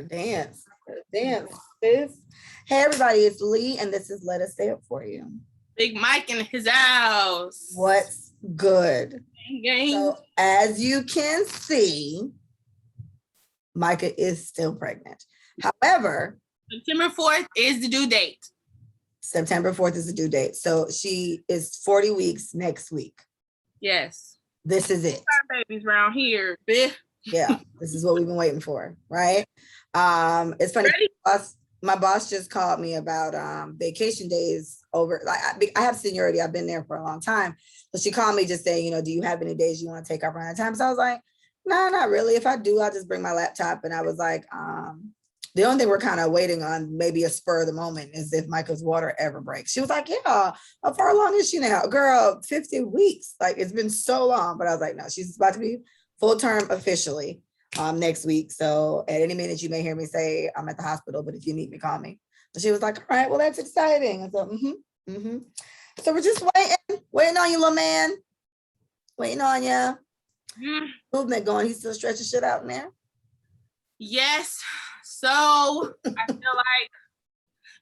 Dance, dance, sis. Hey, everybody, it's Lee, and this is Let Us Say It For You. Big Mike in his house. What's good? Gang. So, as you can see, Micah is still pregnant. However, September 4th is the due date. September 4th is the due date. So she is 40 weeks next week. Yes. This is it. Our babies around here, bitch. Yeah, this is what we've been waiting for, right? It's funny. My boss just called me about vacation days over. Like I have seniority. I've been there for a long time. So she called me just saying, do you have any days you want to take off around that time? So I was like, no, not really. If I do, I'll just bring my laptop. And I was like, the only thing we're kind of waiting on, maybe a spur of the moment, is if Micah's water ever breaks. She was like, yeah, how far along is she now? Girl, 50 weeks. Like, it's been so long. But I was like, no, she's about to be full term officially next week. So at any minute, you may hear me say, I'm at the hospital, but if you need me, call me. So she was like, all right, well, that's exciting. And so, So we're just waiting on you, little man. Waiting on you. Movement going. He's still stretching shit out in there. Yes. So I feel like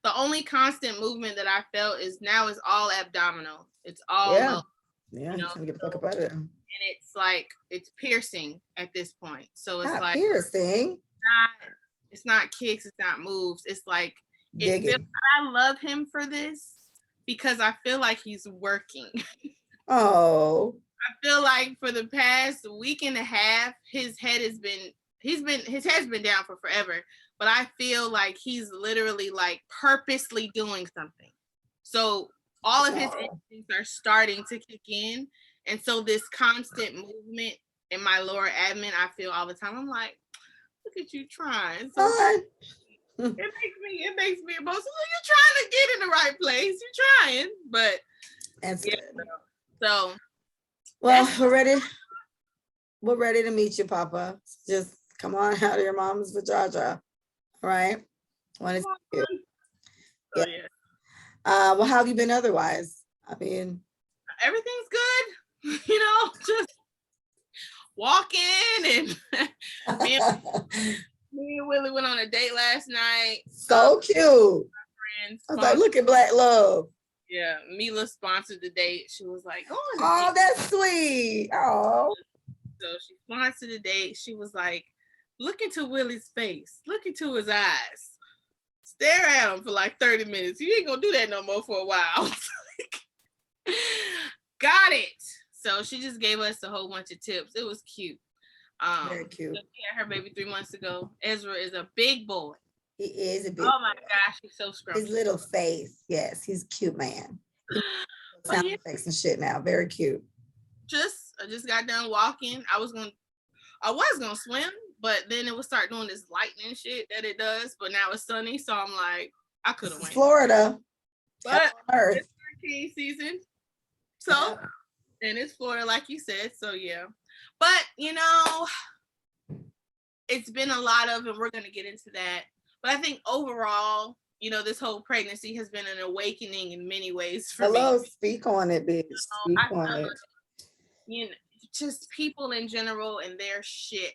the only constant movement that I felt is all abdominal. It's all low. Yeah, trying to get the fuck up out of there. And it's like it's piercing at this point. So it's not like piercing. It's not kicks, it's not moves. It's like I love him for this because I feel like he's working. Oh. I feel like for the past week and a half, his head's been down for forever. But I feel like he's literally like purposely doing something. So all of his instincts are starting to kick in. And so this constant movement in my lower abdomen, I feel all the time. I'm like, look at you trying. So it makes me emotional. You're trying to get in the right place. You're trying, but that's good. So well, we're ready to meet you, Papa. Just come on out of your mom's vajayjay. All right. Want to see you. Yeah. Well, how have you been otherwise? I mean, everything's good. Just walking and me and Willie went on a date last night. So cute. I was like, look at Black Love. Yeah, Mila sponsored the date. She was like, oh, that's sweet. Oh. So she sponsored the date. She was like, look into Willie's face. Look into his eyes. Stare at him for like 30 minutes. You ain't gonna do that no more for a while. Got it. So she just gave us a whole bunch of tips. It was cute. Very cute. She had her baby 3 months ago. Ezra is a big boy. He is a big Oh my gosh, he's so scrumptious. His little face. Yes, he's a cute man. Sound effects and shit now. Very cute. I just got done walking. I was gonna swim, but then it would start doing this lightning shit that it does. But now it's sunny, so I'm like, I could have went. Florida. But it's hurricane season. So and it's Florida, like you said. So yeah. But it's been a lot of, and we're gonna get into that. But I think overall, this whole pregnancy has been an awakening in many ways for me. Speak on it, bitch. Speak on it. Just people in general and their shit.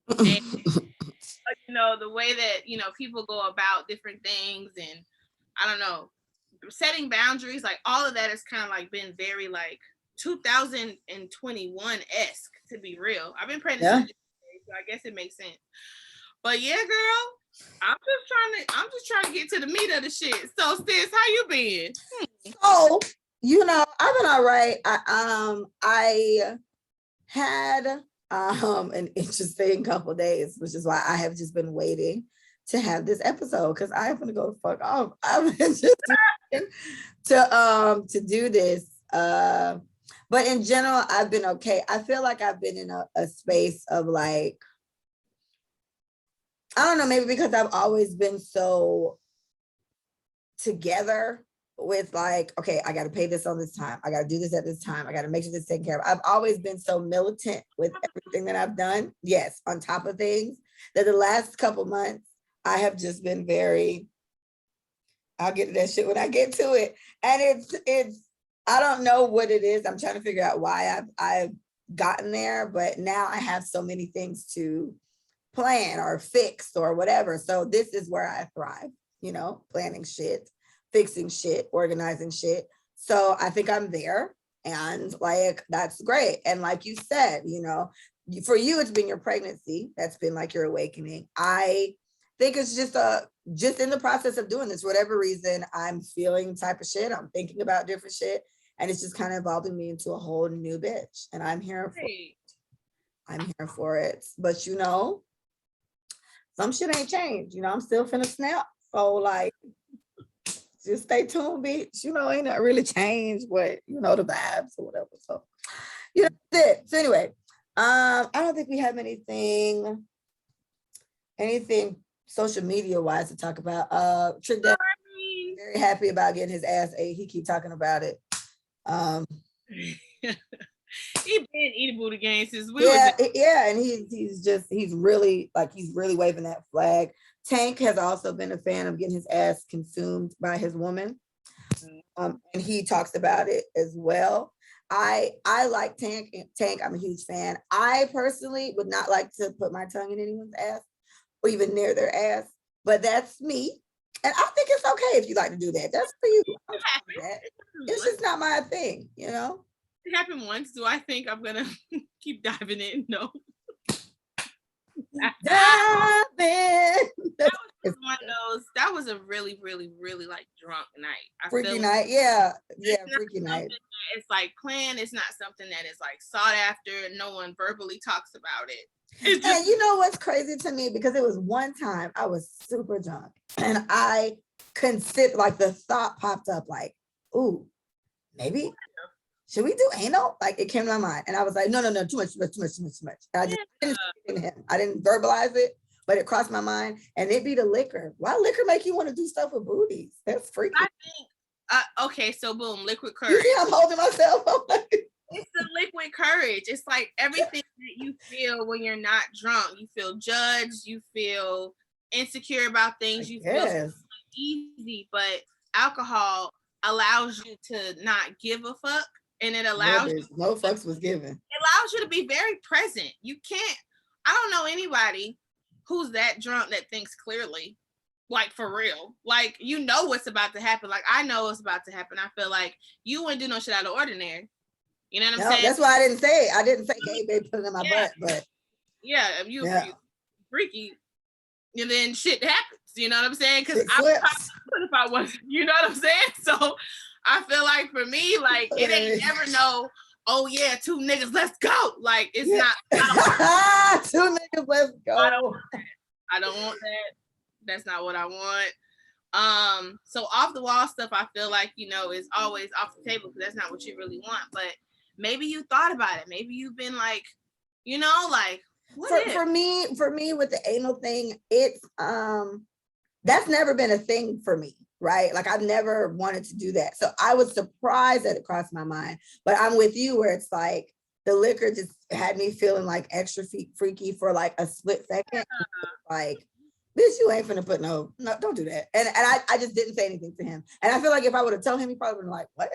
And, the way that, people go about different things and I don't know, setting boundaries, like all of that has kind of like been very like 2021-esque, to be real. I've been pregnant, so I guess it makes sense. But yeah, girl, I'm just trying to get to the meat of the shit. So sis, how you been? So, I've been all right. I had an interesting couple of days, which is why I have just been waiting to have this episode because I'm gonna go the fuck off. I've been just to do this. But in general, I've been okay. I feel like I've been in a space of like, I don't know, maybe because I've always been so together with like, okay, I got to pay this on this time. I got to do this at this time. I got to make sure this is taken care of. I've always been so militant with everything that I've done. Yes, on top of things, that the last couple months, I have just been very, I'll get to that shit when I get to it. And it's, I don't know what it is. I'm trying to figure out why I've gotten there, but now I have so many things to plan or fixed or whatever. So this is where I thrive, planning shit, fixing shit, organizing shit. So I think I'm there, and like that's great. And like you said, for you it's been your pregnancy that's been like your awakening. I think it's just in the process of doing this, for whatever reason, I'm feeling type of shit. I'm thinking about different shit, and it's just kind of evolving me into a whole new bitch. And I'm here for it. I'm here for it. But some shit ain't changed. I'm still finna snap. So like, just stay tuned, bitch. Ain't not really changed, but the vibes or whatever. So that's it. So anyway, I don't think we have anything social media wise to talk about. Trick Dad, very happy about getting his ass ate. He keep talking about it. He been eating booty games since and he's really waving that flag. Tank has also been a fan of getting his ass consumed by his woman, and he talks about it as well. I like Tank. I'm a huge fan. I personally would not like to put my tongue in anyone's ass or even near their ass, but that's me. And I think it's okay if you like to do that. That's for you. It's just not my thing, It happened once. Do I think I'm gonna keep diving in? No. Diving. That was a really, really, really like drunk night. Freaky night. Yeah, freaky night. It's like planned. It's not something that is like sought after. No one verbally talks about it. And you know what's crazy to me? Because it was one time I was super drunk and I considered, like, the thought popped up like, ooh, maybe should we do anal? Like, it came to my mind, and I was like, no, too much. I just didn't say to him. I didn't verbalize it, but it crossed my mind, and it be the liquor. Why liquor make you want to do stuff with booties? That's freaky. I think, okay, so boom, liquid courage. You see, I'm holding myself. It's the liquid courage. It's like everything that you feel when you're not drunk. You feel judged. You feel insecure about things. You feel easy, but alcohol allows you to not give a fuck. And it allows no fucks was given. It allows you to be very present. You can't, I don't know anybody who's that drunk that thinks clearly, like for real. Like, what's about to happen. Like, I know what's about to happen. I feel like you wouldn't do no shit out of ordinary. You know what I'm saying? That's why I didn't say hey babe, put it in my butt, but if you freaky, and then shit happens. You know what I'm saying? Because I would if I wasn't, you know what I'm saying? So I feel like for me, like, it ain't never no, oh yeah, two niggas, let's go. Like, it's not. Two niggas, let's go. I don't want that. That's not what I want. So off the wall stuff, I feel like, is always off the table because that's not what you really want. But maybe you thought about it. Maybe you've been like, like, for me with the anal thing, it's that's never been a thing for me, right? Like, I've never wanted to do that. So I was surprised that it crossed my mind. But I'm with you where it's like the liquor just had me feeling like extra freaky for like a split second. Like, bitch, you ain't finna put no, don't do that. And I just didn't say anything to him. And I feel like if I would have told him, he probably would have been like, what?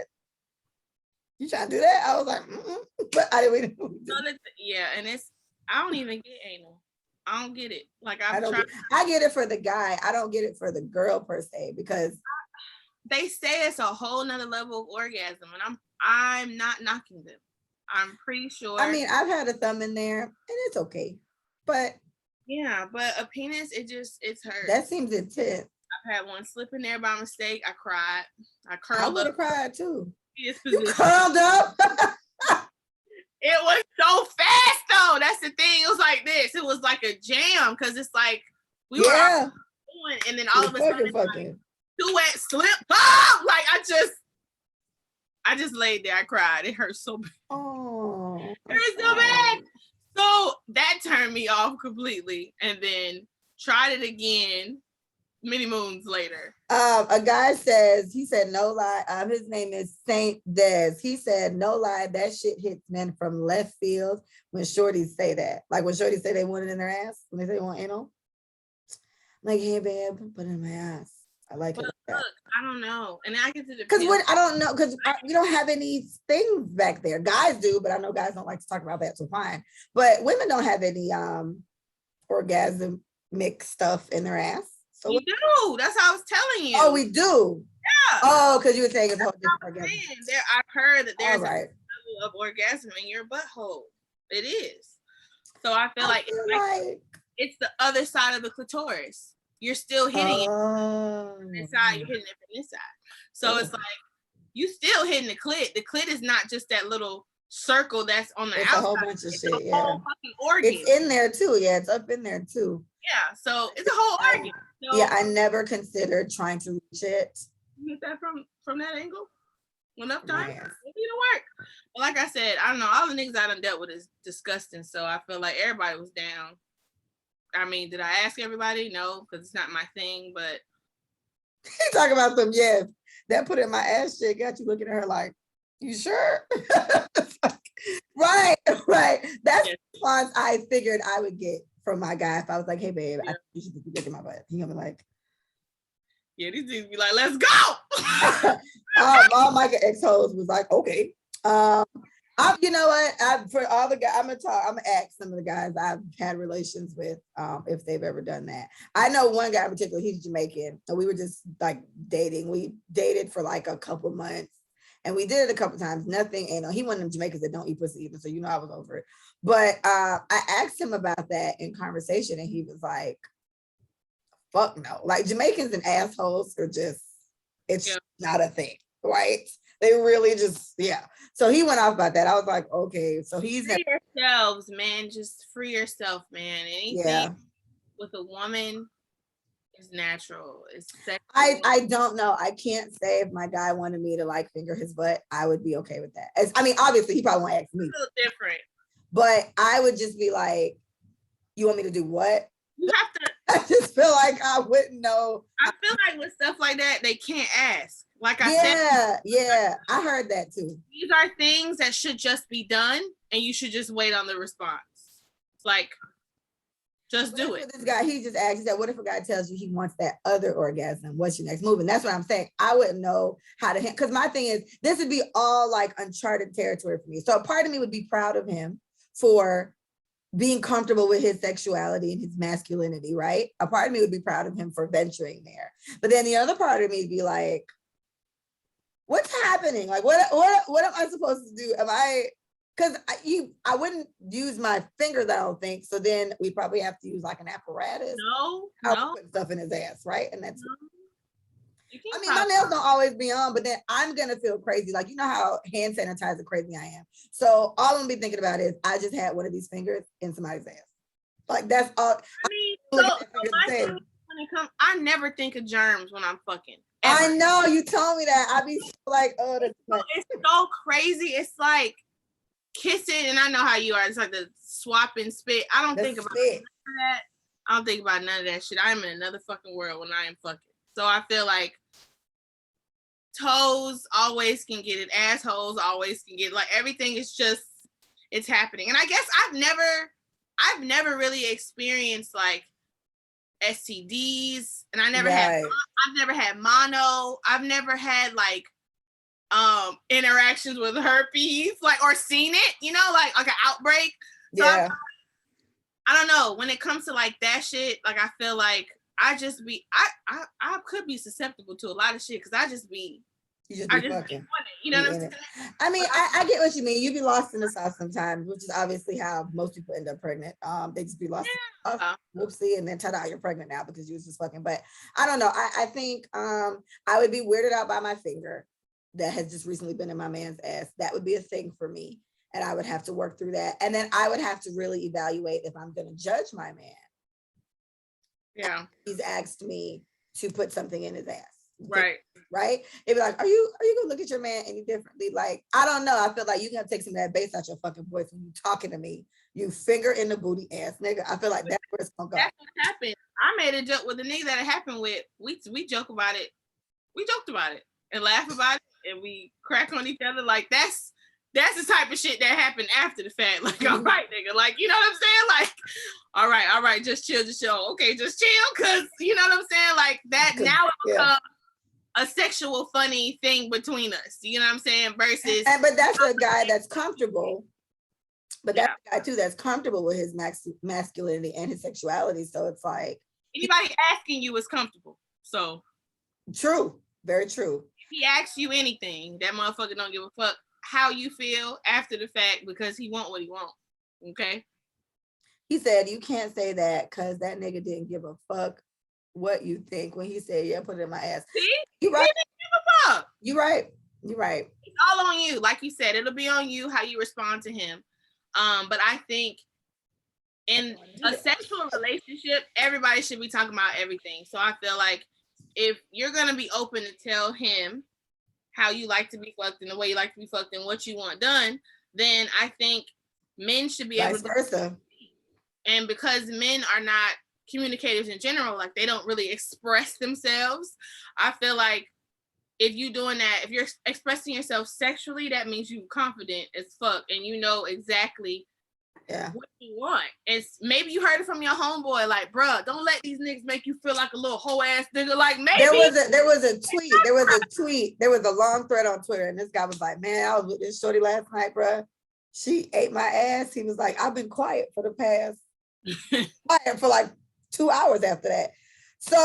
You trying to do that? I was like, but I didn't. Yeah, and I don't even get anal. I don't get it. Like, I get it for the guy. I don't get it for the girl per se, because they say it's a whole nother level of orgasm, and I'm not knocking them. I'm pretty sure. I mean, I've had a thumb in there, and it's okay, but yeah, but a penis, it's hurt. That seems intense. I've had one slip in there by mistake. I cried. I curled up. I would have cried too. You curled up. It was so fast though. That's the thing. It was like this. It was like a jam because it's like we were going, and then all of a sudden, like, two went slip. Oh, like I just laid there. I cried. It hurt so bad. Oh, it hurt so bad. So that turned me off completely, and then tried it again many moons later. A guy he said, no lie. His name is Saint Des. He said, no lie, that shit hits men from left field when shorties say that. Like, when shorties say they want it in their ass, when they say they want anal. Like, hey babe, put it in my ass. I like it. Like look, I don't know. And I get to because I don't know, because you don't have any things back there. Guys do, but I know guys don't like to talk about that, so fine. But women don't have any orgasmic stuff in their ass. So we do. That's how I was telling you. Oh, we do. Yeah. Oh, because you were saying it's a whole different orgasm. I've heard that there's a level of orgasm in your butthole. It is. So I feel like it's the other side of the clitoris. You're still hitting it from this side, you're hitting it from this side. So it's like you still hitting the clit. The clit is not just that little circle that's on the outside. A whole bunch of shit. A whole fucking organ. It's in there too. Yeah, it's up in there too. Yeah, so it's a whole organ. So, yeah, I never considered trying to reach it. You get that from that angle? Enough time? It'll work. But like I said, I don't know. All the niggas I done dealt with is disgusting. So I feel like everybody was down. I mean, did I ask everybody? No, because it's not my thing, but he talking about some, that put in my ass shit got you looking at her like, you sure? right. That's the response I figured I would get from my guy if I was like, hey babe, I think you should be looking at my butt. He gonna be like, yeah, these dudes be like, let's go. All my ex-hoes was like, okay. You know what? For all the guys, I'm gonna ask some of the guys I've had relations with if they've ever done that. I know one guy in particular, he's Jamaican. And we were just like dating. We dated for like a couple months and we did it a couple times. Nothing, he one of them Jamaicans that don't eat pussy either. So I was over it. But I asked him about that in conversation and he was like, fuck no. Like Jamaicans and assholes are just, it's not a thing, right? They really just, So he went off about that. I was like, okay. So he's free yourselves, man. Just free yourself, man. Anything with a woman is natural. It's sexual. I don't know. I can't say if my guy wanted me to like finger his butt, I would be okay with that. Obviously he probably won't ask me. It's a little different. But I would just be like, you want me to do what? You have to. I just feel like I wouldn't know. I feel like with stuff like that, they can't ask. Like I said. Yeah. I heard that too. These are things that should just be done and you should just wait on the response. It's like, just do it. This guy, he just asked, he said, what if a guy tells you he wants that other orgasm? What's your next move? And that's what I'm saying. I wouldn't know how to, because my thing is, this would be all like uncharted territory for me. So a part of me would be proud of him for being comfortable with his sexuality and his masculinity, right? A part of me would be proud of him for venturing there. But then the other part of me would be like, what's happening? Like, what am I supposed to do? Because I wouldn't use my fingers, I don't think. So then we probably have to use like an apparatus. No. Put stuff in his ass, right? And that's. My nails don't always be on, but then I'm gonna feel crazy. Like, you know how hand sanitizer crazy I am. So all I'm gonna be thinking about is I just had one of these fingers in somebody's ass. Like that's all. I never think of germs when I'm fucking. Ever. I know you told me that. I be like, it's so crazy. It's like kissing, and I know how you are. It's like the swap and spit. I don't think about that. I don't think about none of that shit. I'm in another fucking world when I am fucking. So I feel like toes always can get it, assholes always can get it. Like everything is just, it's happening. And I guess I've never really experienced like STDs, and I've never had mono. I've never had like interactions with herpes, like, or seen it, like an outbreak. So I don't know. When it comes to like that shit, like I feel like I could be susceptible to a lot of shit because I just be fucking. You know what I'm saying? I mean, I get what you mean. You be lost in the sauce sometimes, which is obviously how most people end up pregnant. They just be lost in the sauce, whoopsie, and then ta-da, you're pregnant now because you was just fucking. But I don't know. I think I would be weirded out by my finger that has just recently been in my man's ass. That would be a thing for me. And I would have to work through that. And then I would have to really evaluate if I'm going to judge my man. Yeah. He's asked me to put something in his ass. Right. It'd be like, are you gonna look at your man any differently? Like, I don't know. I feel like you're gonna take some of that bass out your fucking voice when you talking to me. You finger in the booty ass nigga. I feel like that's where it's gonna go. That's what happened. I made a joke with the nigga that it happened with. We joke about it. We joked about it and laugh about it and we crack on each other. Like that's the type of shit that happened after the fact. Like, all right, nigga. Like, you know what I'm saying? Like, all right, just chill. Okay, just chill, cause you know what I'm saying? Like that now it becomes a sexual funny thing between us. You know what I'm saying? Versus but that's a guy that's comfortable But that's the guy too that's comfortable with his masculinity and his sexuality. So it's like anybody asking you is comfortable. So true, very true. If he asks you anything, that motherfucker don't give a fuck how you feel after the fact because he want what he want. Okay. He said you can't say that because that nigga didn't give a fuck what you think when he said, yeah, put it in my ass. See? You right. He didn't give a fuck. You right. You right. It's all on you. Like you said, it'll be on you how you respond to him. But I think in a sexual relationship, everybody should be talking about everything. So I feel like if you're gonna be open to tell him how you like to be fucked and the way you like to be fucked and what you want done, then I think men should be able to. Vice versa. And because men are not communicators in general, like they don't really express themselves, I feel like if you're doing that, if you're expressing yourself sexually, that means you're confident as fuck and you know exactly what you want. It's maybe you heard it from your homeboy, like, bruh, don't let these niggas make you feel like a little whole ass nigga. Like maybe there was a tweet, there was a long thread on Twitter, and this guy was like, man, I was with this shorty last night, bruh. She ate my ass. He was like, I've been quiet for the past quiet for like 2 hours after that. So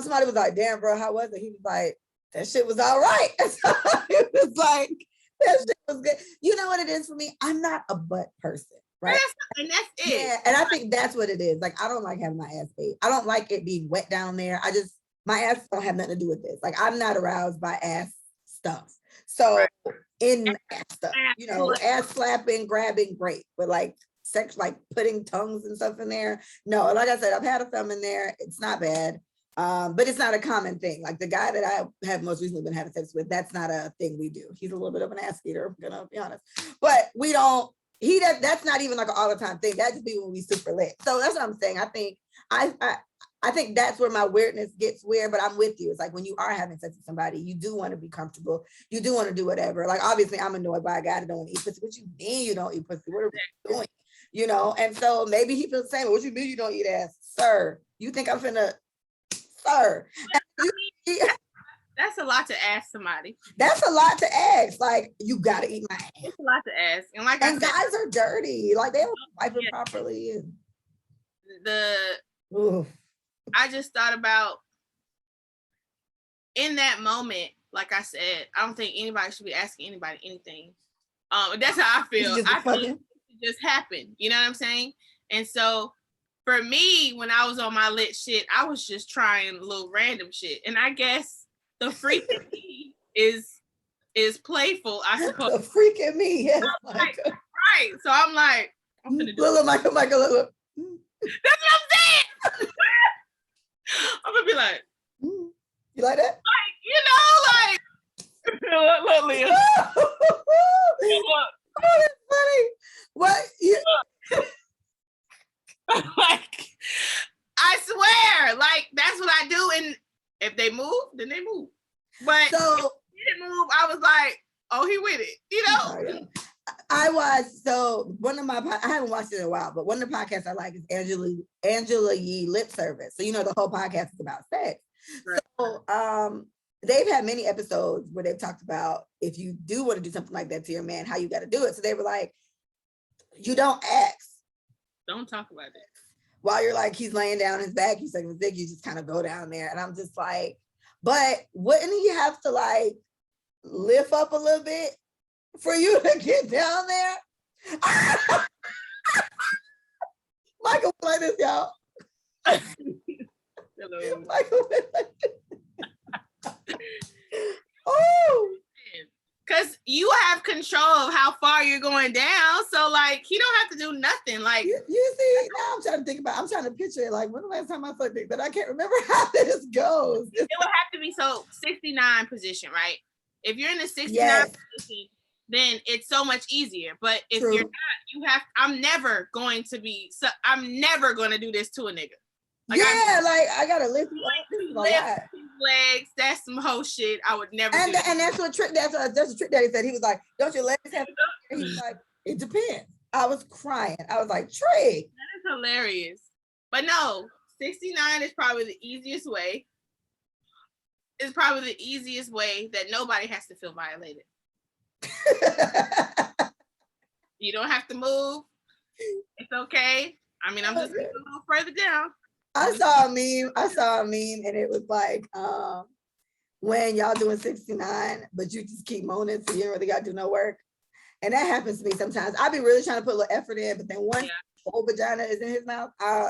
somebody was like, damn, bro, how was it? He was like, that shit was all right. So it was like, that shit was good. You know what it is for me? I'm not a butt person, right? And that's it. Yeah, and I think that's what it is. Like, I don't like having my ass ate. I don't like it being wet down there. My ass don't have nothing to do with this. Like, I'm not aroused by ass stuff. So in ass stuff, you know, ass slapping, grabbing, great. But like sex, like putting tongues and stuff in there. No, like I said, I've had a thumb in there. It's not bad. But it's not a common thing. Like the guy that I have most recently been having sex with, that's not a thing we do. He's a little bit of an ass eater, I'm gonna be honest. But we don't, that's not even like an all the time thing. That just be when we super lit. So that's what I'm saying. I think that's where my weirdness gets weird, but I'm with you. It's like when you are having sex with somebody, you do want to be comfortable. You do want to do whatever. Like obviously I'm annoyed by a guy that don't eat pussy. What you mean you don't eat pussy? What are we doing? You know, and so maybe he feels the same. What you mean you don't eat ass? Sir, you think I'm finna, sir. That's a lot to ask somebody. That's a lot to ask. Like, you gotta eat my ass. It's a lot to ask. And like and guys are dirty. Like they don't wipe it properly. And I just thought about in that moment, like I said, I don't think anybody should be asking anybody anything. That's how I feel. I feel it just happened. You know what I'm saying? And so for me, when I was on my lit shit, I was just trying a little random shit. And I guess the freak in me is playful, I suppose. The freak in me, yes. Like, right. So I'm like, I'm gonna do look, Michael, look. That's what I'm saying. I'm gonna be like, you like that? Like, you know, like look, Leah. Oh, that's funny. What? Like, I swear, like that's what I do. And if they move, then they move. But so, if they didn't move, I was like, oh, he with it, you know? Oh, yeah. I haven't watched it in a while, but one of the podcasts I like is Angela Yee Lip Service. So, you know, the whole podcast is about sex. Right. So, they've had many episodes where they've talked about if you do want to do something like that to your man, how you got to do it. So they were like, you don't ask. Don't talk about it. While you're like, he's laying down his back, he's like, you just kind of go down there. And I'm just like, but wouldn't he have to like lift up a little bit for you to get down there? Michael like this, y'all. Hello. Michael like this. Oh. Because you have control of how far you're going down. So, like, he don't have to do nothing. Like, you see, now I'm trying to picture it. Like, when the last time I fucked it, but I can't remember how this goes. It would have to be 69 position, right? If you're in the 69 position, then it's so much easier. But if you're not, I'm never going to do this to a nigga. Like, I gotta lift you up. Legs, that's some whole shit. I would never do. And that's a trick that he said. He was like, don't your legs have to? He was like, it depends. I was crying. I was like, Trick. That is hilarious. But no, 69 is probably the easiest way. It's probably the easiest way that nobody has to feel violated. You don't have to move. It's okay. I mean, I'm just a little further down. I saw a meme and it was like, when y'all doing 69, but you just keep moaning, so you don't really got to do no work. And that happens to me sometimes. I be really trying to put a little effort in, but then once the whole vagina is in his mouth, I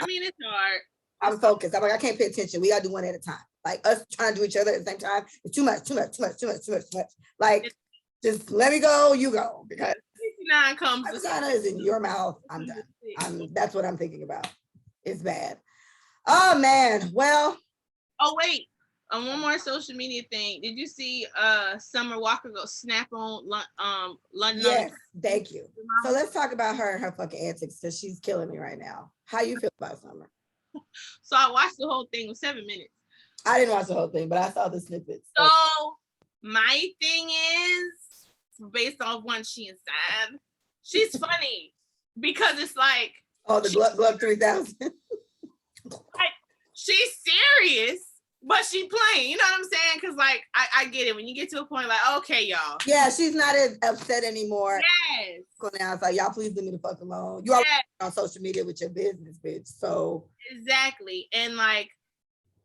mean, it's hard. I'm focused. I'm like, I can't pay attention. We gotta do one at a time. Like us trying to do each other at the same time. It's too much. Like, just let me go, you go. Because 69 comes. My vagina is in your mouth. I'm done. That's what I'm thinking about. It's bad. Oh man. Well. Oh wait. One more social media thing. Did you see Summer Walker go snap on London? Yes, thank you. So let's talk about her and her fucking antics, because she's killing me right now. How you feel about Summer? So I watched the whole thing. It was 7 minutes. I didn't watch the whole thing, but I saw the snippets. So my thing is, based off when she is sad, she's funny because it's like, oh, the Glug 3000. Like, she's serious, but she playing. You know what I'm saying? Because like I get it when you get to a point like, okay, y'all. Yeah, she's not as upset anymore. Yes. Now it's like, y'all please leave me the fuck alone. You are on social media with your business, bitch. So exactly. And like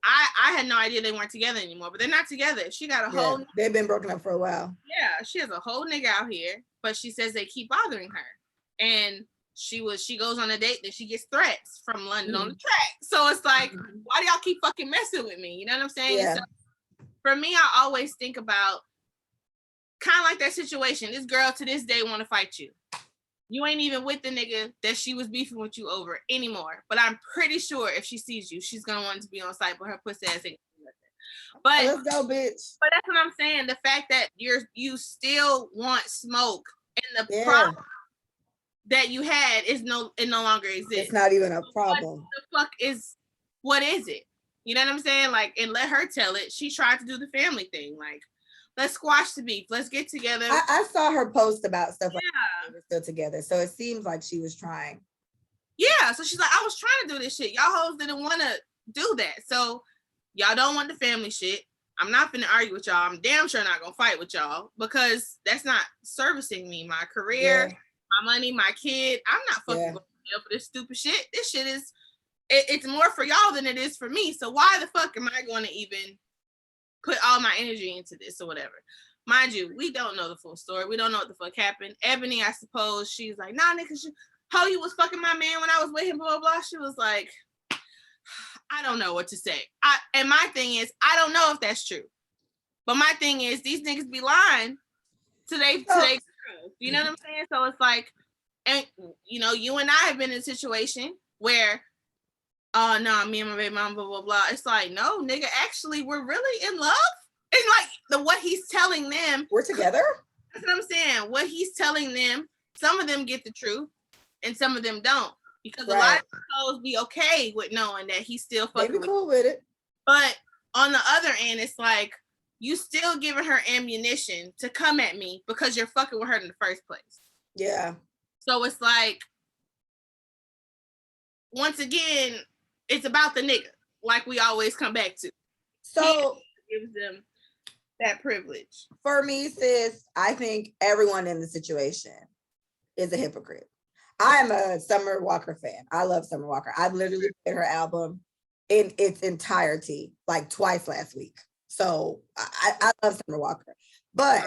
I had no idea they weren't together anymore, but they're not together. She got a whole they've been broken up for a while. Yeah, she has a whole nigga out here, but she says they keep bothering her. And she goes on a date, then she gets threats from London on the track. So it's like, why do y'all keep fucking messing with me? You know what I'm saying? Yeah. So for me, I always think about kind of like that situation. This girl to this day want to fight you. You ain't even with the nigga that she was beefing with you over anymore. But I'm pretty sure if she sees you, she's gonna want to be on site, but her pussy ass ain't. But let's go, bitch. But that's what I'm saying. The fact that you still want smoke, and the problem that you had it no longer exists. It's not even a problem. What is it? You know what I'm saying? Like, and let her tell it. She tried to do the family thing. Like, let's squash the beef. Let's get together. I saw her post about stuff like that. They were still together. So it seems like she was trying. Yeah. So she's like, I was trying to do this shit. Y'all hoes didn't want to do that. So y'all don't want the family shit. I'm not gonna argue with y'all. I'm damn sure not gonna fight with y'all because that's not servicing me, my career, my money, my kid. I'm not fucking going to jail for this stupid shit. This shit is, it's more for y'all than it is for me. So why the fuck am I going to even put all my energy into this or whatever? Mind you, we don't know the full story. We don't know what the fuck happened. Ebony, I suppose, she's like, nah, nigga, how you was fucking my man when I was with him, blah, blah, blah. She was like, I don't know what to say. And my thing is, I don't know if that's true. But my thing is, these niggas be lying to they girls. You know what I'm saying? So it's like, and you know, you and I have been in a situation where, oh no, me and my baby mom, blah, blah, blah. It's like, no, nigga, actually, we're really in love. And like what he's telling them. We're together? That's what I'm saying. What he's telling them, some of them get the truth and some of them don't. Because a lot of hoes be okay with knowing that he's still fucking with it. But on the other end, it's like, you still giving her ammunition to come at me because you're fucking with her in the first place. Yeah. So it's like, once again, it's about the nigga, like we always come back to. So he gives them that privilege. For me, sis, I think everyone in the situation is a hypocrite. I'm a Summer Walker fan. I love Summer Walker. I've literally played her album in its entirety like twice last week. So I love Summer Walker. But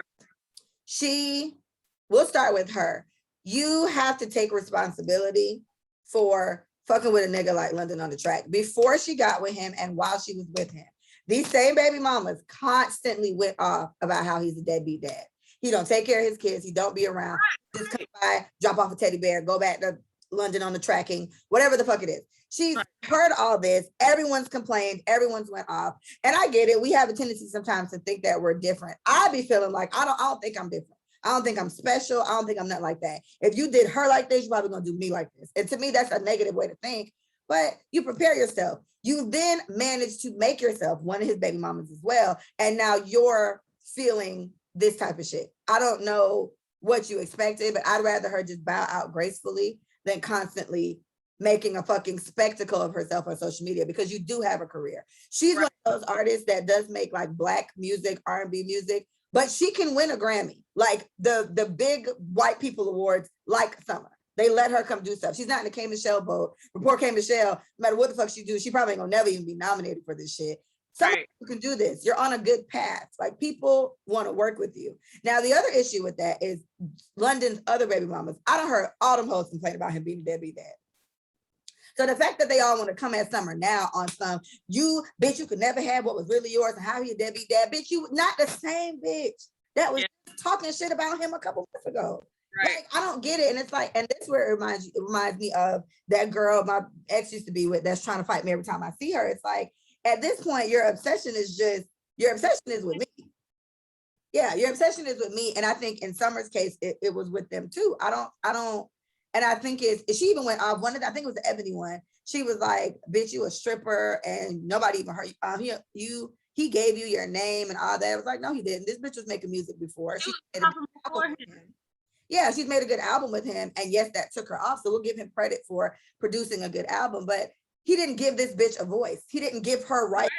we'll start with her. You have to take responsibility for fucking with a nigga like London on the track before she got with him and while she was with him. These same baby mamas constantly went off about how he's a deadbeat dad. He don't take care of his kids. He don't be around. Just come by, drop off a teddy bear, go back to London on the tracking, whatever the fuck it is. She's heard all this. Everyone's complained. Everyone's went off. And I get it. We have a tendency sometimes to think that we're different. I be feeling like, I don't think I'm different. I don't think I'm special. I don't think I'm not like that. If you did her like this, you're probably going to do me like this. And to me, that's a negative way to think. But you prepare yourself. You then manage to make yourself one of his baby mamas as well. And now you're feeling this type of shit. I don't know what you expected, but I'd rather her just bow out gracefully than constantly making a fucking spectacle of herself on social media, because you do have a career. She's one of those artists that does make like Black music, R&B music, but she can win a Grammy, like the big white people awards, like Summer. They let her come do stuff. She's not in the K Michelle boat. Report K Michelle, no matter what the fuck she do, she probably ain't gonna never even be nominated for this shit. Some people can do this. You're on a good path. Like, people want to work with you. Now, the other issue with that is London's other baby mamas. I done heard all them hoes complain about him being a deadbeat dad. So the fact that they all want to come at Summer now on some, you bitch, you could never have what was really yours, and how he a deadbeat dad, bitch, you not the same bitch that was talking shit about him a couple months ago. Right. Like, I don't get it. And it's like, and that's where it reminds me of that girl my ex used to be with that's trying to fight me every time I see her. It's like, at this point, your obsession is with me. Yeah, your obsession is with me. And I think in Summer's case, it was with them too. I don't, and I think she even went off one of I think it was the Ebony one. She was like, bitch, you a stripper and nobody even heard you. He gave you your name and all that. I was like, no, he didn't. This bitch was making music before. She's made a good album with him. And yes, that took her off. So we'll give him credit for producing a good album. But he didn't give this bitch a voice. He didn't give her right.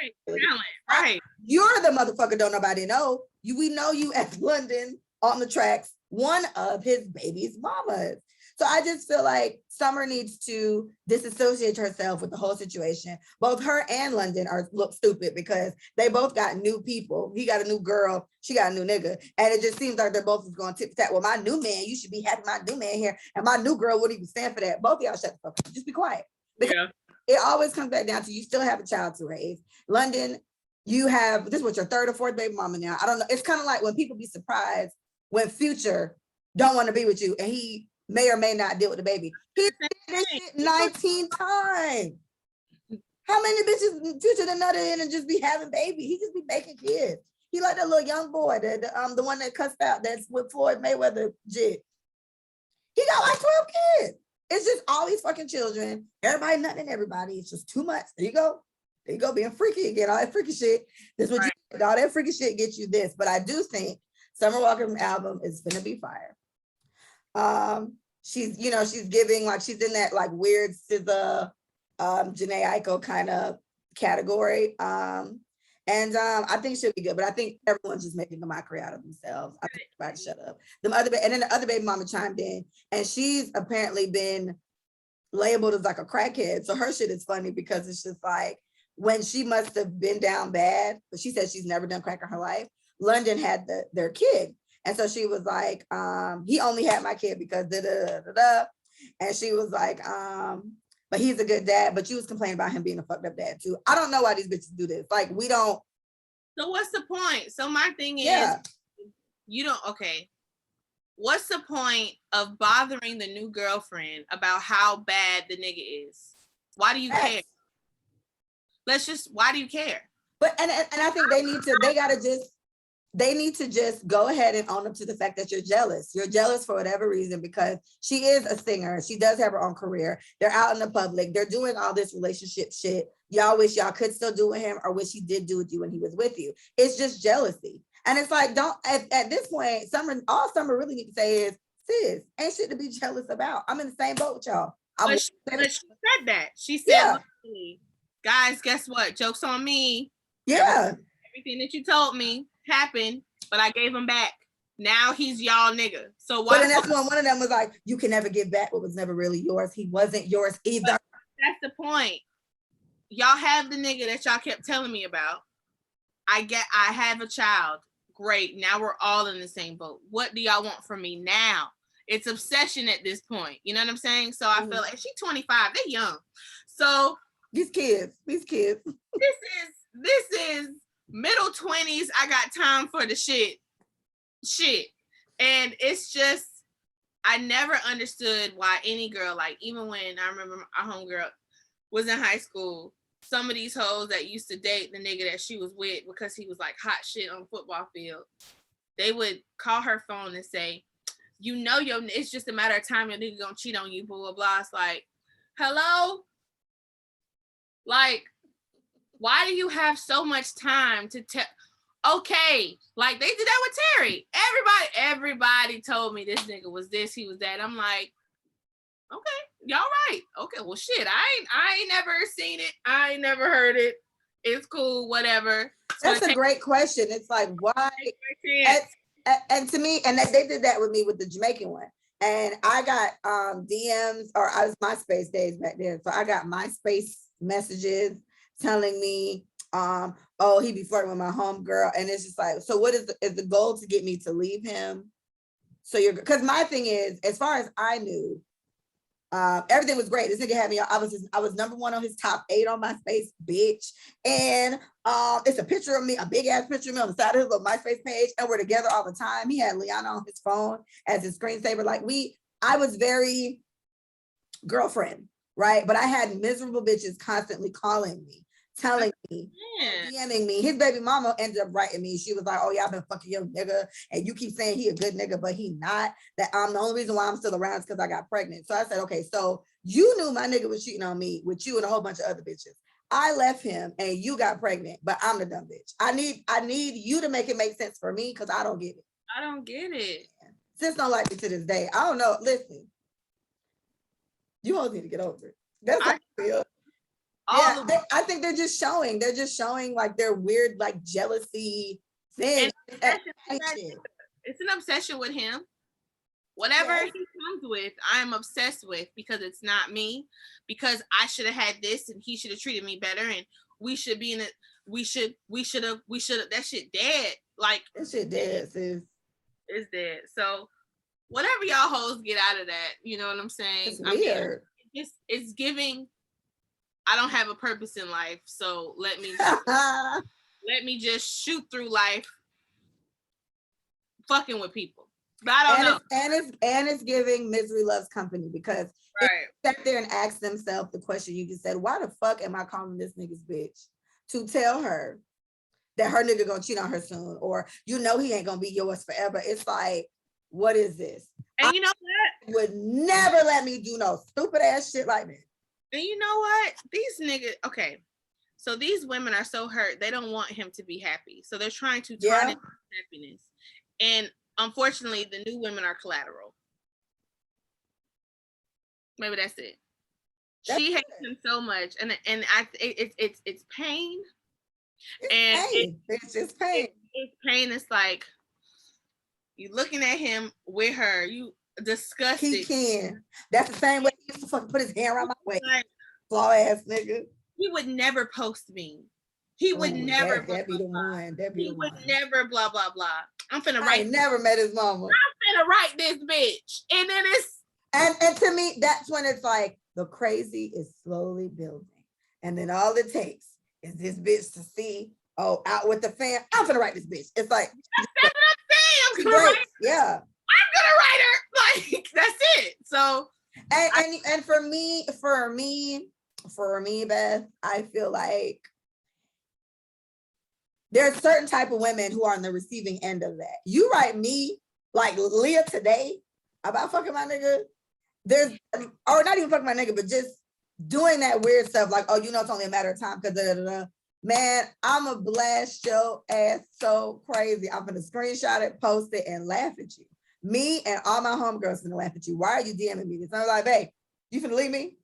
Right. You're the motherfucker don't nobody know. We know you as London on the tracks, one of his baby's mamas. So I just feel like Summer needs to disassociate herself with the whole situation. Both her and London look stupid because they both got new people. He got a new girl, she got a new nigga. And it just seems like they're both going tit-for-tat. Well, my new man, you should be having my new man here. And my new girl wouldn't even stand for that. Both of y'all shut the fuck up. Just be quiet. Because it always comes back down to you still have a child to raise. London, this is what, your third or fourth baby mama now. I don't know. It's kind of like when people be surprised when Future don't want to be with you and he may or may not deal with the baby. He did this shit 19 times. How many bitches Future done nutted in and just be having babies? He just be making kids. He like that little young boy, the one that cussed out that's with Floyd Mayweather jit. He got like 12 kids. It's just all these fucking children. Everybody nutting in everybody. It's just too much. There you go. There you go, being freaky again. All that freaky shit. This what all that freaky shit gets you this. But I do think Summer Walker's album is gonna be fire. She's giving, like, she's in that like weird SZA, Jhené Aiko kind of category. And I think she'll be good, but I think everyone's just making a mockery out of themselves. I think everybody shut up. And then the other baby mama chimed in, and she's apparently been labeled as like a crackhead. So her shit is funny because it's just like, when she must have been down bad, but she said she's never done crack in her life. London had their kid. And so she was like, he only had my kid because da-da-da-da-da. And she was like, but he's a good dad. But you was complaining about him being a fucked up dad too. I don't know why these bitches do this. Like, we don't. So what's the point? So my thing is, what's the point of bothering the new girlfriend about how bad the nigga is? Why do you care? Why do you care? But and I think they need to just go ahead and own up to the fact that you're jealous. You're jealous for whatever reason, because she is a singer. She does have her own career. They're out in the public. They're doing all this relationship shit. Y'all wish y'all could still do with him, or wish he did do with you when he was with you. It's just jealousy. And it's like, at this point, all Summer really need to say is, sis, ain't shit to be jealous about. I'm in the same boat with y'all. But she said that. She said, guys, guess what? Joke's on me. Yeah. Everything that you told me happened, but I gave him back. Now he's y'all nigga. So why? But then that's when one of them was like, you can never give back what was never really yours. He wasn't yours either. But that's the point. Y'all have the nigga that y'all kept telling me about. I have a child. Great. Now we're all in the same boat. What do y'all want from me now? It's obsession at this point. You know what I'm saying? So I feel like she's 25. They're young. So these kids. This is middle 20s. I got time for the shit. And it's just, I never understood why any girl, like, even when I remember our homegirl was in high school, some of these hoes that used to date the nigga that she was with because he was like hot shit on the football field, they would call her phone and say, it's just a matter of time your nigga gonna cheat on you, blah, blah, blah. It's like, hello? Like, why do you have so much time to tell? Okay, like they did that with Terry. Everybody told me this nigga was this, he was that. I'm like, okay, y'all right. Okay, well shit, I ain't never seen it. I ain't never heard it. It's cool, whatever. That's a great question. It's like, why? And to me, and they did that with me with the Jamaican one. And I got DMs, or I was MySpace days back then. So I got MySpace messages telling me, oh, he be flirting with my homegirl. And it's just like, so what is the goal to get me to leave him? So because my thing is, as far as I knew, everything was great. This nigga had me. I was number one on his top 8 on MySpace, bitch. And it's a picture of me, a big ass picture of me on the side of his little MySpace page, and we're together all the time. He had Liana on his phone as his screensaver. Like I was very girlfriend, right? But I had miserable bitches constantly calling me, telling me, DMing me. His baby mama ended up writing me. She was like, oh yeah, I've been fucking your nigga, and you keep saying he a good nigga, but he not. That I'm the only reason why I'm still around is because I got pregnant. So I said, okay, so you knew my nigga was cheating on me with you and a whole bunch of other bitches. I left him and you got pregnant, but I'm the dumb bitch. I need you to make it make sense for me, because I don't get it. I don't get it. Sis don't like me to this day. I don't know. Listen, you all need to get over it. That's how I feel. Yeah, I think they're just showing like their weird, like, jealousy thing. It's an obsession with him. Whatever he comes with, I am obsessed with, because it's not me, because I should have had this and he should have treated me better, and we should be in it. We should have, that shit dead. Like, that shit dead, sis. It's dead. So whatever y'all hoes get out of that, you know what I'm saying? It's weird. It's giving, I don't have a purpose in life, so let me just shoot through life fucking with people. But I don't know. It's giving misery loves company, because if they sat there and asked themselves the question you just said, why the fuck am I calling this nigga's bitch to tell her that her nigga gonna cheat on her soon, or he ain't gonna be yours forever? It's like, what is this? And you know what? Would never let me do no stupid ass shit like that. And you know what? These niggas, okay. So these women are so hurt, they don't want him to be happy. So they're trying to tarnish his happiness. And unfortunately, the new women are collateral. Maybe that's it. She hates him so much, and it's pain. It's just pain. It's pain. It's like you looking at him with her. You disgusted. He can. That's the same way he used to fucking put his hair around my waist. Flaw ass nigga. He would never post me. He would never. That'd be the one. He would never. Blah blah blah. I'm finna write. I never met his mama. I'm finna write this bitch, and then it's. And to me, that's when it's like the crazy is slowly building, and then all it takes is this bitch to see, oh, out with the fan. I'm gonna write this bitch. It's like, that's what I'm saying. I'm gonna write her. Yeah, I'm gonna write her. Like, that's it. So, and for me, Beth, I feel like there's certain type of women who are on the receiving end of that. You write me like Leah today about fucking my nigga. Or not even fucking my nigga, but just doing that weird stuff like, oh, it's only a matter of time, because man, I'm gonna blast your ass so crazy. I'm gonna screenshot it, post it, and laugh at you. Me and all my homegirls gonna laugh at you. Why are you DMing me this? I'm like, hey, you finna leave me?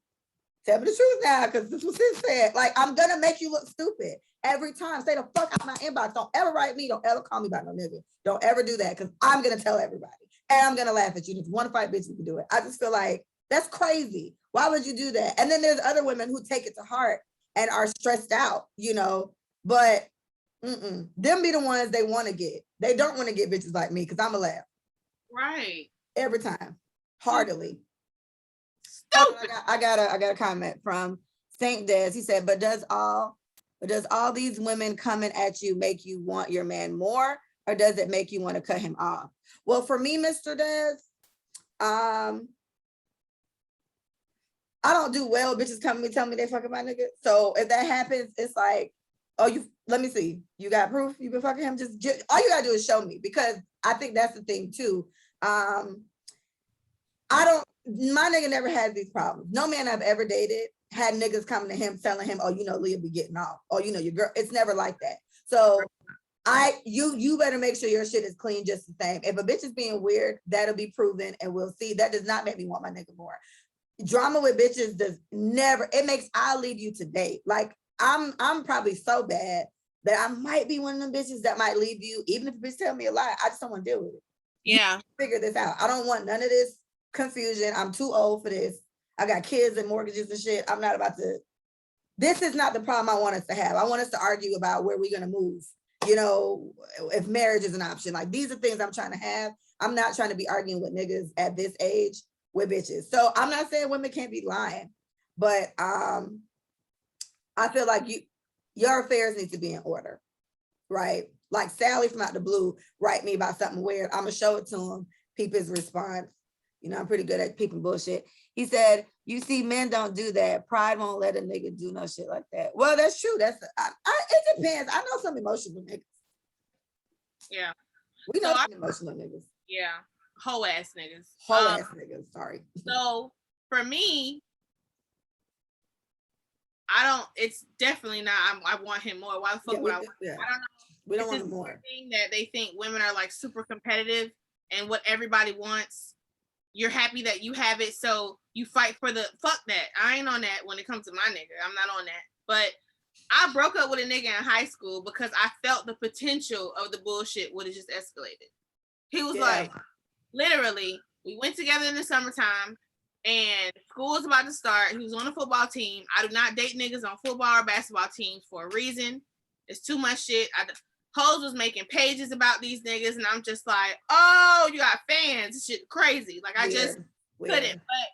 Tell me the truth now, because this was his said. Like, I'm gonna make you look stupid every time. Stay the fuck out of my inbox. Don't ever write me. Don't ever call me about no nigga. Don't ever do that, because I'm gonna tell everybody. And I'm gonna laugh at you. If you want to fight, bitch, you can do it. I just feel like that's crazy. Why would you do that? And then there's other women who take it to heart and are stressed out, but them be the ones they want to get. They don't want to get bitches like me, because I'm a laugh. Right. Every time. Heartily. Stupid. I got a comment from Saint Des. He said, but does all these women coming at you make you want your man more, or does it make you want to cut him off? Well, for me, Mr. Des, I don't do well. Bitches come to me, tell me they fucking my nigga. So if that happens, it's like, oh, let me see. You got proof? You been fucking him? Just all you gotta do is show me, because I think that's the thing too. My nigga never had these problems. No man I've ever dated had niggas coming to him telling him, oh, Leah be getting off. Oh, your girl. It's never like that. So you better make sure your shit is clean just the same. If a bitch is being weird, that'll be proven, and we'll see. That does not make me want my nigga more. Drama with bitches it makes I'll leave you today. Like, I'm probably so bad that I might be one of them bitches that might leave you, even if a bitch tell me a lie. I just don't want to deal with it. Yeah. Figure this out. I don't want none of this confusion. I'm too old for this. I got kids and mortgages and shit. I'm not about to. This is not the problem I want us to have. I want us to argue about where we're going to move. You know, if marriage is an option. Like, these are things I'm trying to have. I'm not trying to be arguing with niggas at this age with bitches. So I'm not saying women can't be lying, but I feel like your affairs need to be in order, right? Like Sally from out the blue write me about something weird. I'm gonna show it to him, peep his response. You know, I'm pretty good at peeping bullshit. He said, "You see, men don't do that. Pride won't let a nigga do no shit like that." Well, that's true. It depends. I know some emotional niggas. Yeah. We know some emotional niggas. Yeah. Whole ass niggas. Whole ass niggas. Sorry. So for me, it's definitely not, I want him more. Why the fuck would I want him? I don't know. We don't want him more. Thing that they think women are like super competitive and what everybody wants. You're happy that you have it, so you fight for the fuck that. I ain't on that when it comes to my nigga. I'm not on that. But I broke up with a nigga in high school because I felt the potential of the bullshit would have just escalated. He was like, literally, we went together in the summertime and school was about to start. He was on a football team. I do not date niggas on football or basketball teams for a reason. It's too much shit. Hoes was making pages about these niggas, and I'm just like, oh, you got fans. This shit crazy. Like, I just couldn't. But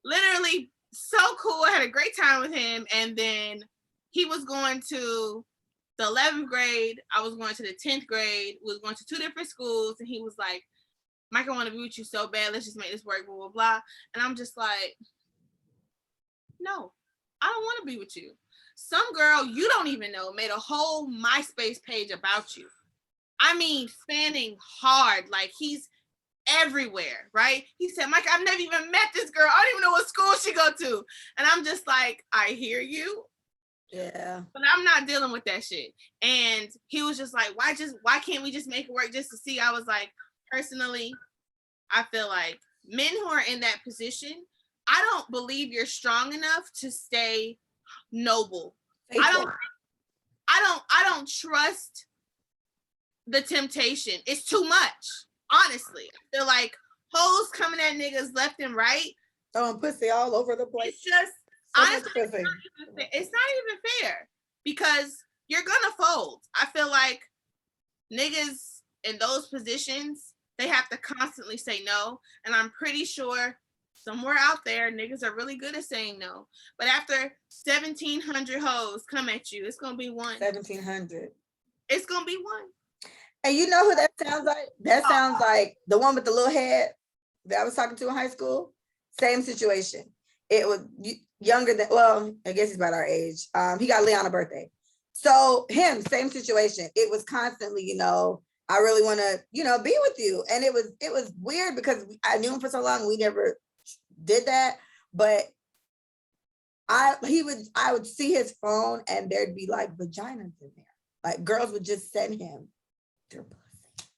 literally, so cool. I had a great time with him. And then he was going to the 11th grade. I was going to the 10th grade. We was going to 2 different schools. And he was like, Mike, I want to be with you so bad. Let's just make this work, blah, blah, blah. And I'm just like, no, I don't want to be with you. Some girl you don't even know made a whole MySpace page about you. I mean, fanning hard, like he's everywhere, right? He said, Mike, I've never even met this girl. I don't even know what school she go to. And I'm just like, I hear you. Yeah. But I'm not dealing with that shit. And he was just like, why can't we just make it work just to see? I was like, personally, I feel like men who are in that position, I don't believe you're strong enough to stay noble. I don't trust the temptation. It's too much, honestly. I feel like hoes coming at niggas left and right. Throwing pussy all over the place. It's just honestly, it's not even fair because you're gonna fold. I feel like niggas in those positions, they have to constantly say no. And I'm pretty sure somewhere out there, niggas are really good at saying no. But after 1,700 hoes come at you, it's going to be one. 1,700. It's going to be one. And you know who that sounds like? That sounds like the one with the little head that I was talking to in high school. Same situation. It was younger than, well, I guess he's about our age. He got Leon birthday. So him, same situation. It was constantly, you know, I really want to, you know, be with you. And it was weird because I knew him for so long. We never did that, but I would see his phone and there'd be like vaginas in there. Like girls would just send him their pussy,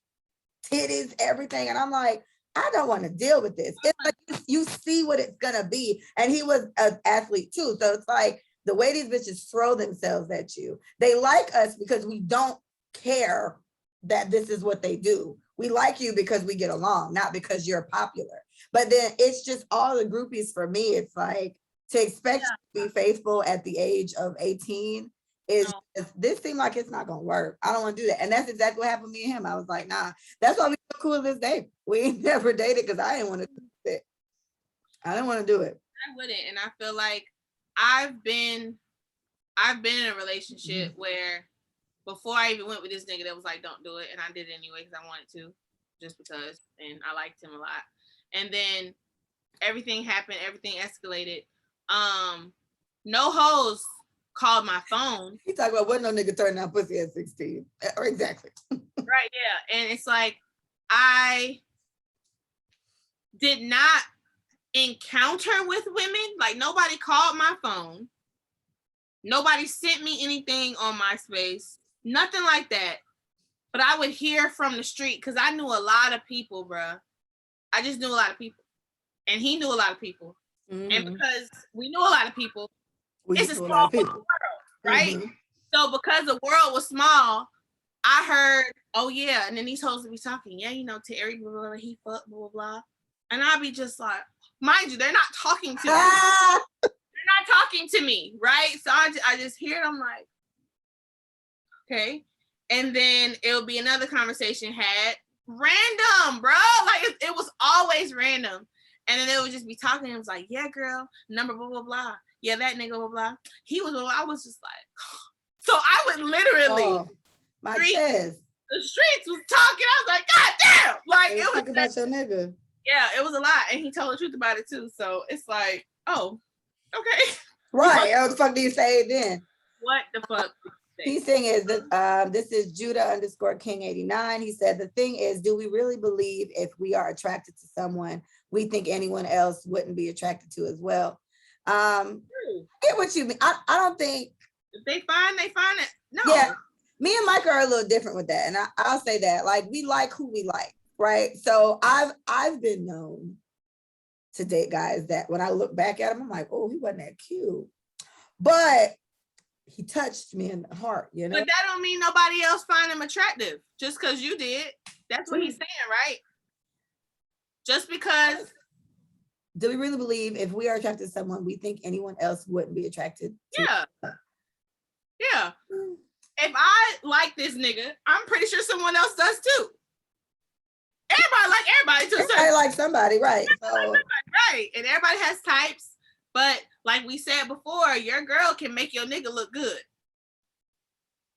titties, everything. And I'm like, I don't want to deal with this. It's like you see what it's gonna be. And he was an athlete too. So it's like the way these bitches throw themselves at you. They like us because we don't care that this is what they do. We like you because we get along, not because you're popular. But then it's just all the groupies for me. It's like to expect you to be faithful at the age of 18 is this seemed like it's not gonna work. I don't want to do that. And that's exactly what happened to me and him. I was like, nah, that's why we so cool this day. We ain't never dated because I didn't want to do it. I didn't want to do it. I wouldn't. And I feel like I've been in a relationship where before I even went with this nigga that was like, don't do it. And I did it anyway because I wanted to, just because, and I liked him a lot. And then everything happened, everything escalated. No hoes called my phone. He talking about what no nigga turned down pussy at 16. Or exactly. Right, yeah. And it's like, I did not encounter with women. Like nobody called my phone. Nobody sent me anything on MySpace. Nothing like that. But I would hear from the street because I knew a lot of people, bruh. I just knew a lot of people. And he knew a lot of people. Mm-hmm. And because we knew a lot of people, it's a small world, right? Mm-hmm. So because the world was small, I heard, oh yeah, and then these hoes would be talking, yeah, you know, Terry, blah, blah, blah, he fucked, blah, blah, blah. And I'll be just like, mind you, they're not talking to me. They're not talking to me, right? So I just hear it. I'm like, okay. And then it'll be another conversation had random, bro. Like it was always random. And then they would just be talking. And it was like, yeah, girl, number blah, blah, blah. Yeah, that nigga, blah, blah. He was, I was just like, so I would literally, my chest. The streets was talking. I was like, God damn. Like, it was about your nigga. Yeah, it was a lot. And he told the truth about it too. So it's like, oh, okay. Right. What the fuck do you say then? What the fuck? He's saying is that this is Judah_King89. He said, the thing is, do we really believe if we are attracted to someone, we think anyone else wouldn't be attracted to as well? I get what you mean. I don't think if they find it. No. Yeah. Me and Mike are a little different with that. And I'll say that. Like, we like who we like, right? So I've been known to date guys that when I look back at him, I'm like, oh, he wasn't that cute. But he touched me in the heart, you know? But that don't mean nobody else find him attractive just because you did. That's what he's saying, right? Just because. Do we really believe if we are attracted to someone, we think anyone else wouldn't be attracted to? Yeah. If I like this nigga, I'm pretty sure someone else does too. Everybody like everybody too. Everybody like somebody, right? Right. And everybody has types. But like we said before, your girl can make your nigga look good.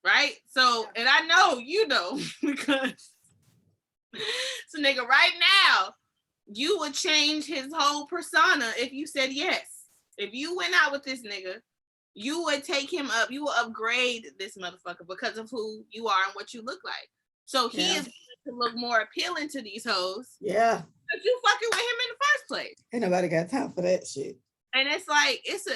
Right? So, and I know you know, because so nigga, right now, you would change his whole persona if you said yes. If you went out with this nigga, you would take him up, you will upgrade this motherfucker because of who you are and what you look like. So he is going to look more appealing to these hoes. Yeah. Because you fucking with him in the first place. Ain't nobody got time for that shit. And it's like, it's a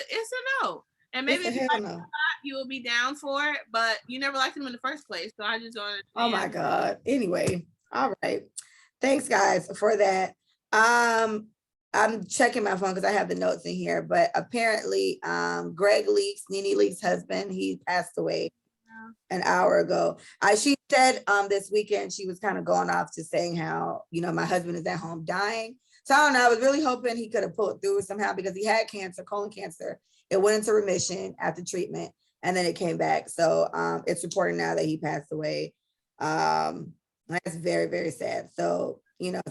no. And maybe if you like him, you will be down for it, but you never liked him in the first place. So I just don't understand. Oh my God. Anyway, all right. Thanks guys for that. I'm checking my phone because I have the notes in here, but apparently Greg Leaks, Nene Leaks' husband, he passed away an hour ago. She said this weekend she was kind of going off to saying how, you know, my husband is at home dying. So I don't know, I was really hoping he could have pulled through somehow because he had cancer, colon cancer. It went into remission after treatment and then it came back. So it's reported now that he passed away. That's very, very sad. So, you know,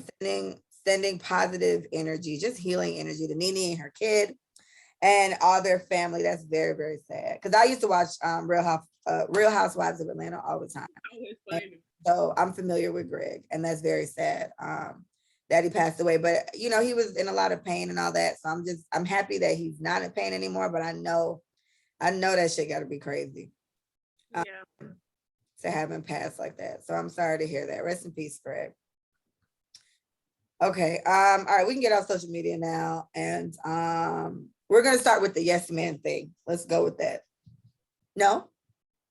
sending positive energy, just healing energy to Nene and her kid and all their family. That's very, very sad. Because I used to watch Real Housewives of Atlanta all the time. So I'm familiar with Greg, and that's very sad that he passed away. But you know, he was in a lot of pain and all that. So I'm happy that he's not in pain anymore. But I know that shit got to be crazy. To have him pass like that. So I'm sorry to hear that. Rest in peace, Greg. Okay. All right, we can get off social media now. And we're gonna start with the yes man thing. Let's go with that. No?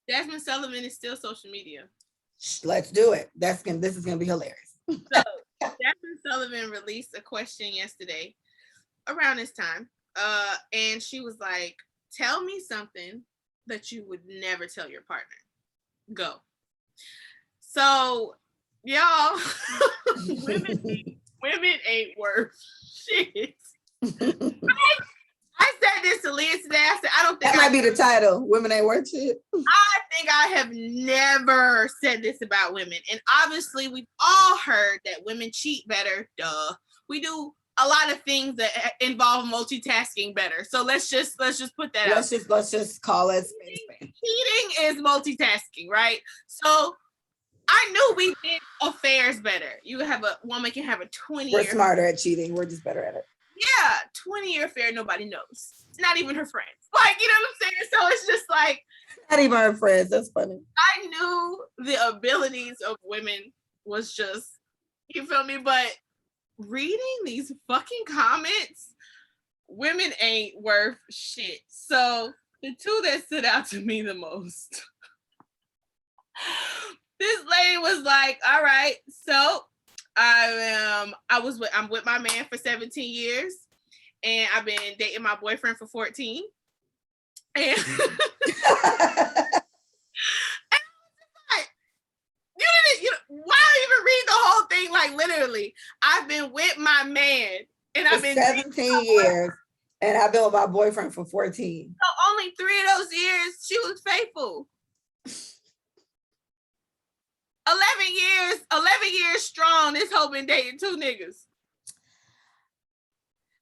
Jasmine Sullivan is still social media. Let's do it. This is gonna be hilarious. So Jasmine Sullivan released a question yesterday around this time. And she was like, tell me something that you would never tell your partner. Go. So y'all, women ain't worth shit. I said this to Leah today. I said, I don't think that might be the title. Women ain't worth shit. I think I have never said this about women. And obviously we've all heard that women cheat better. Duh. We do a lot of things that involve multitasking better. So let's just put that out. Let's just call it. Cheating is multitasking, right? So I knew we did affairs better. Woman can have a 20-year. We're smarter at cheating. We're just better at it. Yeah, 20-year affair nobody knows. Not even her friends. Like, you know what I'm saying? So it's just like. Not even her friends. That's funny. I knew the abilities of women was just, you feel me? But reading these fucking comments, women ain't worth shit. So the two that stood out to me the most. This lady was like, all right, so I'm with my man for 17 years and I've been dating my boyfriend for 14. And why even read the whole thing? Like literally literally, I've been with my man and I've for been 17 years, and I've been with my boyfriend for 14. So only 3 of those years she was faithful. 11 years strong. This hoe been dating 2 niggas.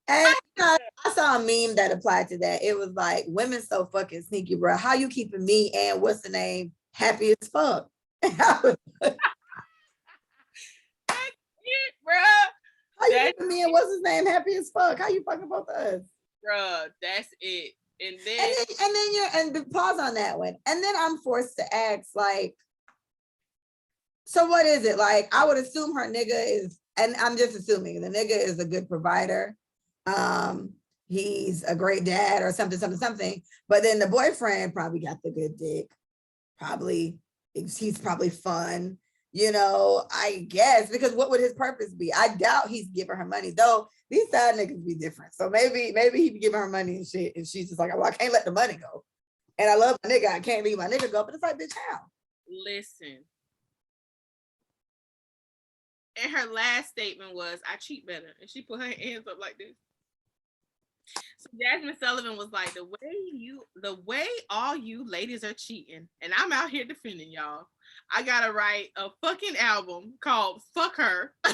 And I saw a meme that applied to that. It was like, women so fucking sneaky, bro. How you keeping me and what's the name happy as fuck? That's it, bro. How you keeping me and what's his name happy as fuck? How you fucking both of us? Bro, that's it. And then And pause on that one. And then I'm forced to ask, like, so what is it? Like, I would assume her nigga is, and I'm just assuming the nigga is a good provider. He's a great dad or something. But then the boyfriend probably got the good dick. He's probably fun, I guess, because what would his purpose be? I doubt he's giving her money, though. These side niggas be different. So maybe he be giving her money and shit, and she's just like, well, I can't let the money go. And I love my nigga, I can't leave my nigga go. But it's like, bitch, how? Listen. And her last statement was, I cheat better. And she put her hands up like this. So Jasmine Sullivan was like, the way all you ladies are cheating, and I'm out here defending y'all. I gotta write a fucking album called Fuck Her. Goddamn.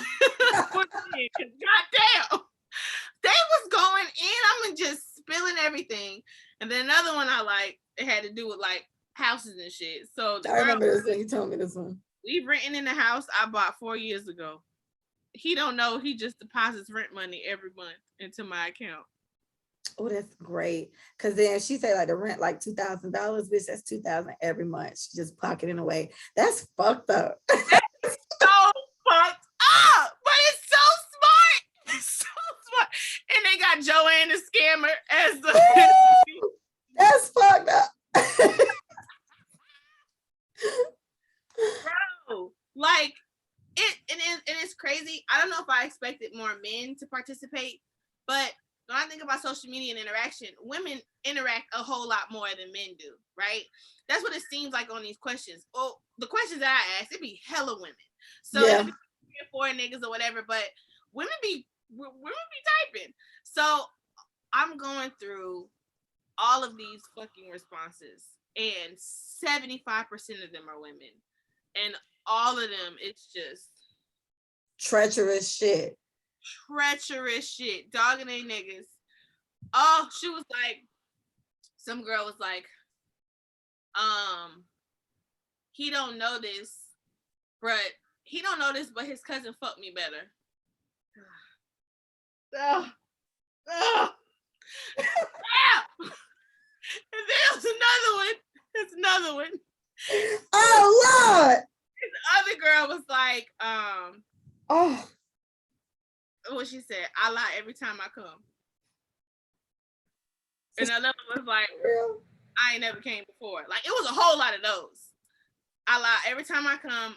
They was going in. I'm just spilling everything. And then another one I like, it had to do with like houses and shit. So I remember this one. You told me this one. We renting in the house I bought 4 years ago. He don't know. He just deposits rent money every month into my account. Oh, that's great. Cause then she said like the rent like $2,000, bitch. That's $2,000 every month. She just pocketing away. That's fucked up. That's so fucked up, but it's so smart. It's so smart. And they got Joanne the scammer as the. That's fucked up. Bro, like it's crazy. I don't know if I expected more men to participate, but when I think about social media and interaction, women interact a whole lot more than men do, right? That's what it seems like on these questions. Well, the questions that I asked, it'd be hella women. So yeah. 3 or 4 niggas or whatever, but women be typing. So I'm going through all of these fucking responses, and 75% of them are women. And all of them, it's just treacherous shit. Dogging they niggas. Oh, she was like, some girl was like, he don't know this, but his cousin fucked me better. And there's another one. Oh Lord. This other girl was like, what she said, I lie every time I come. And another was like, I ain't never came before. Like, it was a whole lot of those. I lie every time I come.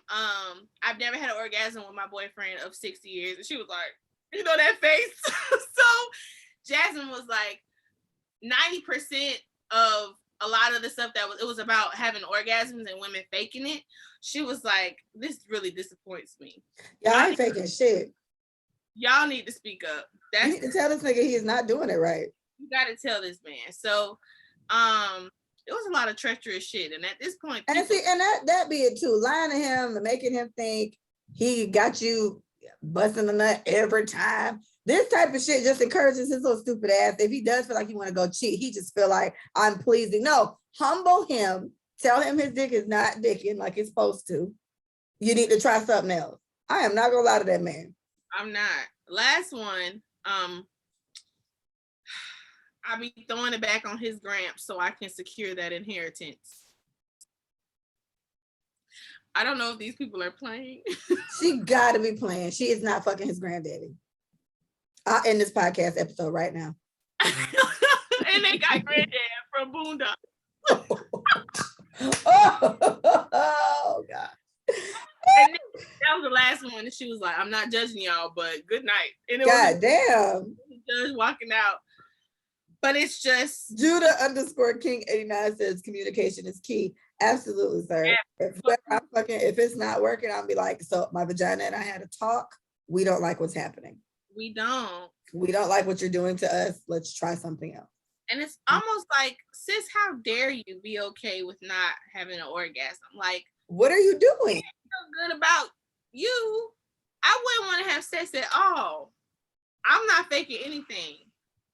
I've never had an orgasm with my boyfriend of 60 years. And she was like, you know that face? So Jasmine was like, 90% of a lot of the stuff it was about having orgasms and women faking it. She was like, this really disappoints me. Yeah, I ain't faking shit. Y'all need to speak up. You need to tell this nigga he is not doing it right. You got to tell this man. So, it was a lot of treacherous shit. And at this point, and that be it too, lying to him and making him think he got you busting the nut every time. This type of shit just encourages his little stupid ass. If he does feel like he want to go cheat, he just feel like I'm pleasing. No, humble him. Tell him his dick is not dicking like it's supposed to. You need to try something else. I am not gonna lie to that man. I'm not. Last one, I'll be throwing it back on his gramps so I can secure that inheritance. I don't know if these people are playing. She gotta be playing. She is not fucking his granddaddy. I'll end this podcast episode right now. And they got granddad from Boondock. Oh God. And that was the last one. And she was like, I'm not judging y'all, but good night. And it God was damn. the judge walking out. But it's just Judah_King89 says communication is key. Absolutely, sir. Yeah. If it's not working, I'll be like, so my vagina and I had a talk. we don't like what's happening. We don't like what you're doing to us. Let's try something else. And it's almost like, sis, how dare you be okay with not having an orgasm? Like, what are you doing? Feel good about you. I wouldn't want to have sex at all. I'm not faking anything.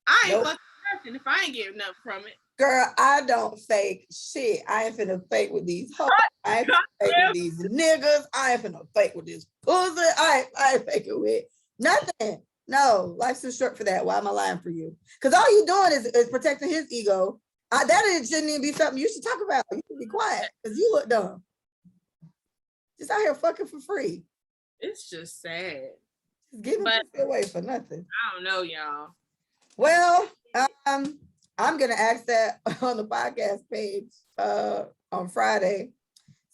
I ain't fucking nothing if I ain't getting nothing from it. Girl, I don't fake shit. I ain't finna fake with these hoes. I ain't finna fake with these niggas. I ain't finna fake with this pussy. I ain't faking with nothing. No, life's too short for that. Why am I lying for you? Because all you doing is protecting his ego. That shouldn't even be something you should talk about. You should be quiet because you look dumb. Just out here fucking for free. It's just sad. Just giving pussy away for nothing. I don't know, y'all. Well, I'm gonna ask that on the podcast page on Friday.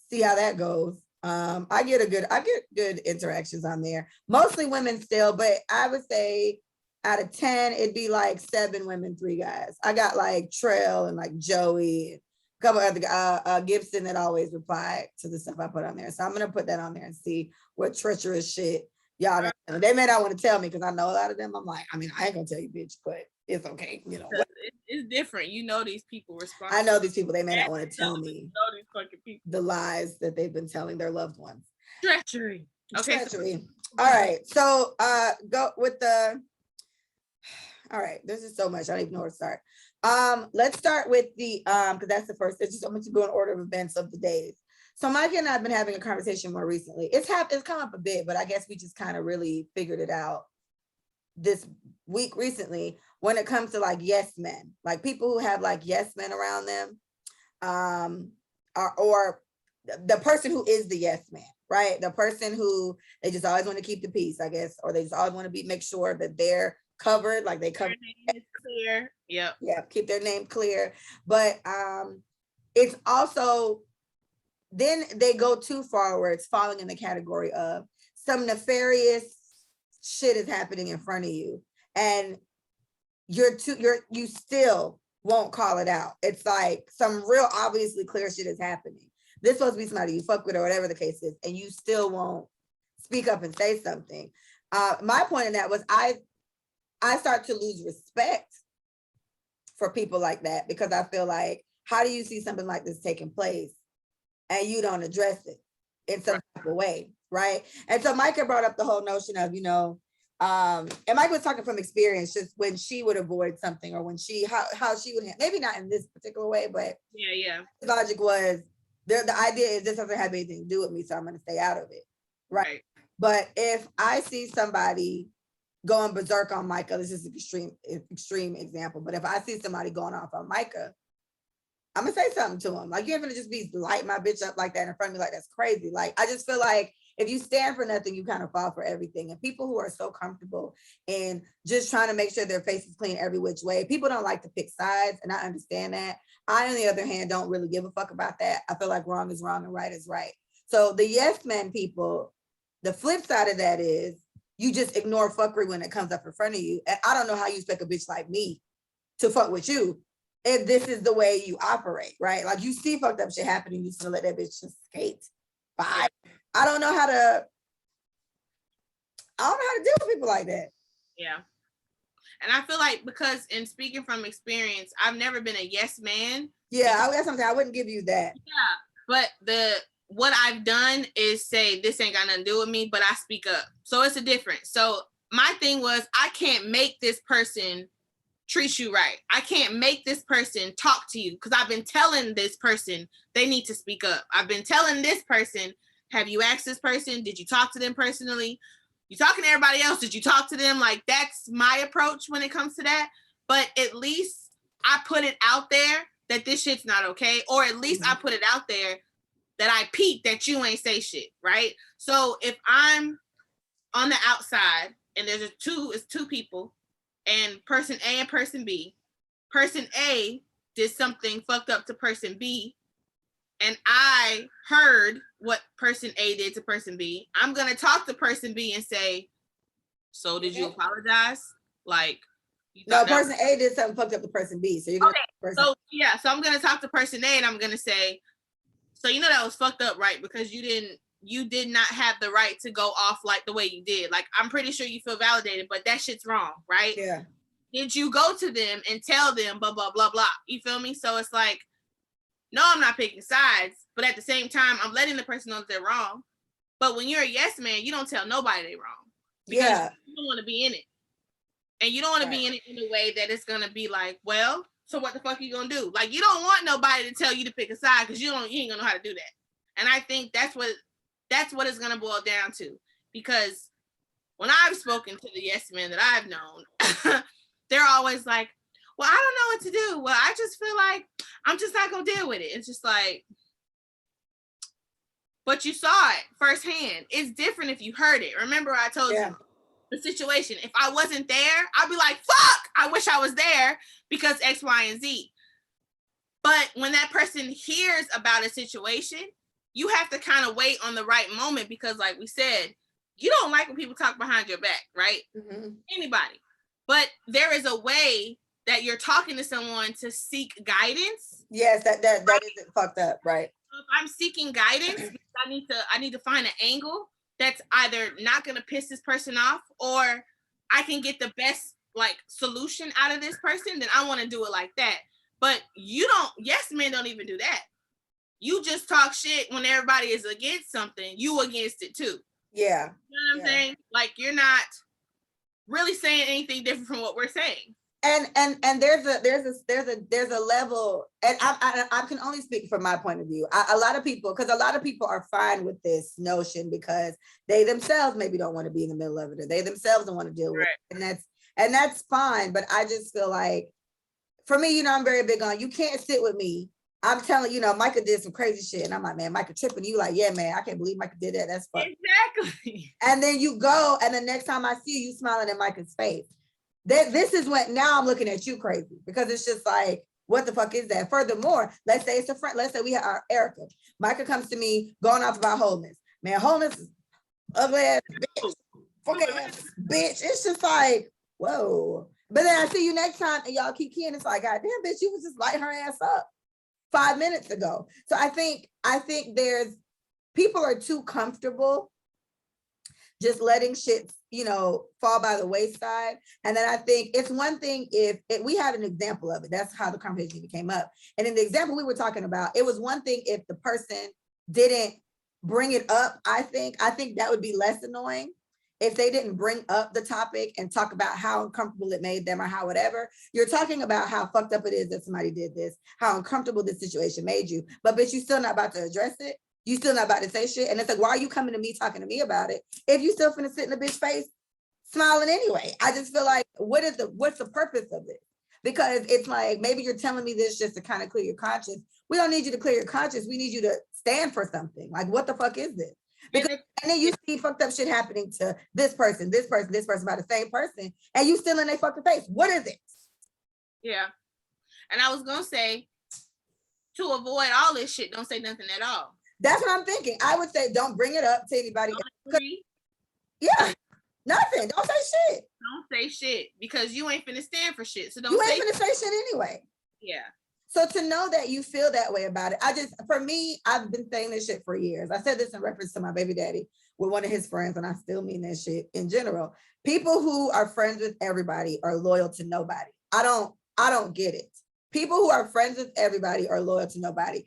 See how that goes. I get good interactions on there. Mostly women still, but I would say out of 10, it'd be like 7 women, 3 guys. I got like Trail and like Joey, and a couple other guys, Gibson that always reply to the stuff I put on there. So I'm gonna put that on there and see what treacherous shit y'all know. They may not want to tell me because I know a lot of them. I'm like, I mean, I ain't gonna tell you, bitch, but it's okay, you know. It's different. You know these people respond. I know these people. They may not want to tell me these fucking people the lies that they've been telling their loved ones. Treachery. Okay. Treachery. All right. So go with the. All right. There's just so much. I don't even know where to start. Let's start with the because that's the first. It's just I'm going to go in order of events of the days. So Micah and I have been having a conversation more recently. It's come up a bit, but I guess we just kind of really figured it out this week recently when it comes to like yes men, like people who have like yes men around them, or the person who is the yes man, right? The person who they just always want to keep the peace, I guess, or they just always want to make sure that they're covered, like they cover. Their name is clear. Yep. Yeah, keep their name clear. But it's also then they go too far where it's falling in the category of some nefarious shit is happening in front of you, and you still won't call it out. It's like some real obviously clear shit is happening. This supposed to be somebody you fuck with or whatever the case is, and you still won't speak up and say something. My point in that was I start to lose respect for people like that, because I feel like, how do you see something like this taking place and you don't address it in some type of way, right? And so Micah brought up the whole notion of, and Mike was talking from experience, just when she would avoid something, or when how she would, maybe not in this particular way, but yeah. The logic was, the idea is this doesn't have anything to do with me, so I'm going to stay out of it, right? But if I see somebody going berserk on Micah, this is an extreme example, but if I see somebody going off on Micah, I'm gonna say something to him. Like, you ain't gonna just be light my bitch up like that in front of me, like that's crazy. Like, I just feel like if you stand for nothing, you kind of fall for everything. And people who are so comfortable in just trying to make sure their face is clean every which way, people don't like to pick sides, and I understand that. I, on the other hand, don't really give a fuck about that. I feel like wrong is wrong and right is right. So the yes men people, the flip side of that is you just ignore fuckery when it comes up in front of you. And I don't know how you expect a bitch like me to fuck with you if this is the way you operate, right? Like, you see fucked up shit happening, you just gonna let that bitch just skate by. I don't know how to deal with people like that. Yeah. And I feel like, because in speaking from experience, I've never been a yes man. Yeah, that's something I wouldn't give you that. Yeah, but what I've done is say, this ain't got nothing to do with me, but I speak up. So it's a difference. So my thing was, I can't make this person treat you right. I can't make this person talk to you, because I've been telling this person they need to speak up. I've been telling this person, have you asked this person? Did you talk to them personally? You talking to everybody else? Did you talk to them? Like, that's my approach when it comes to that. But at least I put it out there that this shit's not okay. Or at least I put it out there that I peeped that you ain't say shit, right? So if I'm on the outside and it's two people, and person A and person B, person A did something fucked up to person B, and I heard what person A did to person B, I'm gonna talk to person B and say, so did you apologize? Like, no, person A did something fucked up to person B. So you're gonna so I'm gonna talk to person A and I'm gonna say, so that was fucked up, right? Because you you did not have the right to go off like the way you did. Like, I'm pretty sure you feel validated, but that shit's wrong, right? Yeah. Did you go to them and tell them blah, blah, blah, blah? You feel me? So it's like, no, I'm not picking sides, but at the same time, I'm letting the person know that they're wrong. But when you're a yes man, you don't tell nobody they're wrong. Because you don't want to be in it. And you don't want to be in it in a way that it's going to be like, well, so what the fuck are you going to do? Like, you don't want nobody to tell you to pick a side because you ain't going to know how to do that. And I think that's what it's going to boil down to. Because when I've spoken to the yes men that I've known, they're always like, well, I don't know what to do. Well, I just feel like I'm just not going to deal with it. It's just like, but you saw it firsthand. It's different if you heard it. Remember, I told you the situation. If I wasn't there, I'd be like, fuck, I wish I was there because X, Y, and Z. But when that person hears about a situation, you have to kind of wait on the right moment because, like we said, you don't like when people talk behind your back, right? Mm-hmm. Anybody. But there is a way that you're talking to someone to seek guidance. Yes, that isn't fucked up, right? If I'm seeking guidance, I need to find an angle that's either not gonna piss this person off or I can get the best like solution out of this person, then I want to do it like that. But yes men don't even do that. You just talk shit when everybody is against something, you against it too. Yeah. You know what I'm saying? Like, you're not really saying anything different from what we're saying. And there's a level, and I can only speak from my point of view. A lot of people are fine with this notion because they themselves maybe don't want to be in the middle of it, or they themselves don't want to deal with it, and that's fine. But I just feel like, for me, I'm very big on, you can't sit with me. I'm telling you, Micah did some crazy shit, and I'm like, man, Micah tripping. You like, yeah, man, I can't believe Micah did that. That's fucked. Exactly. And then you go, and the next time I see you smiling in Micah's face. This is when now I'm looking at you crazy because it's just like, what the fuck is that? Furthermore, let's say it's a friend. Let's say we have our Erica. Micah comes to me going off about wholeness. Man, wholeness is ugly ass bitch. Fuck ass bitch. It's just like, whoa. But then I see you next time and y'all keep keying. It's like, God damn, bitch, you was just lighting her ass up 5 minutes ago. So I think there's people are too comfortable just letting shit, fall by the wayside. And then I think it's one thing if we had an example of it. That's how the conversation came up. And in the example we were talking about, it was one thing if the person didn't bring it up. I think that would be less annoying if they didn't bring up the topic and talk about how uncomfortable it made them or how whatever. You're talking about how fucked up it is that somebody did this, how uncomfortable this situation made you. But bitch, you still not about to address it. You still not about to say shit. And it's like, why are you coming to me talking to me about it if you still finna sit in the bitch face smiling anyway? I just feel like, what's the purpose of it? Because it's like, maybe you're telling me this just to kind of clear your conscience. We don't need you to clear your conscience. We need you to stand for something. Like, what the fuck is this? Because, and then you see fucked up shit happening to this person by the same person, and you still in their fucking face. What is it? Yeah. And I was gonna say, to avoid all this shit, don't say nothing at all. That's what I'm thinking. I would say don't bring it up to anybody. Yeah, nothing. Don't say shit. Don't say shit because you ain't finna stand for shit. So you ain't finna say shit anyway. Yeah. So to know that you feel that way about it, for me, I've been saying this shit for years. I said this in reference to my baby daddy with one of his friends, and I still mean that shit in general. People who are friends with everybody are loyal to nobody. I don't get it. People who are friends with everybody are loyal to nobody.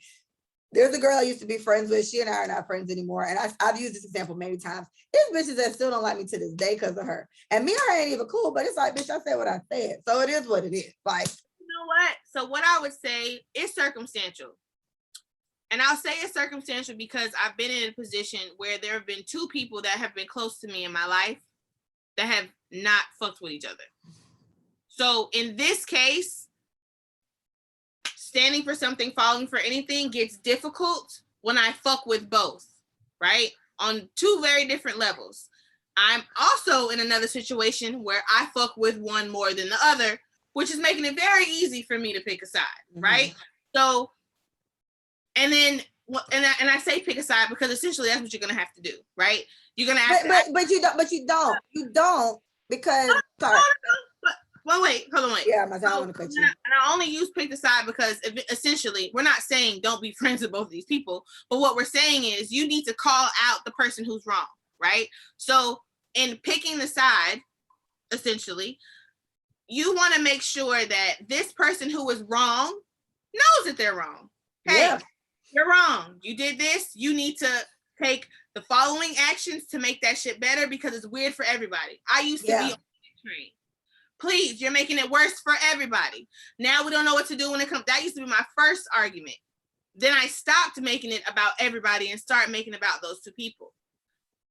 There's a girl I used to be friends with. She and I are not friends anymore. And I've used this example many times. There's bitches that still don't like me to this day because of her. And me and her ain't even cool, but it's like, bitch, I said what I said. So it is what it is. Like, you know what? So what I would say is circumstantial. And I'll say it's circumstantial because I've been in a position where there have been two people that have been close to me in my life that have not fucked with each other. So in this case, standing for something, falling for anything gets difficult when I fuck with both, right? On two very different levels. I'm also in another situation where I fuck with one more than the other, which is making it very easy for me to pick a side, right? So, and then, and I say pick a side because essentially that's what you're gonna have to do, right? You're gonna have but you don't because sorry. Well, wait, hold on, wait. Yeah, I don't want to cut you. And I only use pick the side because essentially we're not saying don't be friends with both of these people, but what we're saying is you need to call out the person who's wrong, right? So in picking the side, essentially, you want to make sure that this person who is wrong knows that they're wrong. Hey, you're wrong. You did this. You need to take the following actions to make that shit better because it's weird for everybody. I used to be on the train. Please, you're making it worse for everybody. Now we don't know what to do when it comes. That used to be my first argument. Then I stopped making it about everybody and start making it about those two people.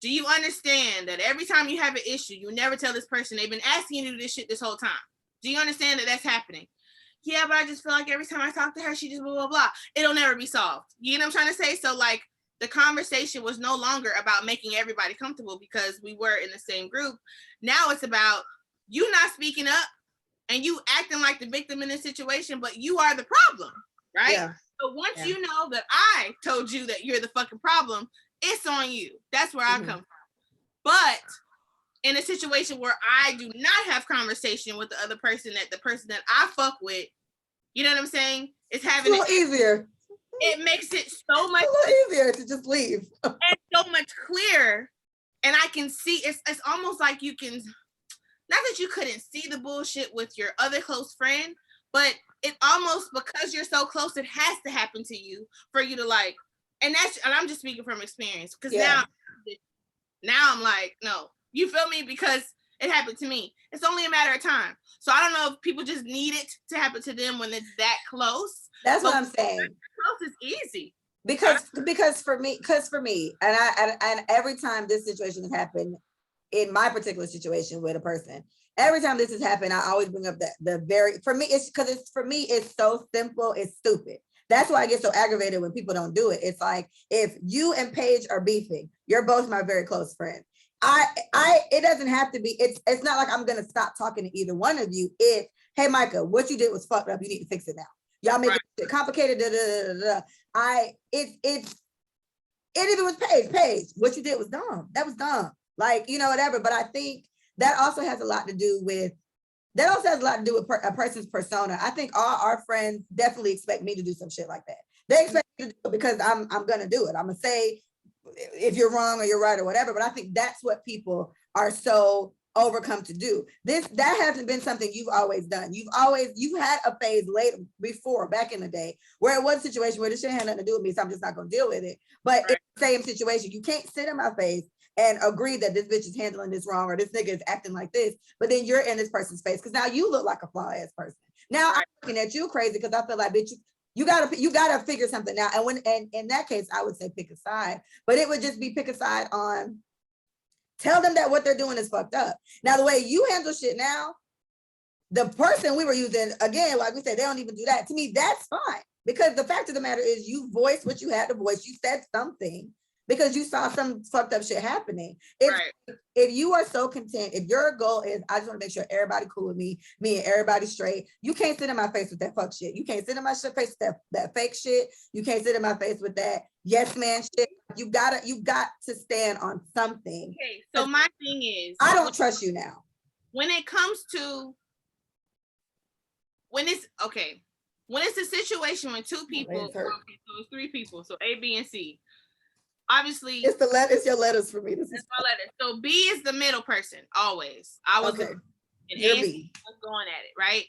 Do you understand that every time you have an issue, you never tell this person they've been asking you to do this shit this whole time? Do you understand that that's happening? Yeah, but I just feel like every time I talk to her, she just blah, blah, blah. It'll never be solved. You know what I'm trying to say? So like the conversation was no longer about making everybody comfortable because we were in the same group. Now it's about you not speaking up and you acting like the victim in this situation, but you are the problem, right? Yeah. So once you know that I told you that you're the fucking problem, it's on you. That's where I come from. But in a situation where I do not have conversation with the other person, that the person that I fuck with, you know what I'm saying? It's having a little easier. It makes it so much easier to just leave. And so much clearer. And I can see it's almost like you can, not that you couldn't see the bullshit with your other close friend, but it almost, because you're so close, it has to happen to you for you to like, and I'm just speaking from experience, because now I'm like, no, you feel me? Because it happened to me. It's only a matter of time. So I don't know if people just need it to happen to them when it's that close. That's what I'm saying. Close is easy. Because for me, and every time this situation has happened, in my particular situation with a person, every time this has happened, I always bring up for me, it's so simple, it's stupid. That's why I get so aggravated when people don't do it. It's like, if you and Paige are beefing, you're both my very close friend. It doesn't have to be, it's not like I'm gonna stop talking to either one of you. Hey Micah, what you did was fucked up, you need to fix it now. Y'all make it complicated. It even was Paige, what you did was dumb. That was dumb. Like, whatever. But I think that also has a lot to do with a person's persona. I think all our friends definitely expect me to do some shit like that. They expect me to do it because I'm gonna do it. I'm gonna say if you're wrong or you're right or whatever. But I think that's what people are so overcome to do. That hasn't been something you've always done. You've had a phase before, back in the day, where it was a situation where this shit had nothing to do with me, so I'm just not gonna deal with it. But it's the same situation. You can't sit in my face and agree that this bitch is handling this wrong or this nigga is acting like this, but then you're in this person's face because now you look like a flaw-ass person. Now I'm looking at you crazy because I feel like, bitch, you gotta figure something out. And in that case, I would say pick a side, but it would just be pick a side on, tell them that what they're doing is fucked up. Now, the way you handle shit now, the person we were using, again, like we said, they don't even do that. To me, that's fine. Because the fact of the matter is you voiced what you had to voice. You said something because you saw some fucked up shit happening. If you are so content, if your goal is, I just want to make sure everybody cool with me and everybody straight, you can't sit in my face with that fuck shit. You can't sit in my face with that fake shit. You can't sit in my face with that yes man shit. You got to stand on something. Okay, so my thing is, I don't trust you now. When it comes to, when it's a situation with two people, so it's three people, so A, B, and C. Obviously, it's your letters for me. That's my letter. So B is the middle person, always. I was okay. And A was going at it, right?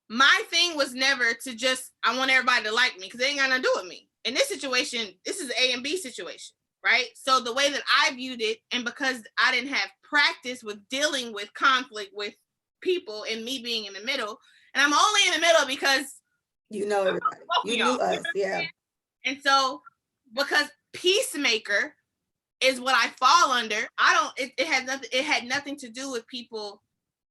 My thing was never to just, I want everybody to like me because they ain't got nothing to do with me. In this situation, this is an A and B situation, right? So the way that I viewed it, and because I didn't have practice with dealing with conflict with people and me being in the middle, and I'm only in the middle because you know everybody. You knew us, yeah. And so because peacemaker is what I fall under, it had nothing to do with people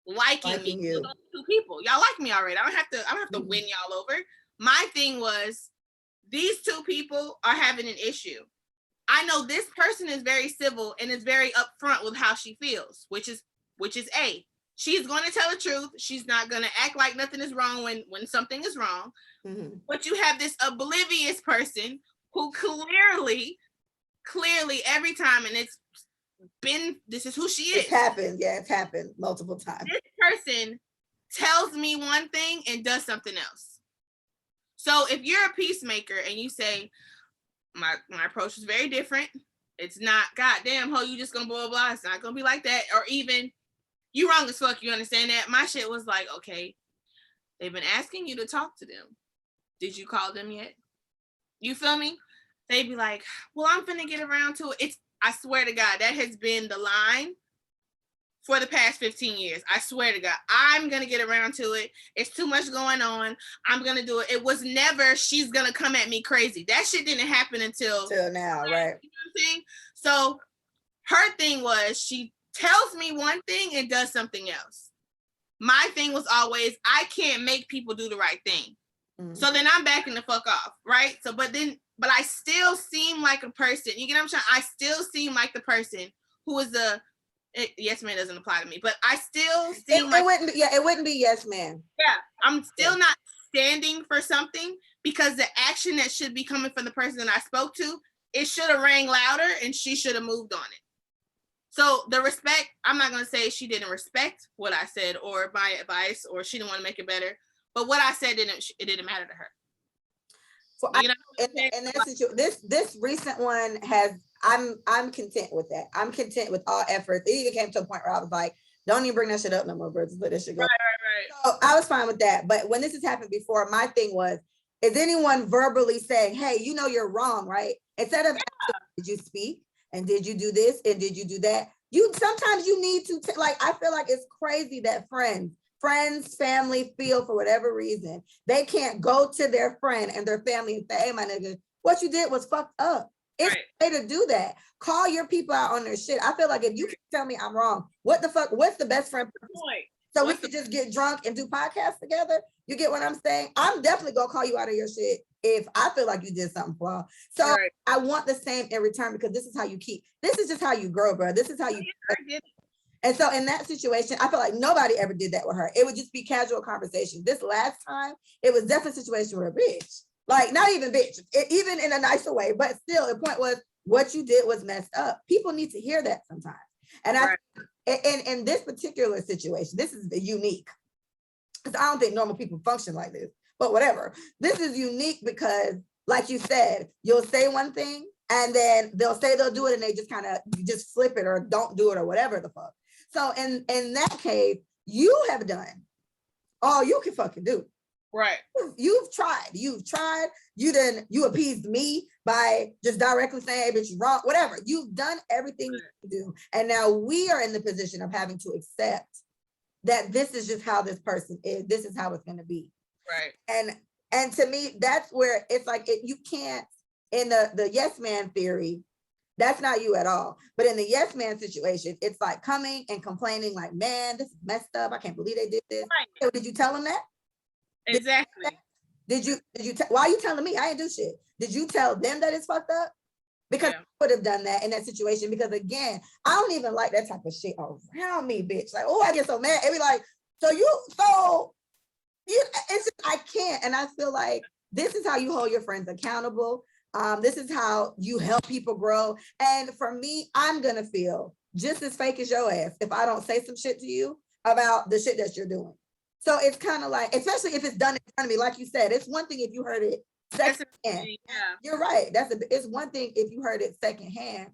liking me. You. Two people, y'all like me already. I don't have to win y'all over. My thing was, these two people are having an issue. I know this person is very civil and is very upfront with how she feels, which is A. She's going to tell the truth. She's not going to act like nothing is wrong when something is wrong. Mm-hmm. But you have this oblivious person who clearly every time, and it's this is who she is. It's happened. Yeah, it's happened multiple times. This person tells me one thing and does something else. So if you're a peacemaker and you say, my approach is very different. It's not, goddamn, ho, you just gonna blah, blah, blah. It's not gonna be like that. Or even, you wrong as fuck, you understand that? My shit was like, okay, they've been asking you to talk to them. Did you call them yet? You feel me? They'd be like, well, I'm finna get around to it. I swear to God, that has been the line for the past 15 years. I swear to God, I'm going to get around to it. It's too much going on. I'm going to do it. It was never, she's going to come at me crazy. That shit didn't happen until now, right? You know what I'm saying? So her thing was, she tells me one thing and does something else. My thing was always, I can't make people do the right thing. Mm-hmm. So then I'm backing the fuck off, right? So, but I still seem like a person. You get what I'm saying? I still seem like the person who is yes man doesn't apply to me, but I still seem like it wouldn't be yes man. Yeah, I'm still not standing for something, because the action that should be coming from the person that I spoke to, it should have rang louder and she should have moved on it. So the respect, I'm not gonna say she didn't respect what I said or my advice, or she didn't want to make it better, but what I said didn't matter to her. So this recent one I'm content with that. I'm content with all efforts. It even came to a point where I was like, don't even bring that shit up no more, bro. Just let this shit go. Right. So I was fine with that. But when this has happened before, my thing was, is anyone verbally saying, hey, you know you're wrong, right? Instead of asking, did you speak? And did you do this? And did you do that? Sometimes you need to, I feel like it's crazy that friends, family feel for whatever reason, they can't go to their friend and their family and say, hey, my nigga, what you did was fucked up. It's okay to do that. Call your people out on their shit. I feel like if you can tell me I'm wrong, what the fuck, what's the best friend? So we could just get drunk and do podcasts together. You get what I'm saying? I'm definitely gonna call you out of your shit if I feel like you did something flawed. So I want the same in return, because this is just how you grow, bro. This is how you. And so in that situation, I feel like nobody ever did that with her. It would just be casual conversation. This last time, it was definitely a situation with a bitch. Like, not even bitch, even in a nicer way, but still, the point was, what you did was messed up. People need to hear that sometimes. And in this particular situation, this is unique, because I don't think normal people function like this, but whatever. This is unique because, like you said, you'll say one thing and then they'll say they'll do it and they just kind of just flip it or don't do it or whatever the fuck. So in that case, you have done all you can fucking do. Right. You've tried. You appeased me by just directly saying, hey, bitch, you're wrong, whatever. You've done everything you can do. And now we are in the position of having to accept that this is just how this person is. This is how it's going to be. Right. And to me, that's where it's like, you can't, in the yes man theory, that's not you at all. But in the yes man situation, it's like coming and complaining like, man, this is messed up. I can't believe they did this. Right. Did you tell them that? Exactly. Why are you telling me? I ain't do shit. Did you tell them that it's fucked up? Because I would have done that in that situation. Because again, I don't even like that type of shit around me, bitch. Like, oh, I get so mad. It be like, it's just, I can't. And I feel like this is how you hold your friends accountable. This is how you help people grow. And for me, I'm gonna feel just as fake as your ass if I don't say some shit to you about the shit that you're doing. So it's kind of like, especially if it's done in front of me, like you said, it's one thing if you heard it secondhand. You're right. It's one thing if you heard it secondhand,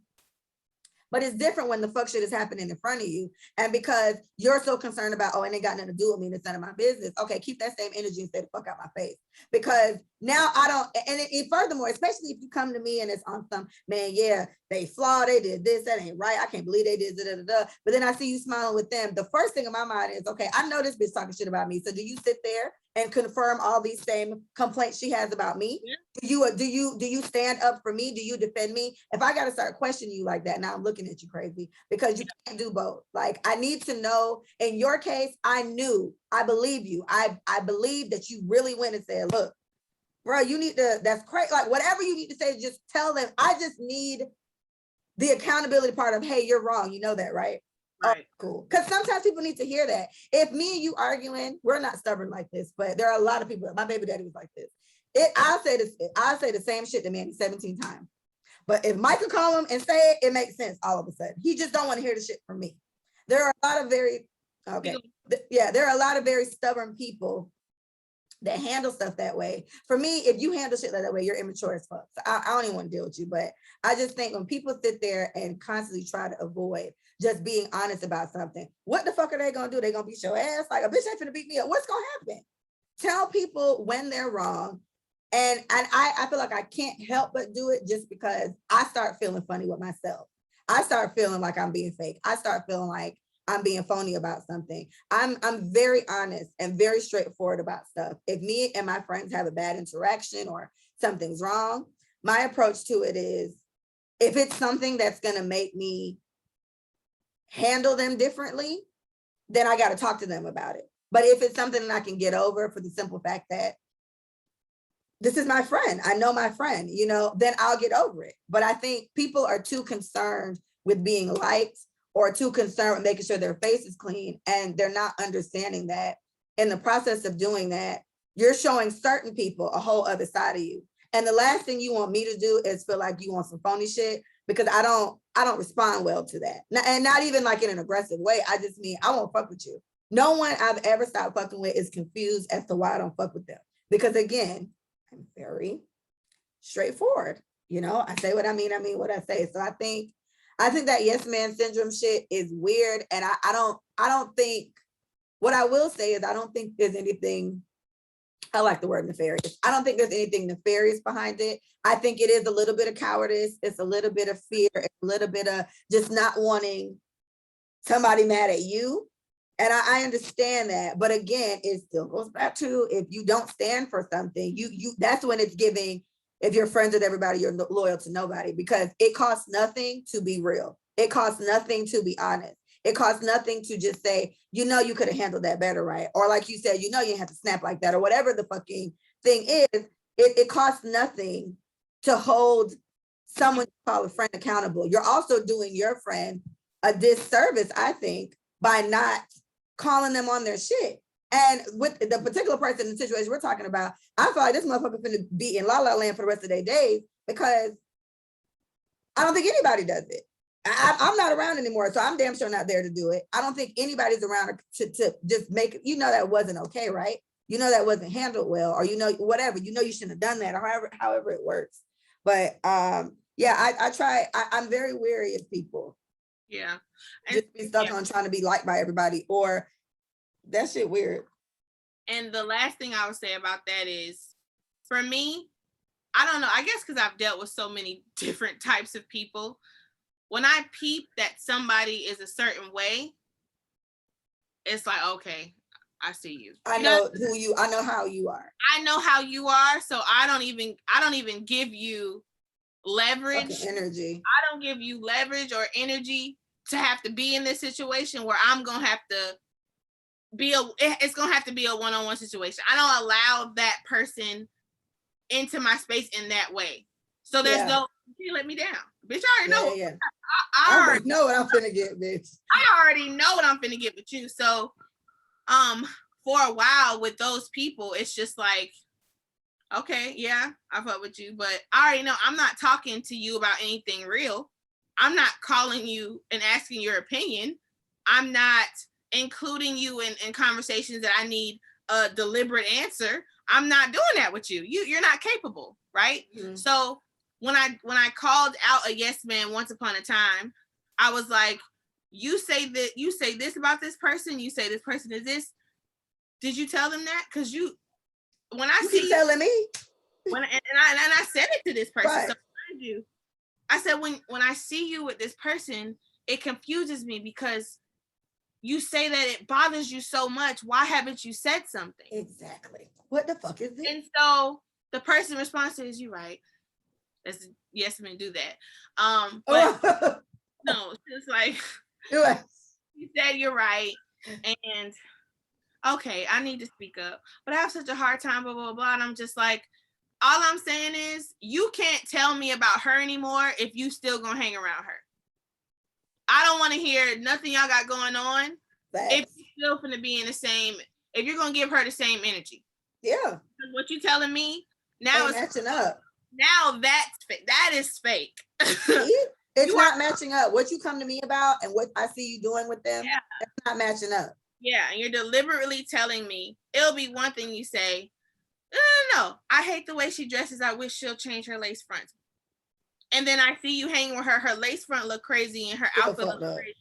but it's different when the fuck shit is happening in front of you. And because you're so concerned about, oh, it ain't got nothing to do with me, it's none of my business. Okay, keep that same energy and stay the fuck out my face. Because now I don't, and furthermore, especially if you come to me and it's on some, man, yeah, they flawed, they did this, that ain't right, I can't believe they did da. But then I see you smiling with them. The first thing in my mind is, okay, I know this bitch talking shit about me. So do you sit there and confirm all these same complaints she has about me? Yeah. Do you stand up for me? Do you defend me? If I gotta start questioning you like that, now I'm looking at you crazy, because you can't do both. Like, I need to know, in your case, I believe you. I believe that you really went and said, look, bro, you need to, that's crazy. Like, whatever you need to say, just tell them. I just need the accountability part of, hey, you're wrong. You know that, right? Right. Oh, cool. Because sometimes people need to hear that. If me and you arguing, we're not stubborn like this, but there are a lot of people. My baby daddy was like this. I'll say the same shit to Manny 17 times. But if Mike could call him and say it, it makes sense all of a sudden. He just don't want to hear the shit from me. There are a lot of very, there are a lot of very stubborn people that handle stuff that way. For me, if you handle shit like that way, you're immature as fuck. So I don't even want to deal with you. But I just think when people sit there and constantly try to avoid just being honest about something, what the fuck are they gonna do? They gonna beat your ass? Like, a bitch ain't finna beat me up. What's gonna happen? Tell people when they're wrong. And I feel like I can't help but do it just because I start feeling funny with myself. I start feeling like I'm being fake. I start feeling like I'm being phony about something. I'm very honest and very straightforward about stuff. If me and my friends have a bad interaction or something's wrong, my approach to it is, if it's something that's gonna make me handle them differently, then I gotta talk to them about it. But if it's something that I can get over for the simple fact that this is my friend, I know my friend, you know, then I'll get over it. But I think people are too concerned with being liked or too concerned with making sure their face is clean. And they're not understanding that in the process of doing that, you're showing certain people a whole other side of you. And the last thing you want me to do is feel like you want some phony shit, because I don't respond well to that. And not even like in an aggressive way. I just mean, I won't fuck with you. No one I've ever stopped fucking with is confused as to why I don't fuck with them. Because again, I'm very straightforward. You know, I say what I mean what I say. So I think that yes man syndrome shit is weird. And I don't think, what I will say is I don't think there's anything, I like the word nefarious. I don't think there's anything nefarious behind it. I think it is a little bit of cowardice. It's a little bit of fear. It's a little bit of just not wanting somebody mad at you. And I understand that, but again, it still goes back to, if you don't stand for something, you that's when it's giving, if you're friends with everybody, you're loyal to nobody, because it costs nothing to be real. It costs nothing to be honest. It costs nothing to just say, you know, you could have handled that better, right? Or like you said, you know, you didn't have to snap like that, or whatever the fucking thing is. It costs nothing to hold someone you call a friend accountable. You're also doing your friend a disservice, I think, by not calling them on their shit. And with the particular person in the situation we're talking about, I feel like this motherfucker finna be in la la land for the rest of their days, because I don't think anybody does it. I'm not around anymore, so I'm damn sure not there to do it. I don't think anybody's around to just make it, you know, that wasn't okay, right? You know, that wasn't handled well, or you know, whatever, you know, you shouldn't have done that, or however it works. But yeah, I'm very wary of people. Yeah. Just be stuck on trying to be liked by everybody, or that shit weird. And the last thing I would say about that is, for me, I don't know, I guess because I've dealt with so many different types of people, when I peep that somebody is a certain way, it's like, okay, I see you. I know who you, I know how you are. I know how you are, so I don't even give you leverage. Fucking energy. I don't give you leverage or energy to have to be in this situation where I'm gonna have to it's gonna have to be a one-on-one situation. I don't allow that person into my space in that way. So there's no, you let me down. Bitch, I already know. Yeah. I already know what I'm finna get, bitch. I already know what I'm finna get with you. So for a while with those people, it's just like, okay, yeah, I fuck with you, but I already know I'm not talking to you about anything real. I'm not calling you and asking your opinion. I'm not including you in conversations that I need a deliberate answer. I'm not doing that with you. You're not capable, right? Mm-hmm. So when I called out a yes man once upon a time, I was like, you say this about this person, you say this person is this. Did you tell them that? Because when I see telling me, and I said it to this person. Right. So I said, when I see you with this person, it confuses me because you say that it bothers you so much. Why haven't you said something? Exactly. What the fuck is this? And so the person responds to is, you right. That's yes, man, do that. But no, it's like you said you're right. And okay, I need to speak up. But I have such a hard time, blah, blah, blah. And I'm just like, all I'm saying is you can't tell me about her anymore if you still gonna hang around her. I don't want to hear nothing y'all got going on. If you're still gonna be in the same, if you're gonna give her the same energy. Yeah. What you telling me now is matching up. Now that's fake. That is fake. It's not matching up. What you come to me about and what I see you doing with them, that's not matching up. Yeah, and you're deliberately telling me. It'll be one thing you say, no, I hate the way she dresses. I wish she'll change her lace front. And then I see you hanging with her. Her lace front look crazy and her outfit look crazy.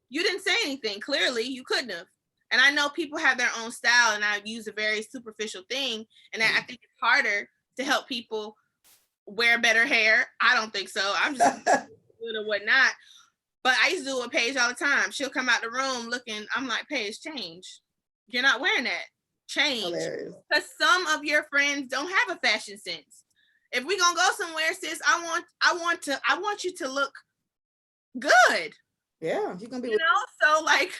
You didn't say anything. Clearly, you couldn't have. And I know people have their own style, and I use a very superficial thing. And I think it's harder to help people wear better hair. I don't think so. I'm just good or whatnot. But I used to do it with Paige all the time. She'll come out the room looking, I'm like, Paige, change. You're not wearing that. Change. Because some of your friends don't have a fashion sense. If we gonna go somewhere, sis, I want you to look good. Yeah, you gonna be. So like,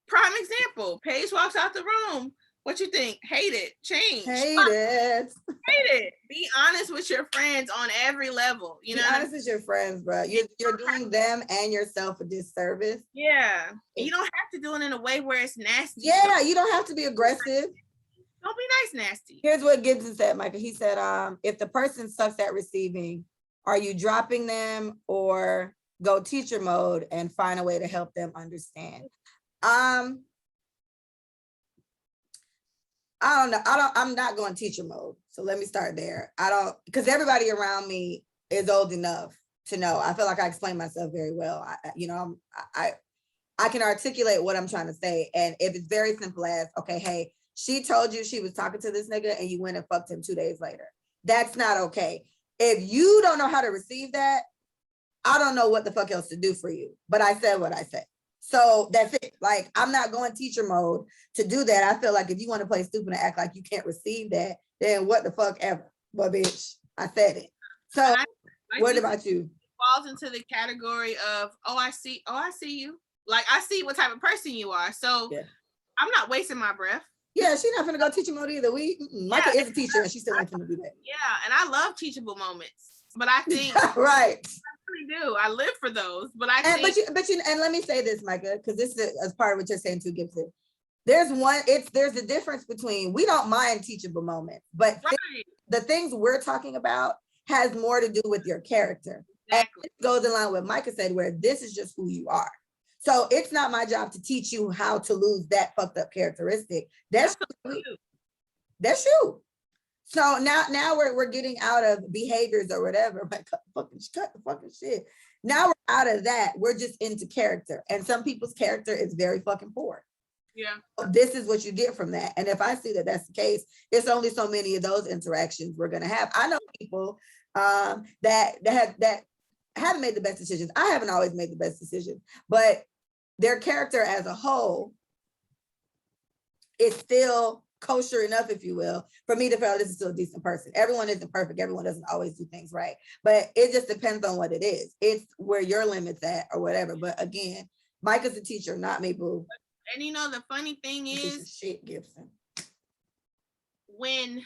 prime example. Paige walks out the room. What you think? Hate it. Change. Hate it. Hate it. Be honest with your friends on every level. You know, be honest with your friends, bro. You're doing them and yourself a disservice. Yeah, you don't have to do it in a way where it's nasty. Yeah, you don't have to be aggressive. Don't be nice, nasty. Here's what Gibson said, Michael. He said, if the person sucks at receiving, are you dropping them or go teacher mode and find a way to help them understand? I don't know. I'm not going teacher mode. So let me start there. Because everybody around me is old enough to know. I feel like I explain myself very well. I can articulate what I'm trying to say. And if it's very simple as, okay, hey, she told you she was talking to this nigga and you went and fucked him 2 days later. That's not okay. If you don't know how to receive that, I don't know what the fuck else to do for you. But I said what I said. So that's it. Like, I'm not going teacher mode to do that. I feel like if you want to play stupid and act like you can't receive that, then what the fuck ever. But bitch, I said it. So what about you? Falls into the category of, I see you. Like, I see what type of person you are. So I'm not wasting my breath. Yeah, she's not gonna go teacher mode either. Micah is a teacher and she's still not gonna do that. Yeah, and I love teachable moments. But I think right. I do. I live for those, but and let me say this, Micah, because this is as part of what you're saying too, Gibson. There's a difference between, we don't mind teachable moments, but the things we're talking about has more to do with your character. Exactly. And it goes in line with what Micah said, where this is just who you are. So it's not my job to teach you how to lose that fucked up characteristic. That's you. So now we're getting out of behaviors or whatever. Like, cut the fucking shit. Now we're out of that. We're just into character. And some people's character is very fucking poor. Yeah. This is what you get from that. And if I see that that's the case, it's only so many of those interactions we're gonna have. I know people that haven't made the best decisions. I haven't always made the best decisions, but their character as a whole is still kosher enough, if you will, for me to feel this is still a decent person. Everyone isn't perfect. Everyone doesn't always do things right, but it just depends on what it is. It's where your limit's at or whatever. But again, Micah's a teacher, not me, boo. And the funny thing is, shit, Gibson. When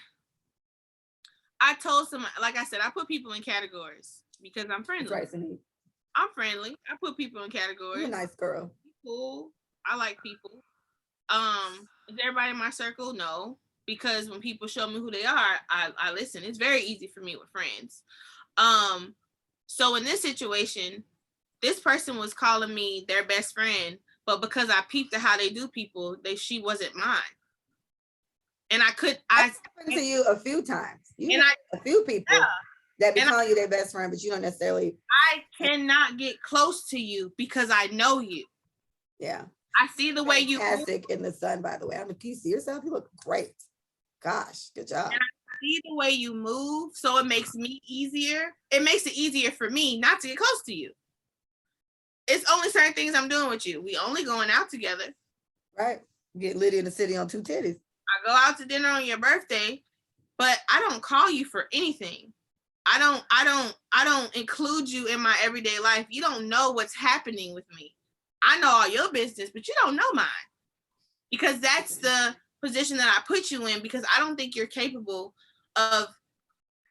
I told someone, like I said, I put people in categories because I'm friendly. Right, Cindy. I'm friendly. I put people in categories. You're a nice girl. Cool. I like people. Is everybody in my circle? No. Because when people show me who they are, I listen. It's very easy for me with friends. So in this situation, this person was calling me their best friend, but because I peeped at how they do people, she wasn't mine. And That's happened to you a few times. A few people that be calling you their best friend, but you don't necessarily. I cannot get close to you because I know you. Yeah. I see the way you fantastic in the sun, by the way. Can you see yourself? You look great. Gosh, good job. And I see the way you move, so it makes me easier. It makes it easier for me not to get close to you. It's only certain things I'm doing with you. We only going out together. Right. Get lit in the city on 2 titties. I go out to dinner on your birthday, but I don't call you for anything. I don't include you in my everyday life. You don't know what's happening with me. I know all your business, but you don't know mine. Because that's the position that I put you in, because I don't think you're capable of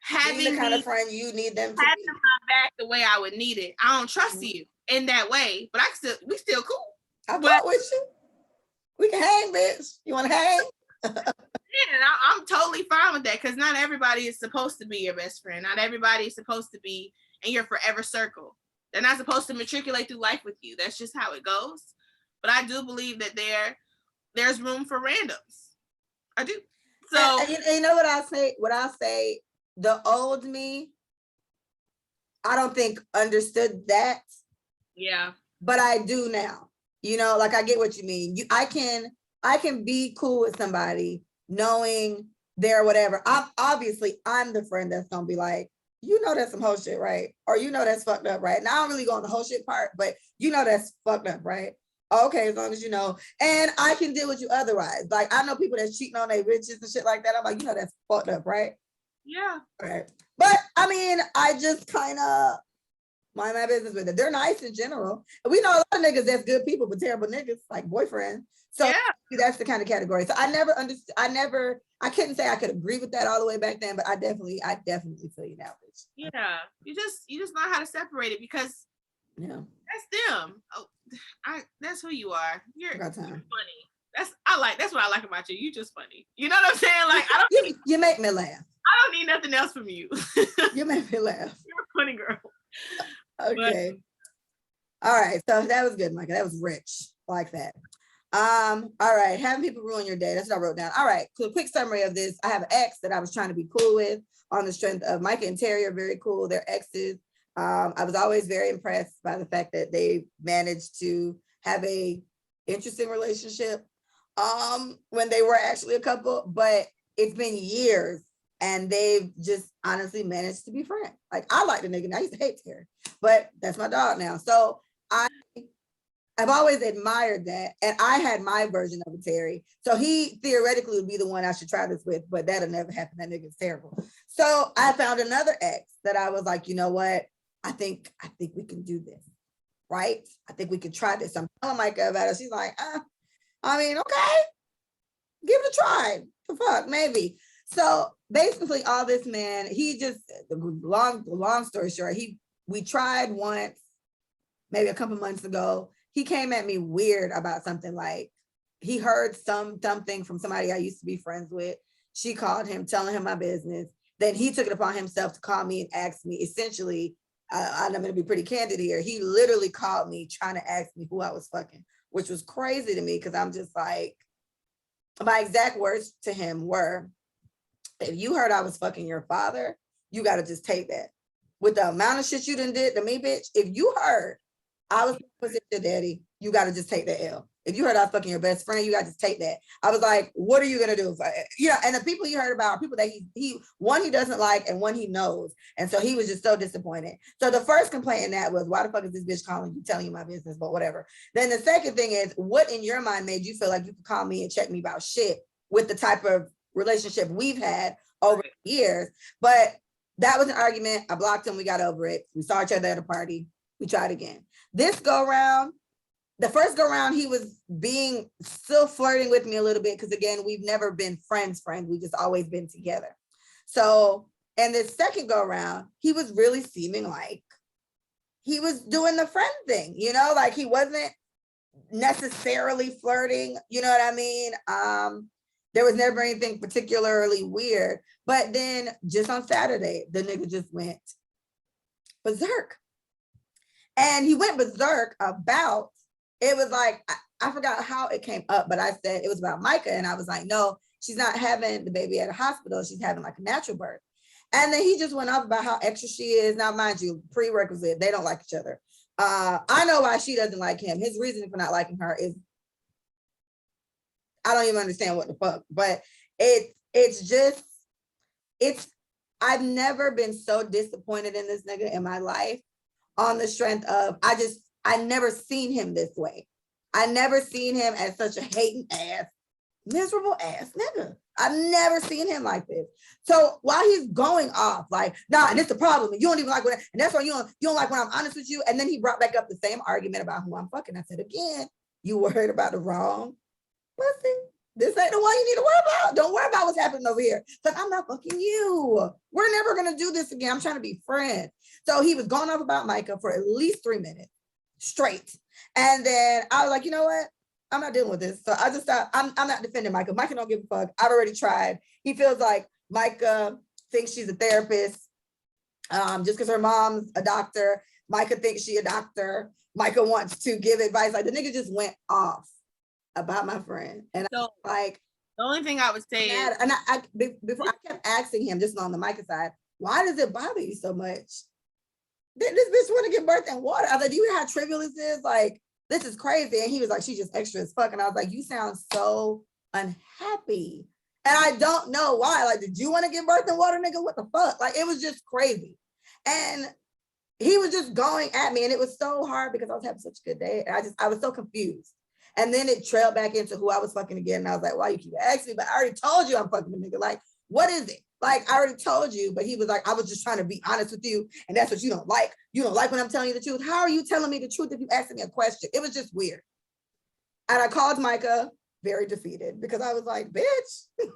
having the kind of friend you need them to be. Having my back the way I would need it. I don't trust you in that way, but we still cool. I fuck with you. We can hang, bitch. You want to hang? And I'm totally fine with that because not everybody is supposed to be your best friend. Not everybody is supposed to be in your forever circle. They're not supposed to matriculate through life with you. That's just how it goes. But I do believe that there's room for randoms. I do. So and you know what I say? What I say, the old me, I don't think understood that. Yeah. But I do now. You know, like I get what you mean. I can be cool with somebody knowing they're whatever. I'm the friend that's gonna be like, you know that's some whole shit, right? Or you know that's fucked up, right? Now I don't really go on the whole shit part, but you know that's fucked up, right? Okay, as long as you know. And I can deal with you otherwise. Like I know people that's cheating on their riches and shit like that. I'm like, you know that's fucked up, right? Yeah. Right. But I mean, I just kind of mind my business with it. They're nice in general. We know a lot of niggas that's good people, but terrible niggas, like boyfriend. So yeah. that's the kind of category. So I never understood. I couldn't say I could agree with that all the way back then, but I definitely feel you now, bitch. Yeah. You just know how to separate it because Yeah. that's them. Oh, that's who you are. You're Time. funny. That's what I like about you. You just funny. You know what I'm saying? Like I don't you make me laugh. I don't need nothing else from you. You make me laugh. You're a funny girl. Okay. But, all right. So that was good, Micah. That was rich. Like that. All right. Having people ruin your day. That's what I wrote down. All right. So quick summary of this. I have an ex that I was trying to be cool with on the strength of Micah and Terry are very cool. They're exes. I was always very impressed by the fact that they managed to have a interesting relationship when they were actually a couple, but it's been years and they've just honestly managed to be friends. Like I like the nigga and I used to hate Terry, but that's my dog now. So I've always admired that. And I had my version of a Terry. So he theoretically would be the one I should try this with, but that'll never happen. That nigga's terrible. So I found another ex that I was like, you know what? I think we can do this. Right? I think we can try this. I'm telling Micah about it. She's like, I mean, okay, give it a try. The fuck, maybe. So basically all this man, he just long story short, we tried once, maybe a couple months ago. He came at me weird about something like he heard something from somebody I used to be friends with. She called him, telling him my business. Then he took it upon himself to call me and ask me, essentially, I'm going to be pretty candid here. He literally called me trying to ask me who I was fucking, which was crazy to me because I'm just like, my exact words to him were, if you heard I was fucking your father, you got to just take that. With the amount of shit you done did to me, bitch, if you heard I was with your daddy, you got to just take that L. If you heard I was fucking your best friend, you got to just take that. I was like, what are you going to do? And the people you heard about are people that he doesn't like and one he knows. And so he was just so disappointed. So the first complaint in that was, why the fuck is this bitch calling you, telling you my business, but whatever. Then the second thing is, what in your mind made you feel like you could call me and check me about shit with the type of relationship we've had over the years? But that was an argument. I blocked him. We got over it. We saw each other at a party. We tried again. This go round, the first go round, he was still flirting with me a little bit because again, we've never been friends. We just always been together. So, and the second go round, he was really seeming like he was doing the friend thing, like he wasn't necessarily flirting, you know what I mean? There was never anything particularly weird, but then just on Saturday, the nigga just went berserk. And he went berserk about, it was like, I forgot how it came up, but I said it was about Micah. And I was like, no, she's not having the baby at a hospital. She's having like a natural birth. And then he just went off about how extra she is. Now, mind you, prerequisite, they don't like each other. I know why she doesn't like him. His reasoning for not liking her is, I don't even understand what the fuck, but I've never been so disappointed in this nigga in my life on the strength of, I never seen him this way. I never seen him as such a hating ass, miserable ass nigga. I've never seen him like this. So while he's going off, like, nah, and it's the problem. And you don't even like when, and that's why you don't like when I'm honest with you. And then he brought back up the same argument about who I'm fucking. I said, again, you worried about the wrong pussy. This ain't the one you need to worry about. Don't worry about what's happening over here. Because I'm not fucking you. We're never going to do this again. I'm trying to be friends. So he was going off about Micah for at least 3 minutes straight. And then I was like, you know what? I'm not dealing with this. So I just thought, I'm not defending Micah. Micah don't give a fuck. I've already tried. He feels like Micah thinks she's a therapist. Just because her mom's a doctor, Micah thinks she a doctor. Micah wants to give advice. Like the nigga just went off about my friend. And So I'm like, the only thing I would say is, and before I kept asking him, just on the Micah side, why does it bother you so much? This bitch want to give birth in water. I was like, do you hear how trivial this is? Like, this is crazy. And he was like, she's just extra as fuck. And I was like, you sound so unhappy. And I don't know why. Like, did you want to give birth in water, nigga? What the fuck? Like, it was just crazy. And he was just going at me. And it was so hard because I was having such a good day. And I was so confused. And then it trailed back into who I was fucking again. And I was like, why you keep asking me? But I already told you I'm fucking the nigga. Like, what is it? Like, I already told you. But he was like, I was just trying to be honest with you. And that's what you don't like. You don't like when I'm telling you the truth. How are you telling me the truth if you asking me a question? It was just weird. And I called Micah very defeated because I was like, bitch,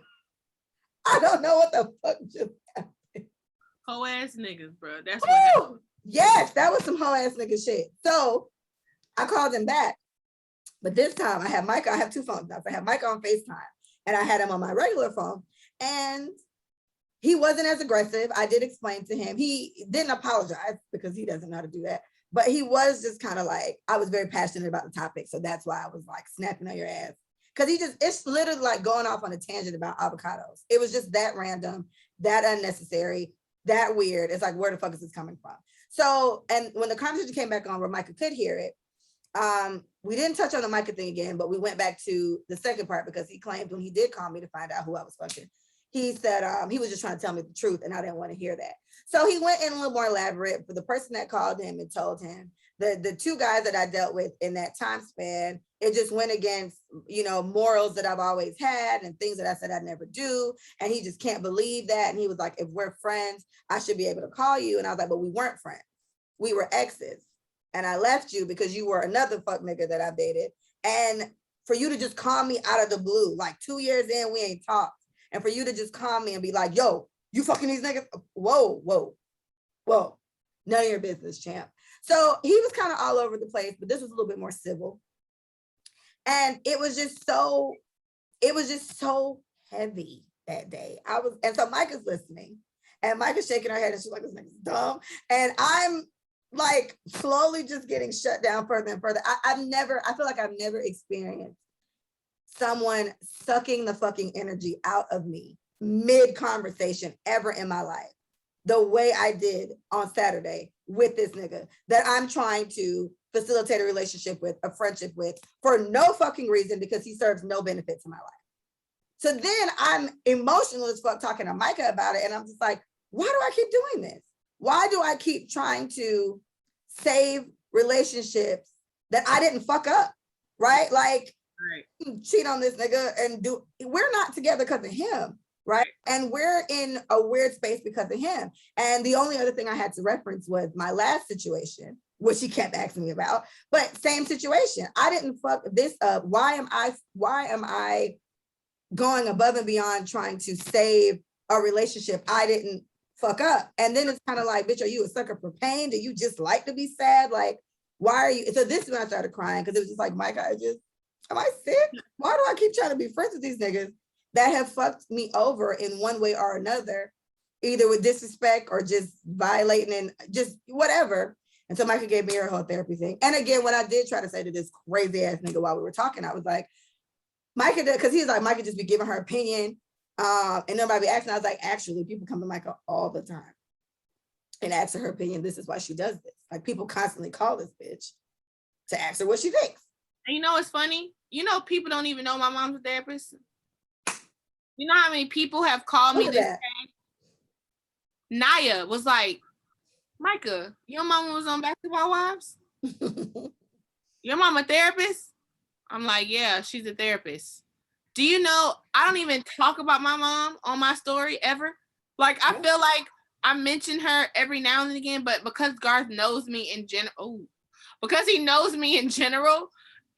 I don't know what the fuck just happened. Hoe ass niggas, bro. That's what happened. Yes, that was some hoe ass nigga shit. So I called him back. But this time I have Micah, I have two phones now. So I have Micah on FaceTime and I had him on my regular phone. And he wasn't as aggressive. I did explain to him. He didn't apologize because he doesn't know how to do that. But he was just kind of like, I was very passionate about the topic. So that's why I was like snapping on your ass. Because it's literally like going off on a tangent about avocados. It was just that random, that unnecessary, that weird. It's like, where the fuck is this coming from? So, and when the conversation came back on where Micah could hear it, we didn't touch on the Micah thing again, but we went back to the second part because he claimed when he did call me to find out who I was fucking, he said he was just trying to tell me the truth and I didn't want to hear that. So he went in a little more elaborate for the person that called him and told him the two guys that I dealt with in that time span, it just went against, you know, morals that I've always had and things that I said I'd never do. And he just can't believe that. And he was like, if we're friends, I should be able to call you. And I was like, but we weren't friends. We were exes. And I left you because you were another fuck nigga that I dated. And for you to just call me out of the blue, like 2 years in, we ain't talked. And for you to just call me and be like, yo, you fucking these niggas. Whoa, whoa, whoa. None of your business, champ. So he was kind of all over the place, but this was a little bit more civil. And it was just so heavy that day. And so Micah's listening and Micah's shaking her head and she's like, this nigga's dumb. And I'm like slowly just getting shut down further and further. I feel like I've never experienced someone sucking the fucking energy out of me mid-conversation ever in my life the way I did on Saturday with this nigga that I'm trying to facilitate a relationship with, a friendship with, for no fucking reason because he serves no benefit to my life. So then I'm emotional as fuck talking to Micah about it and I'm just like, why do I keep doing this? Why do I keep trying to save relationships that I didn't fuck up, right? Like, cheat on this nigga and we're not together because of him, right? And we're in a weird space because of him. And the only other thing I had to reference was my last situation, which he kept asking me about, but same situation. I didn't fuck this up. Why am I going above and beyond trying to save a relationship I didn't fuck up? And then it's kind of like, bitch, are you a sucker for pain? Do you just like to be sad? Like, why are you? So this is when I started crying because it was just like, Mike, am I sick? Why do I keep trying to be friends with these niggas that have fucked me over in one way or another, either with disrespect or just violating and just whatever? And so Micah gave me her whole therapy thing. And again, when I did try to say to this crazy ass nigga while we were talking, I was like, Micah, because he was like, Micah just be giving her opinion and nobody be asking. I was like, actually, people come to Micah all the time and ask her opinion. This is why she does this. Like people constantly call this bitch to ask her what she thinks. And you know what's funny? You know, people don't even know my mom's a therapist. You know how many people have called me this day? Naya was like, Micah, your mama was on Basketball Wives? Your mama a therapist? I'm like, yeah, she's a therapist. Do you know, I don't even talk about my mom on my story ever. Like, I feel like I mention her every now and again, but because Garth knows me in general, because he knows me in general,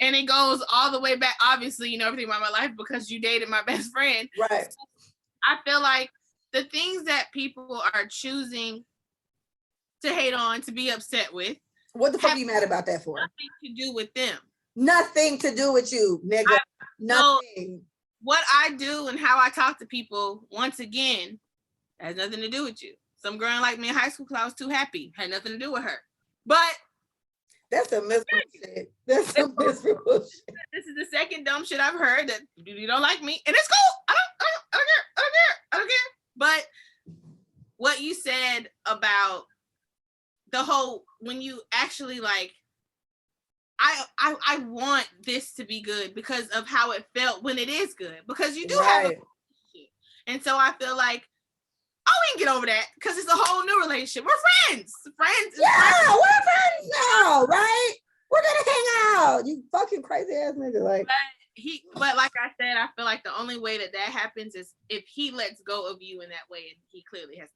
and it goes all the way back, obviously, you know everything about my life because you dated my best friend. Right. So I feel like the things that people are choosing to hate on, to be upset with. What the fuck are you mad about that for? Nothing to do with them. Nothing to do with you, nigga. Nothing. So what I do and how I talk to people, once again, has nothing to do with you. Some girl like me in high school because I was too happy. Had nothing to do with her. But that's a miserable shit. That's some miserable shit. This is the second dumb shit I've heard that you don't like me, and it's cool. I don't care. But what you said about the whole, when you actually like, I want this to be good because of how it felt when it is good, because you do have a relationship. And so I feel like, oh, we can get over that because it's a whole new relationship. We're friends. Yeah, we're friends now, right? We're gonna hang out. You fucking crazy ass nigga. Like, but like I said, I feel like the only way that happens is if he lets go of you in that way, and he clearly has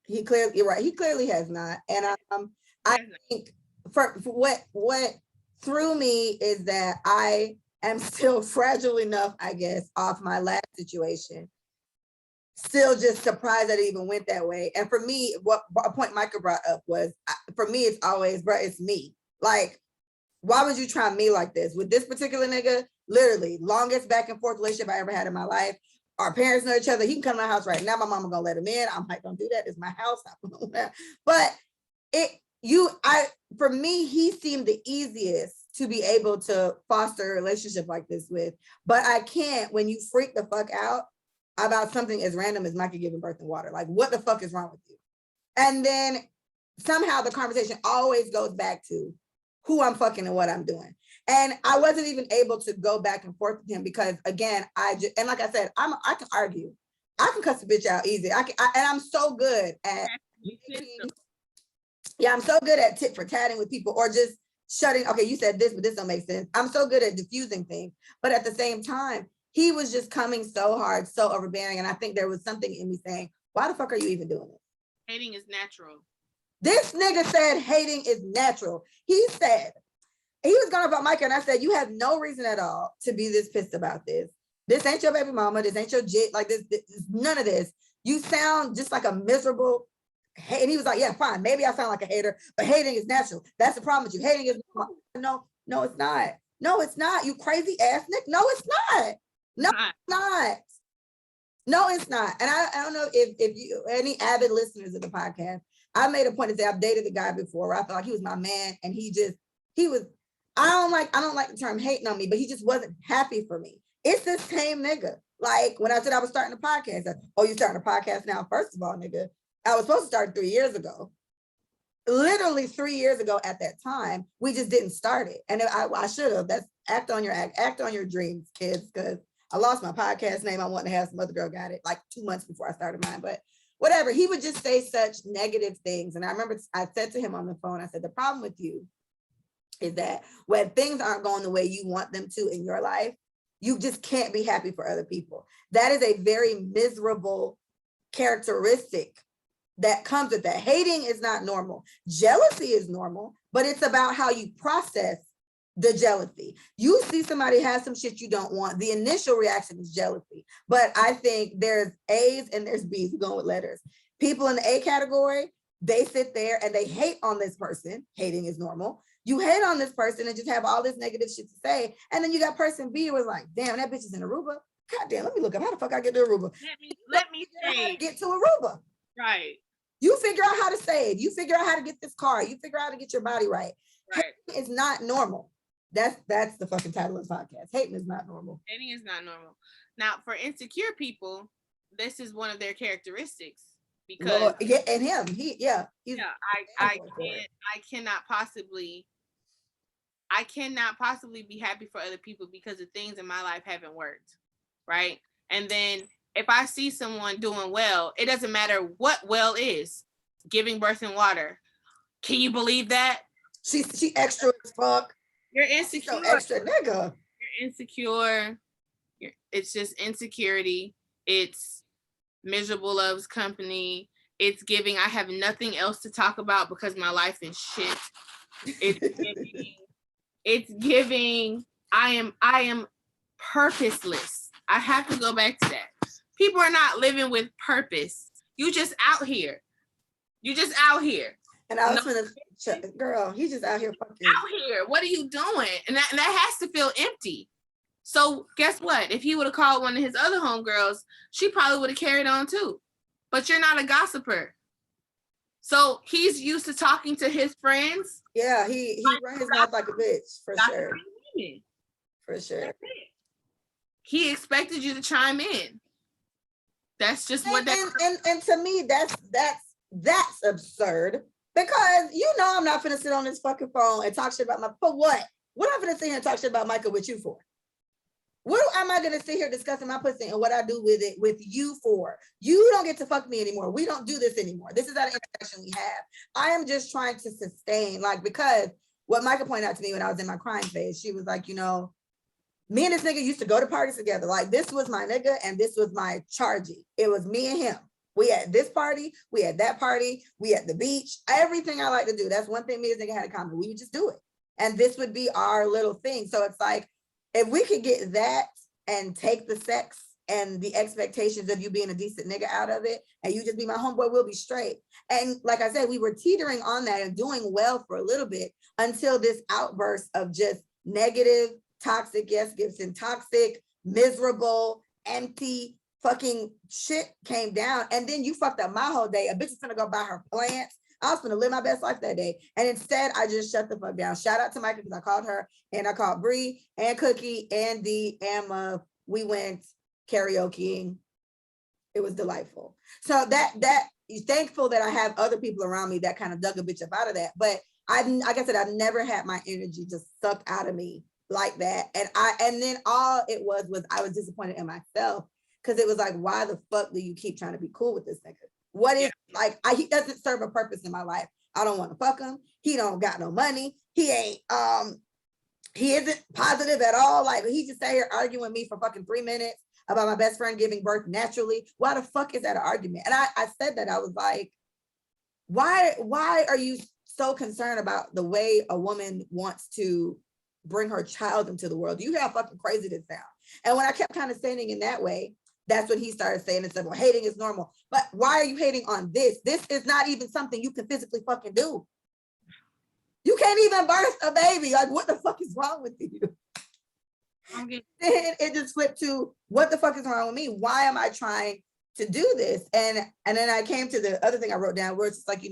not. You're right. He clearly has not. And I think for what threw me is that I am still fragile enough, I guess, off my last situation. Still just surprised that it even went that way. And for me, what a point Micah brought up was, for me, it's always, bro, it's me. Like, why would you try me like this? With this particular nigga, literally, longest back and forth relationship I ever had in my life. Our parents know each other. He can come to my house right now. My mama gonna let him in. I'm like, don't do that. It's my house. But for me, he seemed the easiest to be able to foster a relationship like this with. But I can't when you freak the fuck out about something as random as Micah giving birth in water. Like, what the fuck is wrong with you? And then somehow the conversation always goes back to who I'm fucking and what I'm doing. And I wasn't even able to go back and forth with him because, again, and like I said, I can argue. I can cuss a bitch out easy. And I'm so good at I'm so good at tit for tatting with people, or just shutting, okay, you said this, but this don't make sense. I'm so good at diffusing things. But at the same time, he was just coming so hard, so overbearing. And I think there was something in me saying, why the fuck are you even doing this? Hating is natural. This nigga said hating is natural. He said, he was going about Micah, and I said, you have no reason at all to be this pissed about this. This ain't your baby mama. This ain't your jit. Like, this none of this. You sound just like a miserable, and he was like, yeah, fine. Maybe I sound like a hater, but hating is natural. That's the problem with you. Hating is, no, it's not. No, it's not. You crazy ass Nick. No, it's not. No, it's not. No, it's not. And I don't know if you, any avid listeners of the podcast, I made a point to say I've dated the guy before where I felt like he was my man, and he was, I don't like the term hating on me, but he just wasn't happy for me. It's the same nigga. Like when I said I was starting a podcast, oh, you starting a podcast now? First of all, nigga, I was supposed to start 3 years ago. Literally 3 years ago at that time, we just didn't start it. And I should have. That's act on your dreams, kids, because I lost my podcast name. I wanted to have some other girl got it like 2 months before I started mine, but whatever. He would just say such negative things. And I remember I said to him on the phone, I said, the problem with you is that when things aren't going the way you want them to in your life, you just can't be happy for other people. That is a very miserable characteristic that comes with that. Hating is not normal. Jealousy is normal, but it's about how you process the jealousy. You see somebody has some shit you don't want, the initial reaction is jealousy. But I think there's A's and there's B's. We're going with letters. People in the A category, they sit there and they hate on this person. Hating is normal. You hate on this person and just have all this negative shit to say. And then you got person B who was like, damn, that bitch is in Aruba. God damn, let me look up how the fuck I get to Aruba. Let me say how to get to Aruba. Right. You figure out how to save. You figure out how to get this car. You figure out how to get your body right. Right. Hating is not normal. That's the fucking title of the podcast. Hating is not normal. Hating is not normal. Now, for insecure people, this is one of their characteristics. Because and him, I cannot possibly be happy for other people because the things in my life haven't worked, right? And then if I see someone doing well, it doesn't matter what well is, giving birth in water. Can you believe that? She extra as fuck. You're insecure. So extra nigga. You're insecure. It's just insecurity. It's miserable loves company. It's giving, I have nothing else to talk about because my life is shit. It's giving, I am purposeless. I have to go back to that. People are not living with purpose. You just out here. And I was gonna girl, he's just out here fucking. Out here, what are you doing? And that has to feel empty. So guess what? If he would have called one of his other homegirls, she probably would have carried on too. But you're not a gossiper. So he's used to talking to his friends. Yeah, he run his mouth like a bitch, for sure. For sure. He expected you to chime in. That's just what that and to me, that's absurd. Because I'm not gonna sit on this fucking phone and talk shit about my for what? What am I gonna sit here and talk shit about Micah with you for? What am I gonna sit here discussing my pussy and what I do with it with you for? You don't get to fuck me anymore. We don't do this anymore. This is not an interaction we have. I am just trying to sustain, because what Micah pointed out to me when I was in my crying phase, she was like, me and this nigga used to go to parties together. Like, this was my nigga and this was my chargy. It was me and him. We had this party, we had that party, we at the beach, everything I like to do. That's one thing me and this nigga had in common. We would just do it. And this would be our little thing. So it's like, if we could get that and take the sex and the expectations of you being a decent nigga out of it, and you just be my homeboy, we'll be straight. And like I said, we were teetering on that and doing well for a little bit until this outburst of just negative, toxic, yes, Gibson, toxic, miserable, empty fucking shit came down. And then you fucked up my whole day. A bitch is gonna go buy her plants. I was gonna live my best life that day. And instead, I just shut the fuck down. Shout out to Micah, because I called her and I called Bree and Cookie and Dee and we went karaokeing. It was delightful. So that thankful that I have other people around me that kind of dug a bitch up out of that. But like I said, I've never had my energy just sucked out of me like that. And then all it was I was disappointed in myself, because it was like, why the fuck do you keep trying to be cool with this nigga? What is he doesn't serve a purpose in my life. I don't want to fuck him. He don't got no money. He ain't he isn't positive at all. Like, he just sat here arguing with me for fucking 3 minutes about my best friend giving birth naturally. Why the fuck is that an argument? And I said that, I was like, why are you so concerned about the way a woman wants to bring her child into the world? Do you hear how fucking crazy this sounds? And when I kept kind of saying in that way, that's what he started saying and said, well, hating is normal. But why are you hating on this? This is not even something you can physically fucking do. You can't even birth a baby. Like, what the fuck is wrong with you? Then it just flipped to, what the fuck is wrong with me? Why am I trying to do this? And then I came to the other thing I wrote down, where it's just like,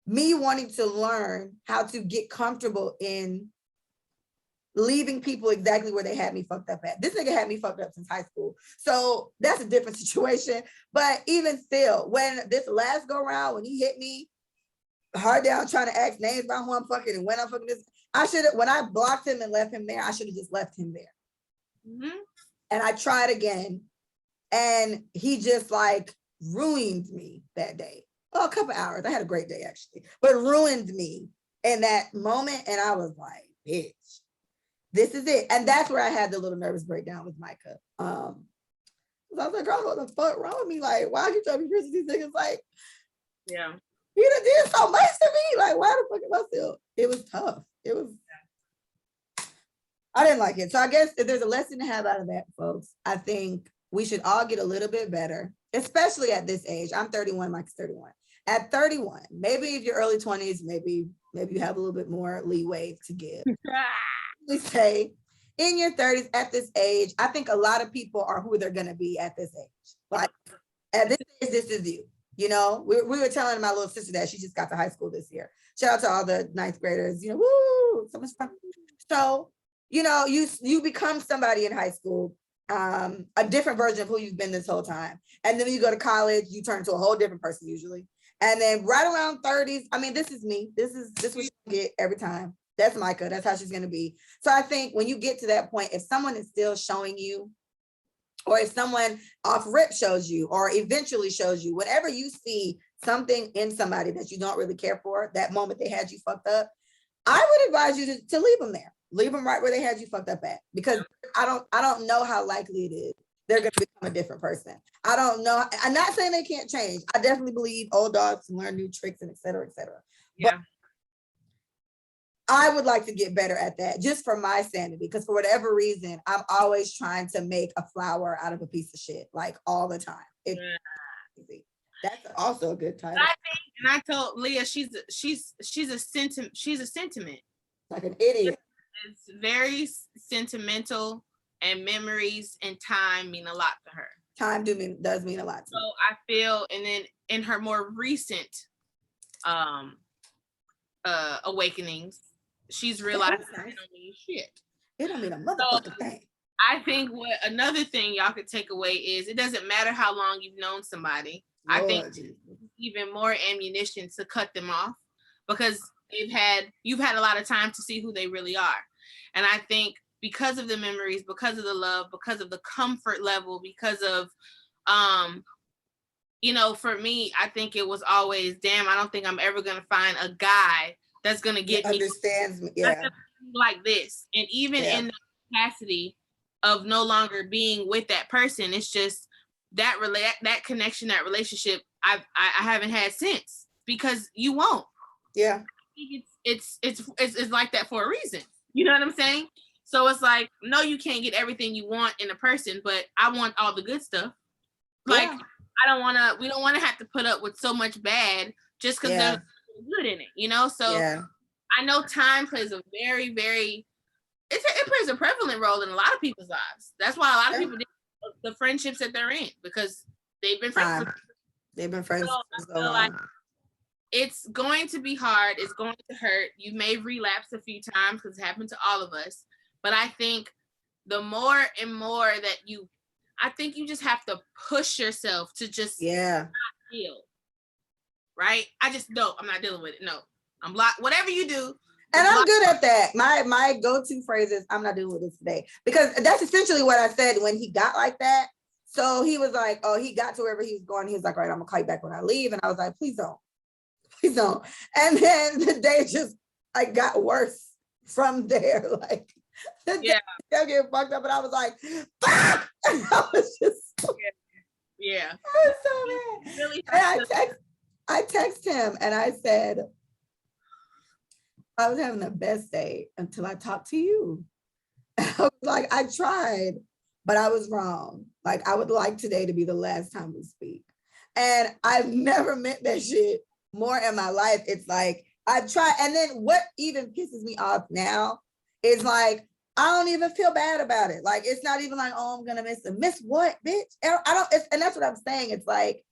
me wanting to learn how to get comfortable in leaving people exactly where they had me fucked up at. This nigga had me fucked up since high school. So that's a different situation. But even still, when this last go round, when he hit me hard down trying to ask names about who I'm fucking and when I'm fucking this, when I blocked him and left him there, I should have just left him there. Mm-hmm. And I tried again. And he just like ruined me that day. Well, a couple hours. I had a great day actually, but ruined me in that moment. And I was like, bitch, this is it. And that's where I had the little nervous breakdown with Micah. I was like, girl, what the fuck wrong with me? Like, why are you trying to be Christian? These niggas like, yeah, you done did so much to me. Like, why the fuck am I still? It was tough. I didn't like it. So I guess if there's a lesson to have out of that, folks, I think we should all get a little bit better, especially at this age. I'm 31, Mike's 31. At 31, maybe if you're early 20s, maybe you have a little bit more leeway to give. We say in your 30s, at this age, I think a lot of people are who they're gonna be at this age. Like, at this age, this is you. We were telling my little sister that she just got to high school this year. Shout out to all the ninth graders. Woo, so much fun. So, you become somebody in high school, a different version of who you've been this whole time. And then when you go to college, you turn to a whole different person usually. And then right around 30s, I mean, this is me. This what you get every time. That's Micah. That's how she's going to be. So I think when you get to that point, if someone is still showing you, or if someone off rip shows you, or eventually shows you, whenever you see something in somebody that you don't really care for, that moment they had you fucked up, I would advise you to leave them there. Leave them right where they had you fucked up at, because I don't know how likely it is they're going to become a different person. I don't know. I'm not saying they can't change. I definitely believe old dogs can learn new tricks and et cetera, et cetera. Yeah. But I would like to get better at that, just for my sanity, because for whatever reason, I'm always trying to make a flower out of a piece of shit, like all the time. It's easy. That's also a good title. And I told Leah she's a sentiment. Like an idiot. It's very sentimental, and memories and time mean a lot to her. Time does mean a lot to me. So I feel, and then in her more recent awakenings, she's realized that it don't mean shit. It don't mean a motherfucking thing. I think what another thing y'all could take away is it doesn't matter how long you've known somebody. Lord, I think Jesus. Even more ammunition to cut them off, because you've had a lot of time to see who they really are. And I think because of the memories, because of the love, because of the comfort level, because of for me, I think it was always, damn, I don't think I'm ever gonna find a guy that's gonna get understands me, yeah, like this. And even in the capacity of no longer being with that person, it's just that connection, that relationship I haven't had since, because you won't. Yeah. It's like that for a reason. You know what I'm saying? So it's like, no, you can't get everything you want in a person, but I want all the good stuff. Like, we don't want to have to put up with so much bad just because there's good in it, So I know time plays a very, very, it plays a prevalent role in a lot of people's lives. That's why a lot of people did the friendships that they're in, because they've been friends. They've been friends for so long. Like, it's going to be hard. It's going to hurt. You may relapse a few times, because it happened to all of us. But I think the more and more that I think you just have to push yourself to just not deal. Right? I'm not dealing with it. No, I'm blocked. Whatever you do. And I'm good at that. My go-to phrase is, I'm not dealing with this today. Because that's essentially what I said when he got like that. So he was like, oh, he got to wherever he was going. He was like, all right, I'm gonna call you back when I leave. And I was like, please don't. Please don't. And then the day just got worse from there. Like, the day kept getting fucked up, and I was like, fuck! And I was just I was so mad. Really, and I text him and I said, I was having the best day until I talked to you. I was like, I tried, but I was wrong. Like, I would like today to be the last time we speak. And I've never meant that shit more in my life. It's like, I've tried. And then what even pisses me off now is like, I don't even feel bad about it. Like, it's not even like, oh, I'm gonna miss him. Miss what, bitch? And that's what I'm saying. It's like,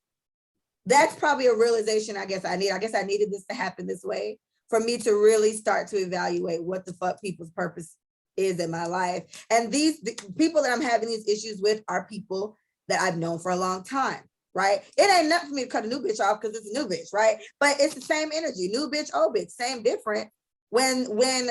that's probably a realization I guess I need. I guess I needed this to happen this way for me to really start to evaluate what the fuck people's purpose is in my life. And the people that I'm having these issues with are people that I've known for a long time, right? It ain't nothing for me to cut a new bitch off because it's a new bitch, right? But it's the same energy, new bitch, old bitch, same different. When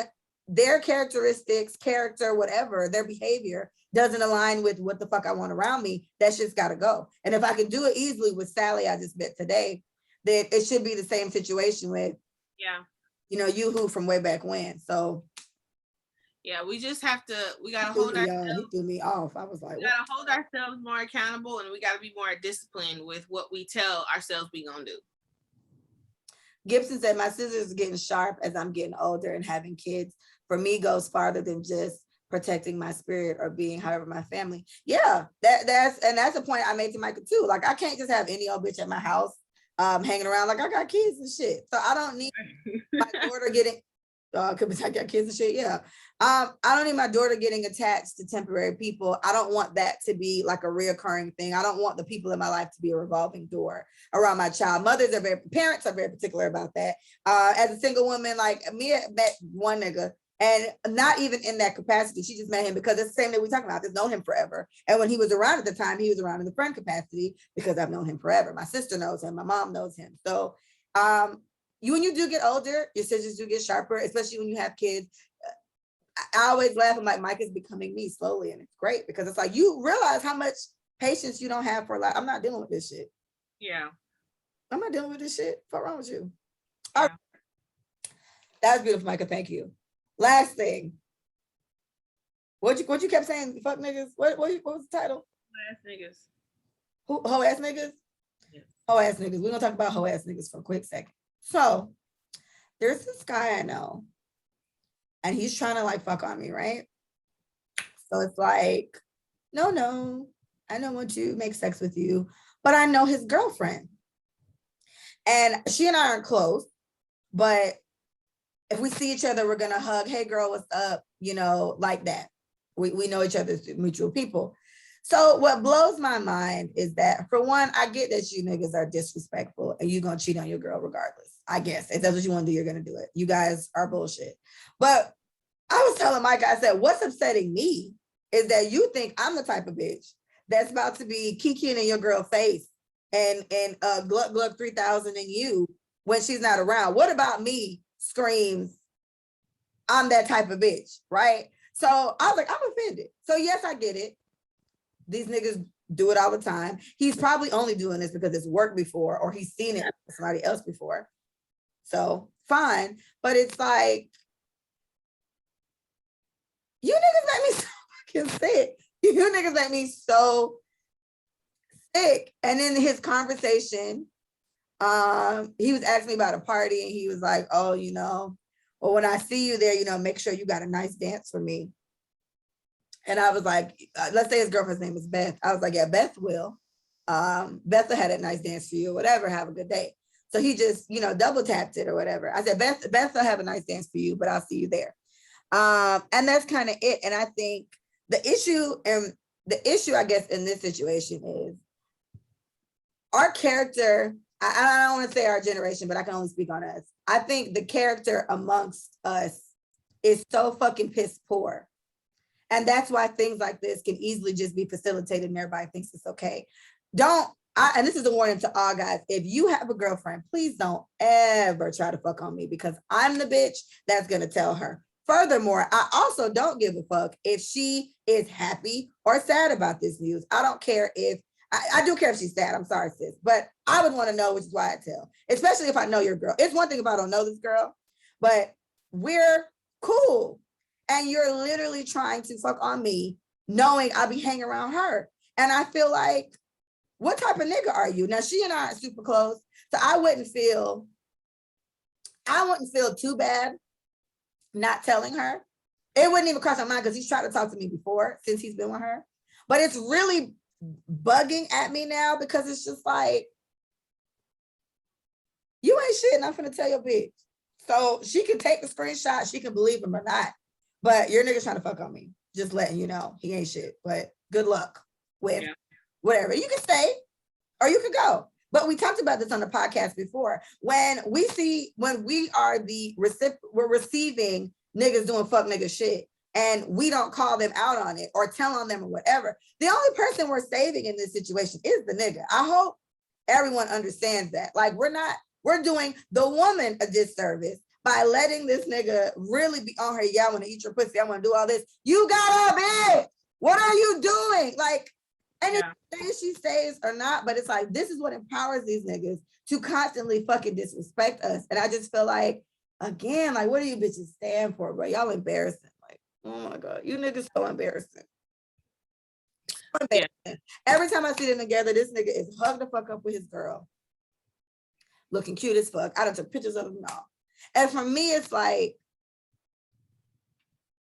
their characteristics, character, whatever, their behavior doesn't align with what the fuck I want around me, that shit's gotta go. And if I can do it easily with Sally I just met today, then it should be the same situation with you who from way back when. So we just have to, we gotta hold ourselves. He threw me off. I was like, we gotta hold ourselves more accountable, and we gotta be more disciplined with what we tell ourselves we gonna do. Gibson said, my scissors are getting sharp as I'm getting older, and having kids for me goes farther than just protecting my spirit or being however my family. Yeah, that's a point I made to Michael too. Like, I can't just have any old bitch at my house hanging around. Like, I got kids and shit, so I don't need my daughter getting because I got kids and shit. I don't need my daughter getting attached to temporary people. I don't want that to be like a reoccurring thing. I don't want the people in my life to be a revolving door around my child. Parents are very particular about that. As a single woman, like Mia met one nigga, and not even in that capacity. She just met him because it's the same that we talking about. I've known him forever. And when he was around at the time, he was around in the friend capacity because I've known him forever. My sister knows him. My mom knows him. So when you do get older, your scissors do get sharper, especially when you have kids. I always laugh. I'm like, Mike is becoming me slowly. And it's great because it's like, you realize how much patience you don't have for life. I'm not dealing with this shit. Yeah. I'm not dealing with this shit. What's wrong with you? All right. That was beautiful, Micah. Thank you. Last thing. What you kept saying? Fuck niggas. What was the title? Hoe ass niggas. Hoe ass niggas? Yes. Hoe ass niggas. We're gonna talk about hoe ass niggas for a quick second. So there's this guy I know, and he's trying to like fuck on me, right? So it's like, no, I don't want to make sex with you, but I know his girlfriend. And she and I aren't close, but if we see each other, we're gonna hug. Hey girl, what's up? You know, like that. We know each other's mutual people. So what blows my mind is that, for one, I get that you niggas are disrespectful and you gonna cheat on your girl regardless. I guess if that's what you want to do, you're gonna do it. You guys are bullshit. But I was telling Mike, I said, what's upsetting me is that you think I'm the type of bitch that's about to be kikiing in your girl face and Gluck Gluck 3000 in you when she's not around. What about me screams, I'm that type of bitch, right? So I was like, I'm offended. So yes, I get it. These niggas do it all the time. He's probably only doing this because it's worked before or he's seen it with somebody else before. So fine. But it's like, you niggas make me so fucking sick. You niggas make me so sick. And in his conversation, he was asking me about a party and he was like, oh, you know, well, when I see you there, you know, make sure you got a nice dance for me. And I was like, let's say his girlfriend's name is Beth. I was like, yeah, Beth will. Beth had a nice dance for you or whatever. Have a good day. So he just, you know, double tapped it or whatever. I said, Beth will have a nice dance for you, but I'll see you there. And that's kind of it. And I think the issue, I guess, in this situation is our character. I don't want to say our generation, but I can only speak on us. I think the character amongst us is so fucking piss poor. And that's why things like this can easily just be facilitated and everybody thinks it's okay. And this is a warning to all guys. If you have a girlfriend, please don't ever try to fuck on me because I'm the bitch that's going to tell her. Furthermore, I also don't give a fuck if she is happy or sad about this news. I don't care if, I do care if she's sad. I'm sorry, sis. But I would want to know, which is why I tell. Especially if I know your girl. It's one thing if I don't know this girl, but we're cool. And you're literally trying to fuck on me, knowing I'll be hanging around her. And I feel like, what type of nigga are you? Now, she and I are super close. So I wouldn't feel too bad not telling her. It wouldn't even cross my mind because he's tried to talk to me before since he's been with her. But it's really bugging at me now because it's just like, you ain't shit and I'm finna tell your bitch. So she can take the screenshot, she can believe him or not. But your nigga's trying to fuck on me. Just letting you know he ain't shit. But good luck with whatever. You can stay or you can go. But we talked about this on the podcast before. When we are we're receiving niggas doing fuck nigga shit and we don't call them out on it or tell on them or whatever, the only person we're saving in this situation is the nigga. I hope everyone understands that. Like we're doing the woman a disservice by letting this nigga really be on her. Yeah, I want to eat your pussy. I want to do all this. You got a bitch. What are you doing? Like, and if she stays or not, but it's like, this is what empowers these niggas to constantly fucking disrespect us. And I just feel like, again, like, what do you bitches stand for, bro? Y'all embarrassing. Like, oh my God, you niggas so embarrassing. Every time I see them together, this nigga is hugged the fuck up with his girl. Looking cute as fuck. I done took pictures of them all. And for me, it's like,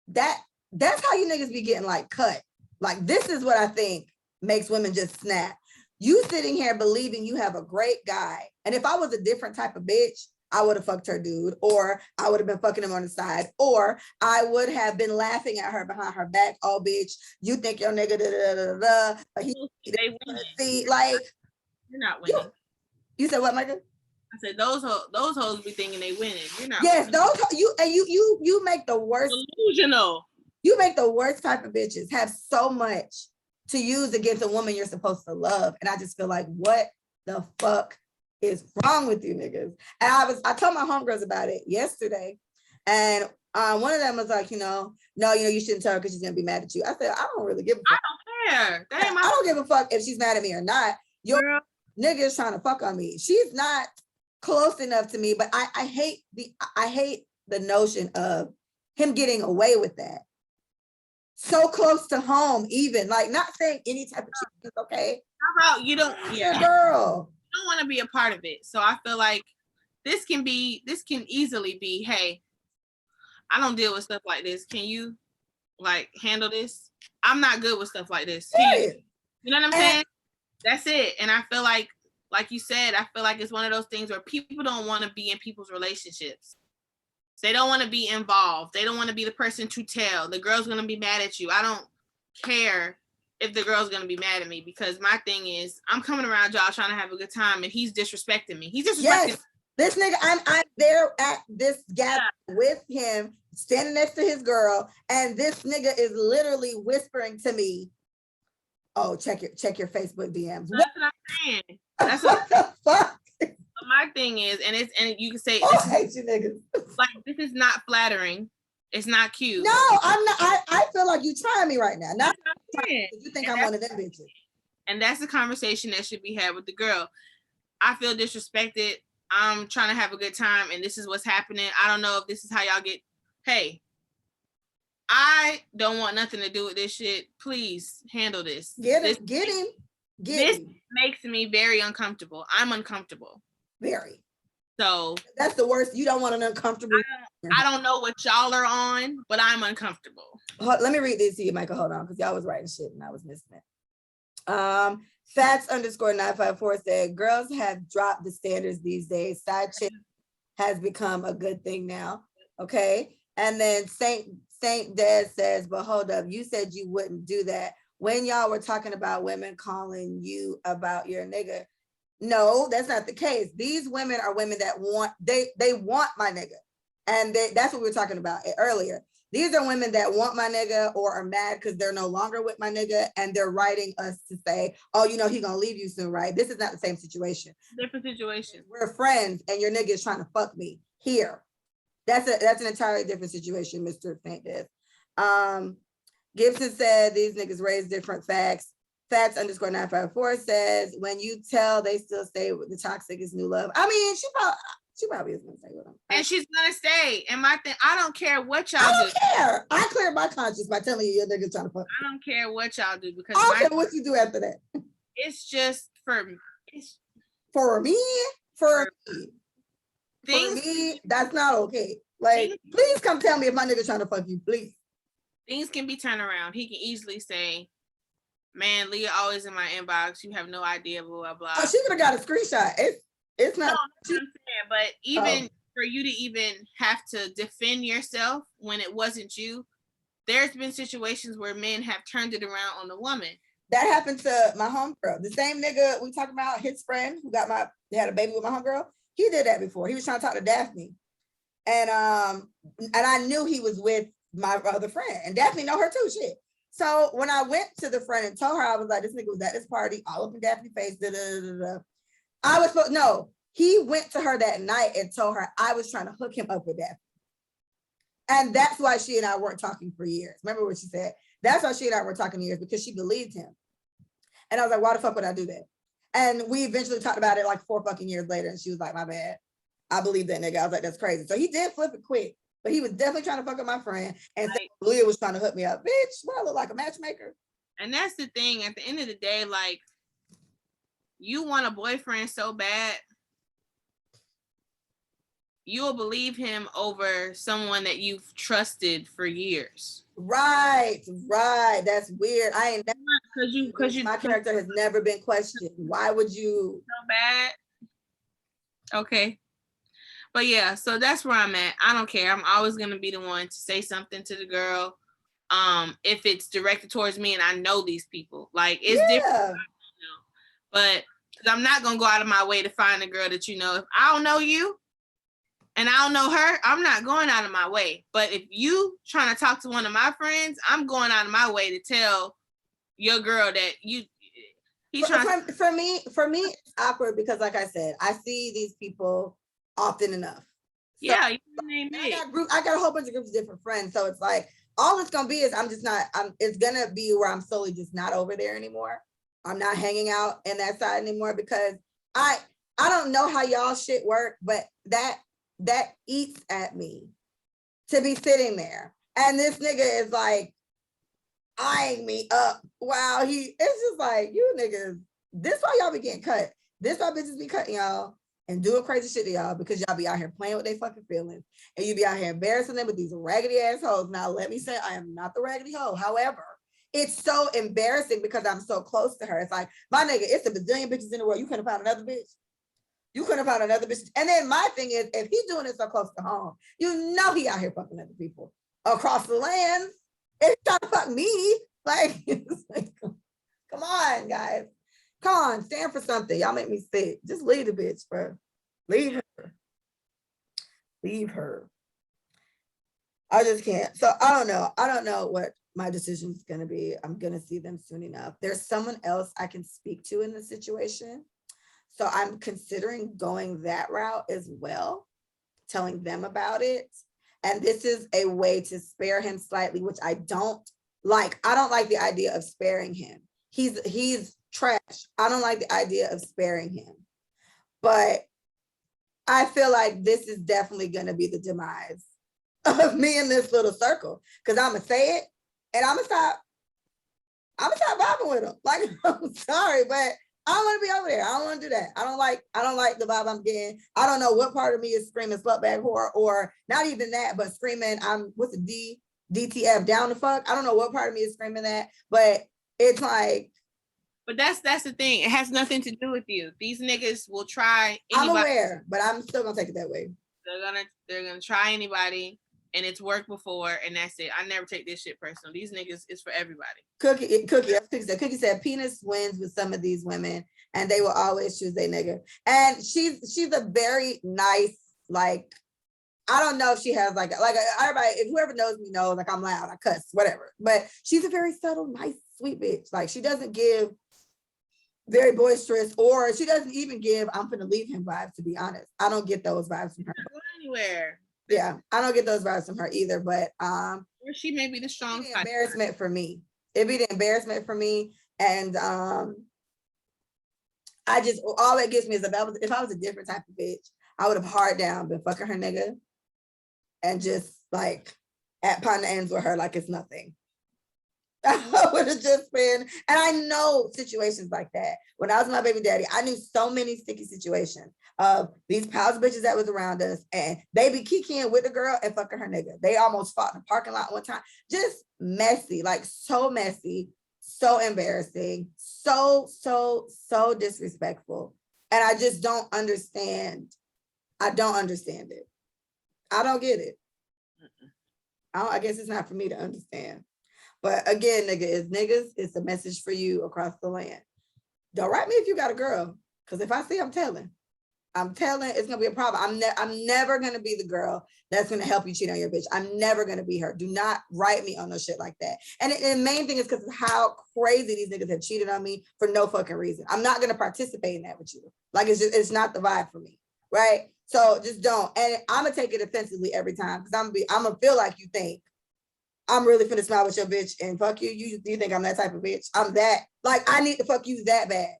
that's how you niggas be getting like cut. Like, this is what I think makes women just snap. You sitting here believing you have a great guy. And if I was a different type of bitch, I would have fucked her dude, or I would have been fucking him on the side, or I would have been laughing at her behind her back. Oh, bitch, you think your nigga da. See, like, you're not winning. You said what, Micah? I said those hoes be thinking they winning. You're not. Yes, winning. You make the worst. Delusional. You make the worst type of bitches have so much to use against a woman you're supposed to love, and I just feel like, what the fuck is wrong with you niggas? And I told my homegirls about it yesterday, and one of them was like, no, you shouldn't tell her because she's gonna be mad at you. I said, I don't really give a fuck. I don't care. I don't give a fuck if she's mad at me or not. Your nigga is trying to fuck on me. She's not close enough to me, but I hate the notion of him getting away with that. So close to home, even, like, not saying any type of shit is okay. How about you don't, girl. You don't want to be a part of it. So I feel like this can easily be, hey, I don't deal with stuff like this. Can you like handle this? I'm not good with stuff like this. You know what I'm saying? That's it. And I feel like like you said, I feel like it's one of those things where people don't want to be in people's relationships. They don't want to be involved. They don't want to be the person to tell. The girl's going to be mad at you. I don't care if the girl's going to be mad at me, because my thing is, I'm coming around y'all trying to have a good time, and he's disrespecting me. He's disrespecting yes. This nigga, I'm there at this gap with him, standing next to his girl, and this nigga is literally whispering to me, "Oh, check your Facebook DMs." That's what I'm saying. That's what the fuck? My thing is, and you can say, I hate you niggas. Like, this is not flattering. It's not cute. No, I'm not. I feel like you trying me right now. Not you think I'm one of them bitches. And that's the conversation that should be had with the girl. I feel disrespected. I'm trying to have a good time, and this is what's happening. I don't know if this is how y'all get. Hey, I don't want nothing to do with this shit. Please handle this. Get him. This makes me very uncomfortable. I'm uncomfortable. Very. So that's the worst. You don't want an uncomfortable. I don't know what y'all are on, but I'm uncomfortable. Let me read this to you, Michael. Hold on, because y'all was writing shit and I was missing it. Fats_954 said, girls have dropped the standards these days. Side chick has become a good thing now. Okay. And then Saint Des says, but hold up, you said you wouldn't do that when y'all were talking about women calling you about your nigga. No, that's not the case. These women are women that want, they want my nigga. And that's what we were talking about earlier. These are women that want my nigga or are mad because they're no longer with my nigga, and they're writing us to say, oh, you know, he gonna leave you soon, right? This is not the same situation. Different situation. We're friends and your nigga is trying to fuck me here. That's an entirely different situation, Mr. Saint Des. Gibson said these niggas raise different facts. Fats_954 says, when you tell, they still stay with the toxic is new love. I mean, she probably is gonna stay with him. And she's gonna stay. And my thing, I don't care what y'all do. I don't care. I cleared my conscience by telling you your nigga's trying to fuck. I don't care what y'all do, because I don't care what you do after that. It's just for me. For me, that's not okay. Like, please come tell me if my nigga's trying to fuck you, please. Things can be turned around. He can easily say, man, Leah always in my inbox. You have no idea, blah, blah, blah. Oh, she could have got a screenshot. It's not. No, that's what I'm saying, but even for you to even have to defend yourself when it wasn't you, there's been situations where men have turned it around on the woman. That happened to my homegirl. The same nigga we talking about, his friend who had a baby with my homegirl. He did that before. He was trying to talk to Daphne. And I knew he was with my other friend, and Daphne know her too, shit. So when I went to the friend and told her, I was like, this nigga was at this party, all up in Daphne's face, he went to her that night and told her I was trying to hook him up with Daphne. And that's why she and I weren't talking for years. Remember what she said? That's why she and I weren't talking years, because she believed him. And I was like, why the fuck would I do that? And we eventually talked about it like 4 fucking years later, and she was like, my bad. I believe that nigga. I was like, that's crazy. So he did flip it quick, but he was definitely trying to fuck up my friend, and Leah was trying to hook me up. Bitch, what, I look like a matchmaker? And that's the thing. At the end of the day, like, you want a boyfriend so bad, you'll believe him over someone that you've trusted for years. Right. That's weird. I ain't never, because my character has never been questioned. Why would you? So bad. Okay. But yeah, so that's where I'm at. I don't care. I'm always gonna be the one to say something to the girl. If it's directed towards me and I know these people. Like, it's different. But I'm not gonna go out of my way to find a girl that, you know, if I don't know you and I don't know her, I'm not going out of my way. But if you trying to talk to one of my friends, I'm going out of my way to tell your girl that for me, it's awkward because, like I said, I see these people often enough. So, yeah, I got a whole bunch of groups of different friends. So it's like, all it's gonna be is it's gonna be where I'm slowly just not over there anymore. I'm not hanging out in that side anymore, because I don't know how y'all shit work, but that eats at me to be sitting there. And this nigga is like eyeing me up. Wow, it's just like, you niggas, this why y'all be getting cut. This why bitches be cutting y'all and doing crazy shit to y'all, because y'all be out here playing with their fucking feelings, and you be out here embarrassing them with these raggedy assholes. Now, let me say, I am not the raggedy hoe. However, it's so embarrassing because I'm so close to her. It's like, my nigga, it's a bazillion bitches in the world. You couldn't find another bitch. You couldn't find another bitch. And then my thing is, if he's doing it so close to home, you know he out here fucking other people across the land. It's trying to fuck me. Like, come on, guys. Come on, stand for something. Y'all make me sick. Just leave the bitch, bro. Leave her. Leave her. I just can't. So I don't know. I don't know what my decision is going to be. I'm going to see them soon enough. There's someone else I can speak to in the situation. So I'm considering going that route as well, telling them about it. And this is a way to spare him slightly, which I don't like. I don't like the idea of sparing him. He's trash. I don't like the idea of sparing him. But I feel like this is definitely going to be the demise of me in this little circle, because I'm gonna say it and I'm gonna stop vibing with him. Like, I'm sorry, but I don't want to be over there. I don't want to do that. I don't like the vibe I'm getting. I don't know what part of me is screaming slut bag whore, or not even that, but screaming what's the DTF down the fuck. I don't know what part of me is screaming that, but it's like. But that's the thing. It has nothing to do with you. These niggas will try anybody. I'm aware, but I'm still gonna take it that way. They're gonna try anybody. And it's worked before, and that's it. I never take this shit personal. These niggas is for everybody. Cookie said penis wins with some of these women, and they will always choose their nigga. And she's a very nice, like, I don't know if she has like everybody, if whoever knows me knows, like, I'm loud, I cuss, whatever. But she's a very subtle, nice, sweet bitch. Like, she doesn't give very boisterous, or she doesn't even give I'm gonna leave him vibes, to be honest. I don't get those vibes from her. Not going anywhere. Yeah, I don't get those vibes from her either, but or she may be the strong side. Embarrassment for me. It'd be the embarrassment for me. And I just, all that gives me is, if I was a different type of bitch, I would have hard down been fucking her nigga and just like at pun ends with her like it's nothing. I would have just been, and I know situations like that. When I was my baby daddy, I knew so many sticky situations of these pals of bitches that was around us, and they be kikiing with the girl and fucking her nigga. They almost fought in the parking lot one time. Just messy, like so messy, so embarrassing, so disrespectful. And I just don't understand. I don't understand it. I don't get it. I guess it's not for me to understand. But again, it's a message for you across the land. Don't write me if you got a girl, because if I see, I'm telling it's gonna be a problem. I'm never gonna be the girl that's gonna help you cheat on your bitch. I'm never gonna be her. Do not write me on no shit like that. And the main thing is because of how crazy these niggas have cheated on me for no fucking reason. I'm not gonna participate in that with you. Like, it's not the vibe for me, right? So just don't. And I'm gonna take it offensively every time, because I'm gonna feel like you think I'm really finna smile with your bitch and fuck you. You think I'm that type of bitch? I'm that. Like, I need to fuck you that bad.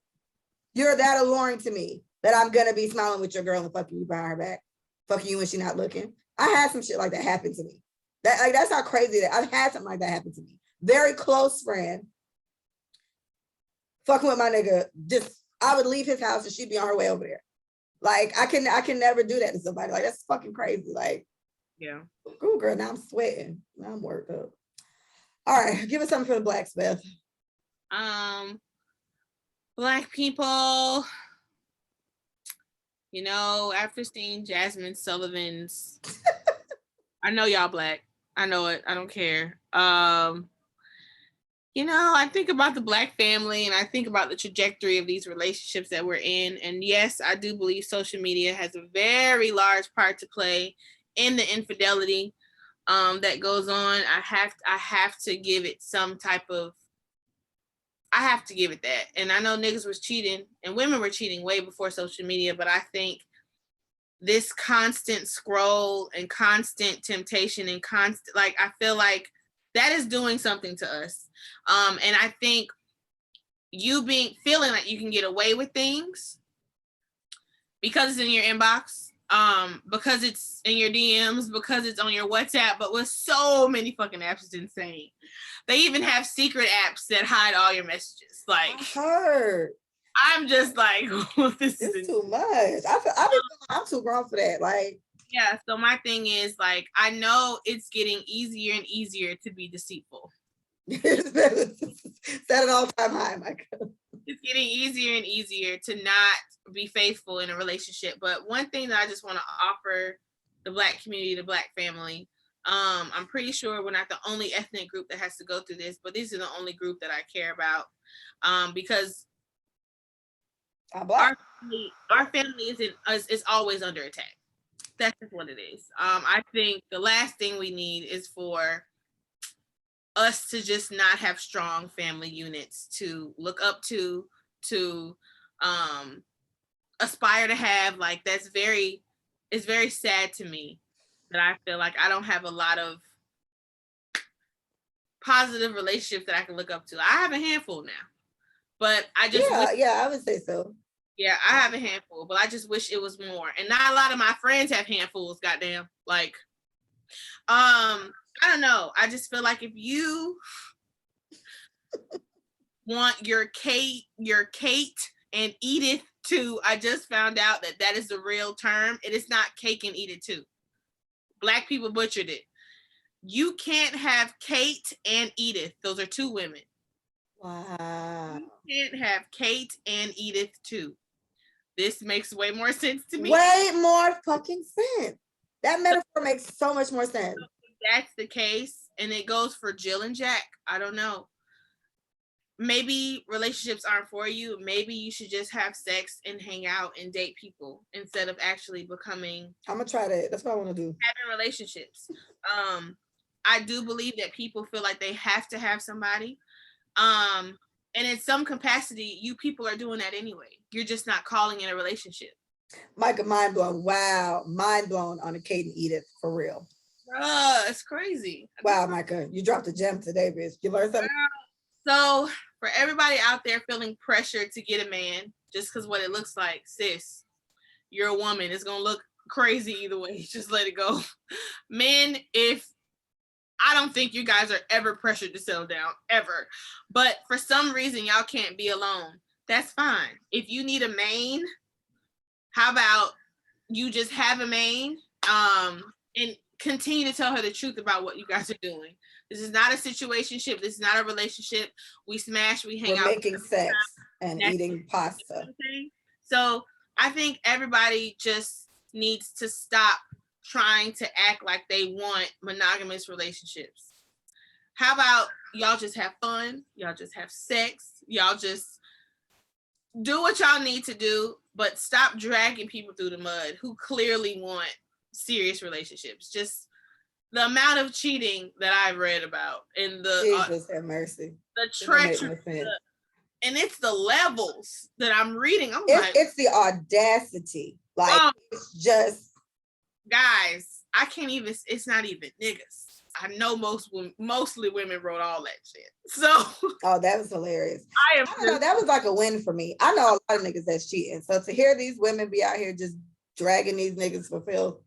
You're that alluring to me that I'm gonna be smiling with your girl and fucking you behind her back, fucking you when she's not looking. I had some shit like that happen to me. That's how crazy that I've had something like that happen to me. Very close friend, fucking with my nigga. Just, I would leave his house and she'd be on her way over there. Like, I can never do that to somebody. Like, that's fucking crazy. Like, yeah. Ooh, girl, now I'm sweating. Now I'm worked up. All right, give us something for the blacksmith. Black people, after seeing Jasmine Sullivan's, I know y'all black. I know it. I don't care. I think about the black family, and I think about the trajectory of these relationships that we're in. And yes, I do believe social media has a very large part to play in the infidelity that goes on. I have to give it some type of, I have to give it that. And I know niggas was cheating and women were cheating way before social media, but I think this constant scroll and constant temptation and constant, like, I feel like that is doing something to us. And I think you feeling like you can get away with things because it's in your inbox, because it's in your DMs, because it's on your WhatsApp, but with so many fucking apps, it's insane. They even have secret apps that hide all your messages. Like, I heard. I'm just like, well, this is too much. I'm too grown for that. Like, yeah. So my thing is, like, I know it's getting easier and easier to be deceitful. Set an all-time high, Micah. It's getting easier and easier to not be faithful in a relationship. But one thing that I just want to offer the Black community, the Black family, I'm pretty sure we're not the only ethnic group that has to go through this, but these are the only group that I care about, because our family is always under attack. That's just what it is. I think the last thing we need is for us to just not have strong family units to look up to aspire to have. Like, it's very sad to me that I feel like I don't have a lot of positive relationships that I can look up to. I have a handful now, but I just I would say so. Yeah, I have a handful, but I just wish it was more. And not a lot of my friends have handfuls, goddamn. Like, I don't know. I just feel like if you want your Kate and Edith too, I just found out that is the real term. It is not Cake and Edith too. Black people butchered it. You can't have Kate and Edith. Those are two women. Wow. You can't have Kate and Edith too. This makes way more sense to me. Way more fucking sense. That metaphor makes so much more sense. If that's the case, and it goes for Jill and Jack, I don't know. Maybe relationships aren't for you. Maybe you should just have sex and hang out and date people instead of actually becoming. I'm gonna try that. That's what I want to do. Having relationships. I do believe that people feel like they have to have somebody. And in some capacity, you people are doing that anyway. You're just not calling it a relationship. Micah, mind blown. Wow, mind blown on the Kate and Edith, for real. It's crazy. Wow, Micah, you dropped a gem today, bitch. You learned something. So for everybody out there feeling pressure to get a man, just because what it looks like, sis, you're a woman. It's gonna look crazy either way. Just let it go. Men, I don't think you guys are ever pressured to settle down, ever. But for some reason, y'all can't be alone. That's fine. If you need a main, how about you just have a main, and continue to tell her the truth about what you guys are doing. This is not a situationship. This is not a relationship. We smash, we hang out. We're making sex and eating pasta. So I think everybody just needs to stop trying to act like they want monogamous relationships. How about y'all just have fun? Y'all just have sex. Y'all just do what y'all need to do, but stop dragging people through the mud who clearly want serious relationships. Just the amount of cheating that I've read about and Jesus have mercy. The treachery, and it's the levels that I'm reading. It's the audacity. Like, it's just, guys, I can't even, it's not even niggas. I know mostly women wrote all that shit. So that was hilarious. I don't know, that was like a win for me. I know a lot of niggas that's cheating. So to hear these women be out here just dragging these niggas for filth,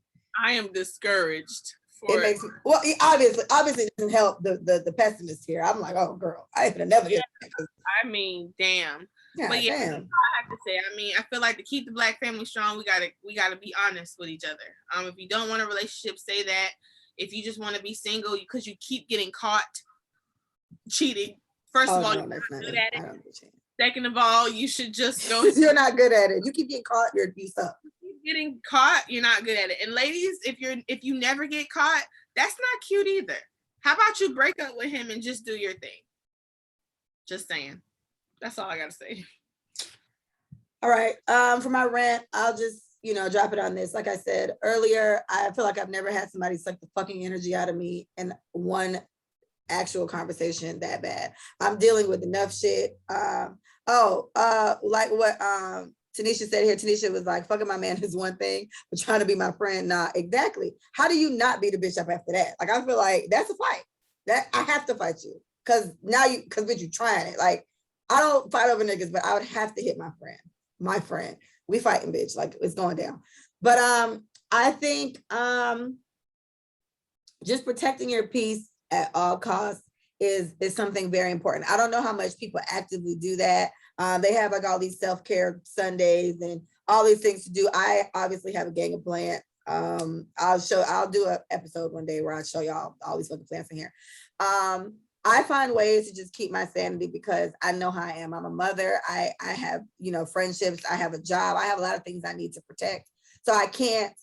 I am discouraged. It makes me, well, it obviously doesn't help the pessimist here. I'm like, oh girl, I would have never get that. I mean, damn. Yeah, but yeah, damn. I have to say, I mean, I feel like to keep the Black family strong, we gotta be honest with each other. If you don't want a relationship, say that. If you just want to be single because you keep getting caught cheating, first of all, you're not good at it. Second of all, you should just go. You're not good at it. You keep getting caught, you're suck. Getting caught, you're not good at it. And ladies, if you never get caught, that's not cute either. How about you break up with him and just do your thing? Just saying. That's all I gotta say. All right. For my rant, I'll just drop it on this. Like I said earlier, I feel like I've never had somebody suck the fucking energy out of me in one actual conversation that bad. I'm dealing with enough shit. Like what Tanisha said here. Tanisha was like, fucking my man is one thing, but trying to be my friend, nah, exactly. How do you not beat a bitch up after that? Like, I feel like that's a fight. That I have to fight you. Cause bitch, you trying it. Like, I don't fight over niggas, but I would have to hit my friend. We fighting, bitch. Like, it's going down. But I think just protecting your peace at all costs is something very important. I don't know how much people actively do that. They have like all these self-care Sundays and all these things to do. I obviously have a gang of plants. I'll do an episode one day where I show y'all all these fucking plants in here. I find ways to just keep my sanity because I know how I am. I'm a mother. I have, friendships. I have a job. I have a lot of things I need to protect. So I can't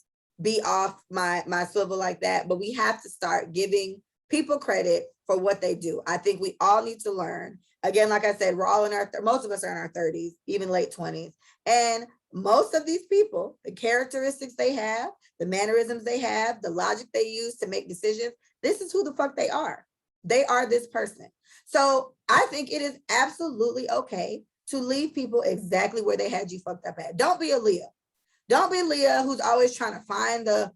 be off my swivel like that. But we have to start giving people credit for what they do. I think we all need to learn. Again, like I said, we're all most of us are in our 30s, even late 20s. And most of these people, the characteristics they have, the mannerisms they have, the logic they use to make decisions, this is who the fuck they are. They are this person. So I think it is absolutely okay to leave people exactly where they had you fucked up at. Don't be a Leah. Don't be Leah who's always trying to find the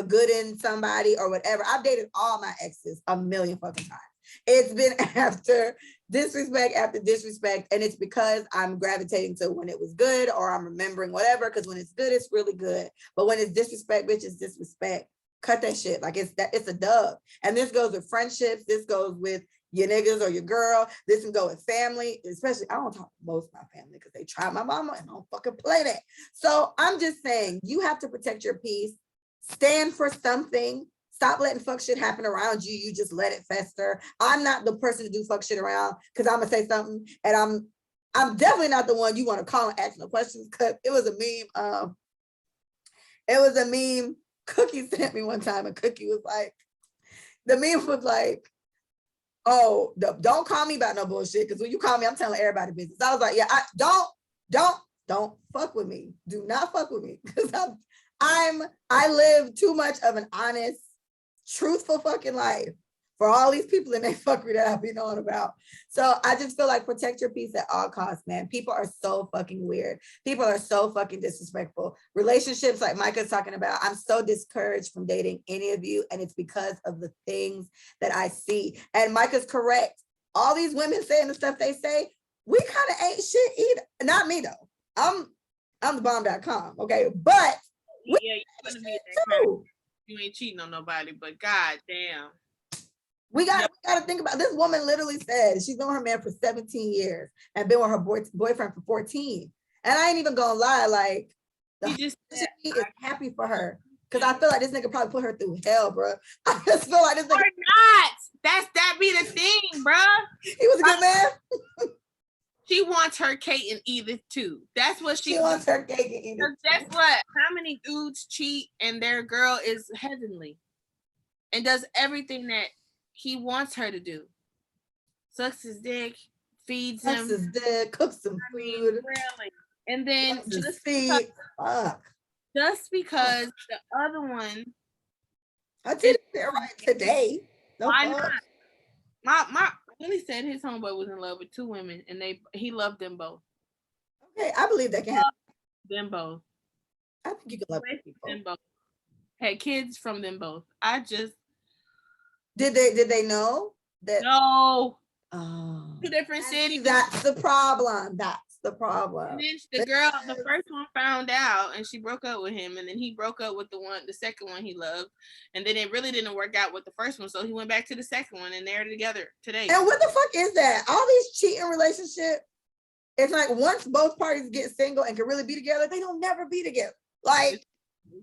good in somebody or whatever. I've dated all my exes a million fucking times. It's been after disrespect after disrespect, and it's because I'm gravitating to when it was good or I'm remembering whatever, because when it's good, it's really good. But when it's disrespect, bitch, it's disrespect. Cut that shit. Like it's a dub. And this goes with friendships. This goes with your niggas or your girl. This can go with family, especially I don't talk to most of my family because they try my mama and I don't fucking play that. So I'm just saying you have to protect your peace, stand for something. Stop letting fuck shit happen around you. You just let it fester. I'm not the person to do fuck shit around because I'm gonna say something, and I'm definitely not the one you want to call and ask no questions, because it was a meme. It was a meme Cookie sent me one time, and Cookie was like, the meme was like, oh, don't call me about no bullshit, because when you call me, I'm telling everybody business. I was like, yeah, don't fuck with me. Do not fuck with me, because I live too much of an honest, truthful fucking life for all these people in their fuckery that I've been on about. So I just feel like protect your peace at all costs, man. People are so fucking weird. People are so fucking disrespectful. Relationships, like Micah's talking about, I'm so discouraged from dating any of you, and it's because of the things that I see. And Micah's correct. All these women saying the stuff they say, we kind of ain't shit either. Not me though. I'm the bomb.com, okay? But yeah, you're gonna be that kind. You ain't cheating on nobody, but god damn. We got to think about this. Woman literally said she's known her man for 17 years and been with her boyfriend for 14. And I ain't even gonna lie, like, he is happy for her, because I feel like this nigga probably put her through hell, bro. I just feel like this nigga. Or not. That be the thing, bro. He was a good man. She wants her cake and eat it too. That's what she wants her cake and eat it. Guess what? How many dudes cheat and their girl is heavenly and does everything that he wants her to do? Sucks his dick, feeds him, his dick, cooks some food, really. And then just because the other one, I did it right today. No, why not? My Willie said his homeboy was in love with two women, and he loved them both. Okay, I believe that can happen. Them both. I think you can love them both. Had kids from them both. I just did they know that? No. Oh, 2 different cities. That's the problem. That's the problem. And then the first one found out, and she broke up with him, and then he broke up with the second one he loved, and then it really didn't work out with the first one, so he went back to the second one, and they're together today. And what the fuck is that? All these cheating relationships, it's like once both parties get single and can really be together, they don't never be together. Like,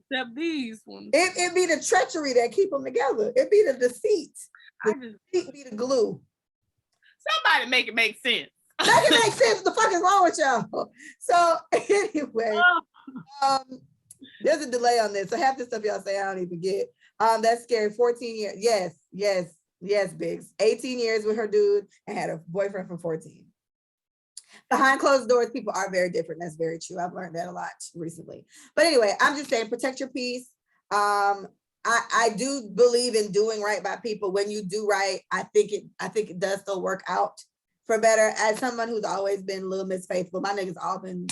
except these ones. It be the treachery that keep them together. It be the deceit. Deceit be the glue. Somebody make it make sense. Make it make sense. What the fuck is wrong with y'all? So anyway, there's a delay on this. So half the stuff y'all say I don't even get. That's scary. 14 years. Yes, Biggs. 18 years with her dude and had a boyfriend for 14. Behind closed doors, people are very different. That's very true. I've learned that a lot recently. But anyway, I'm just saying, protect your peace. I do believe in doing right by people. When you do right, I think it does still work out for better. As someone who's always been a little misfaithful, my niggas all been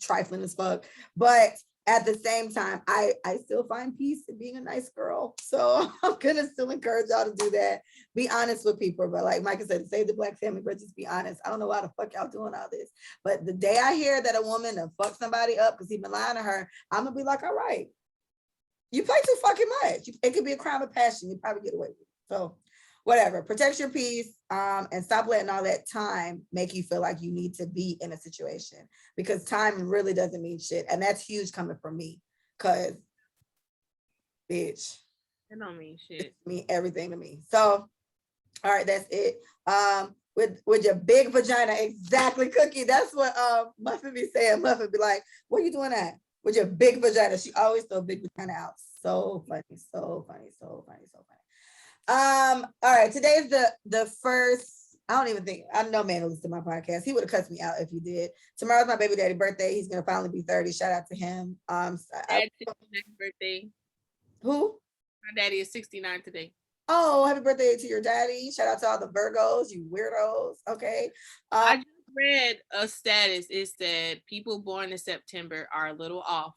trifling as fuck. But at the same time, I still find peace in being a nice girl. So I'm gonna still encourage y'all to do that. Be honest with people. But like Micah said, save the Black family, but just be honest. I don't know why the fuck y'all doing all this. But the day I hear that a woman done fuck somebody up because he been lying to her, I'm gonna be like, all right, you play too fucking much. It could be a crime of passion. You probably get away with it. So whatever, protect your peace, and stop letting all that time make you feel like you need to be in a situation, because time really doesn't mean shit. And that's huge coming from me, because bitch, it don't mean shit. It mean everything to me. So All right, that's it. With your big vagina, exactly, Cookie. That's what Muffin be saying. Muffin be like, "What are you doing that with your big vagina?" She always throw big vagina out. So funny, so funny, so funny, so funny. All right, today's the first. I don't even think I know man who listens to my podcast. He would have cussed me out if he did. Tomorrow's my baby daddy birthday. He's gonna finally be 30. Shout out to him. Dad's 69th birthday. Who? My daddy is 69 today. Oh, happy birthday to your daddy. Shout out to all the Virgos, you weirdos. Okay. I just read a status. It said people born in September are a little off.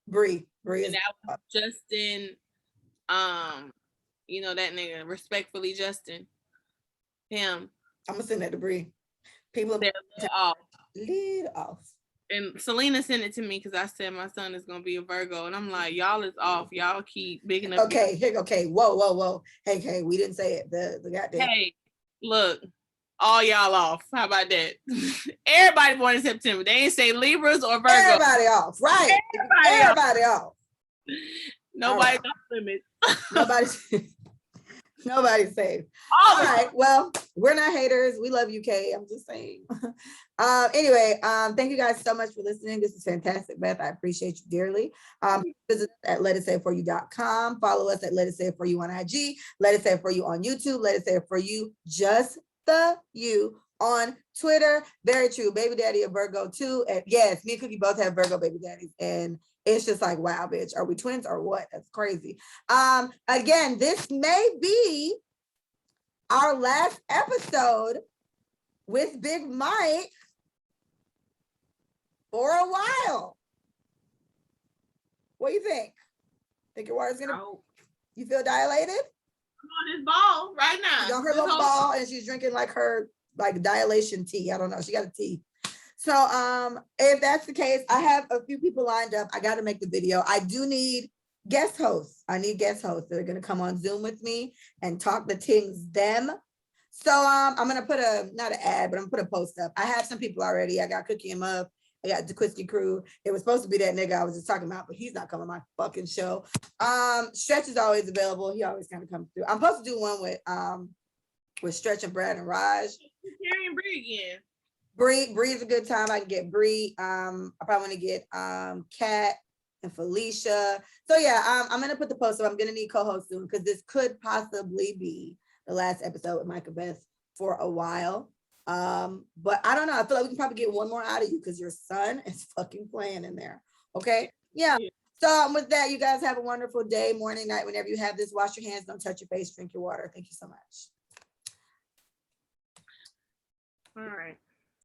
Bree and that was Justin. You know that nigga, respectfully, Justin. Him. I'm gonna send that to Bree. People are off. Lead off. And Selena sent it to me because I said my son is gonna be a Virgo, and I'm like, y'all is off. Y'all keep bigging up. Okay, okay. Whoa. Hey, we didn't say it. The goddamn. Hey, look, all y'all off. How about that? Everybody born in September. They ain't say Libras or Virgo. Everybody off, right? Everybody off. Nobody's off limits. Nobody's safe. All right. Well, we're not haters. We love you, Kay. I'm just saying. Anyway, thank you guys so much for listening. This is fantastic, Beth. I appreciate you dearly. Visit us at letitsayitforyou.com. Follow us at Let It Say It For You on IG. Let It Say It For You on YouTube. Let It Say It For You, just the you, on Twitter. Very true. Baby daddy of Virgo too. And yes, me and Cookie both have Virgo baby daddies. And it's just like, wow, bitch, are we twins or what? That's crazy. Again, this may be our last episode with Big Mike for a while. What do you think? Think your water's gonna, you feel dilated? I'm on this ball right now. She's on her little ball and she's drinking like her dilation tea. I don't know. She got a tea. So if that's the case, I have a few people lined up. I got to make the video. I do need guest hosts. I need guest hosts that are going to come on Zoom with me and talk the things them. So I'm going to put not an ad, but I'm going to put a post up. I have some people already. I got Cookie and Muff. I got the Quisky crew. It was supposed to be that nigga I was just talking about, but he's not coming on my fucking show. Stretch is always available. He always kind of comes through. I'm supposed to do one with Stretch and Brad and Raj. Carrie and Bree again. Bree's a good time. I can get Bree. I probably want to get Kat and Felicia. So yeah, I'm gonna put the post up. I'm gonna need co-hosts soon because this could possibly be the last episode with Mike and Beth for a while. But I don't know. I feel like we can probably get one more out of you because your son is fucking playing in there. Okay. Yeah. So with that, you guys have a wonderful day, morning, night, whenever you have this. Wash your hands, don't touch your face, drink your water. Thank you so much.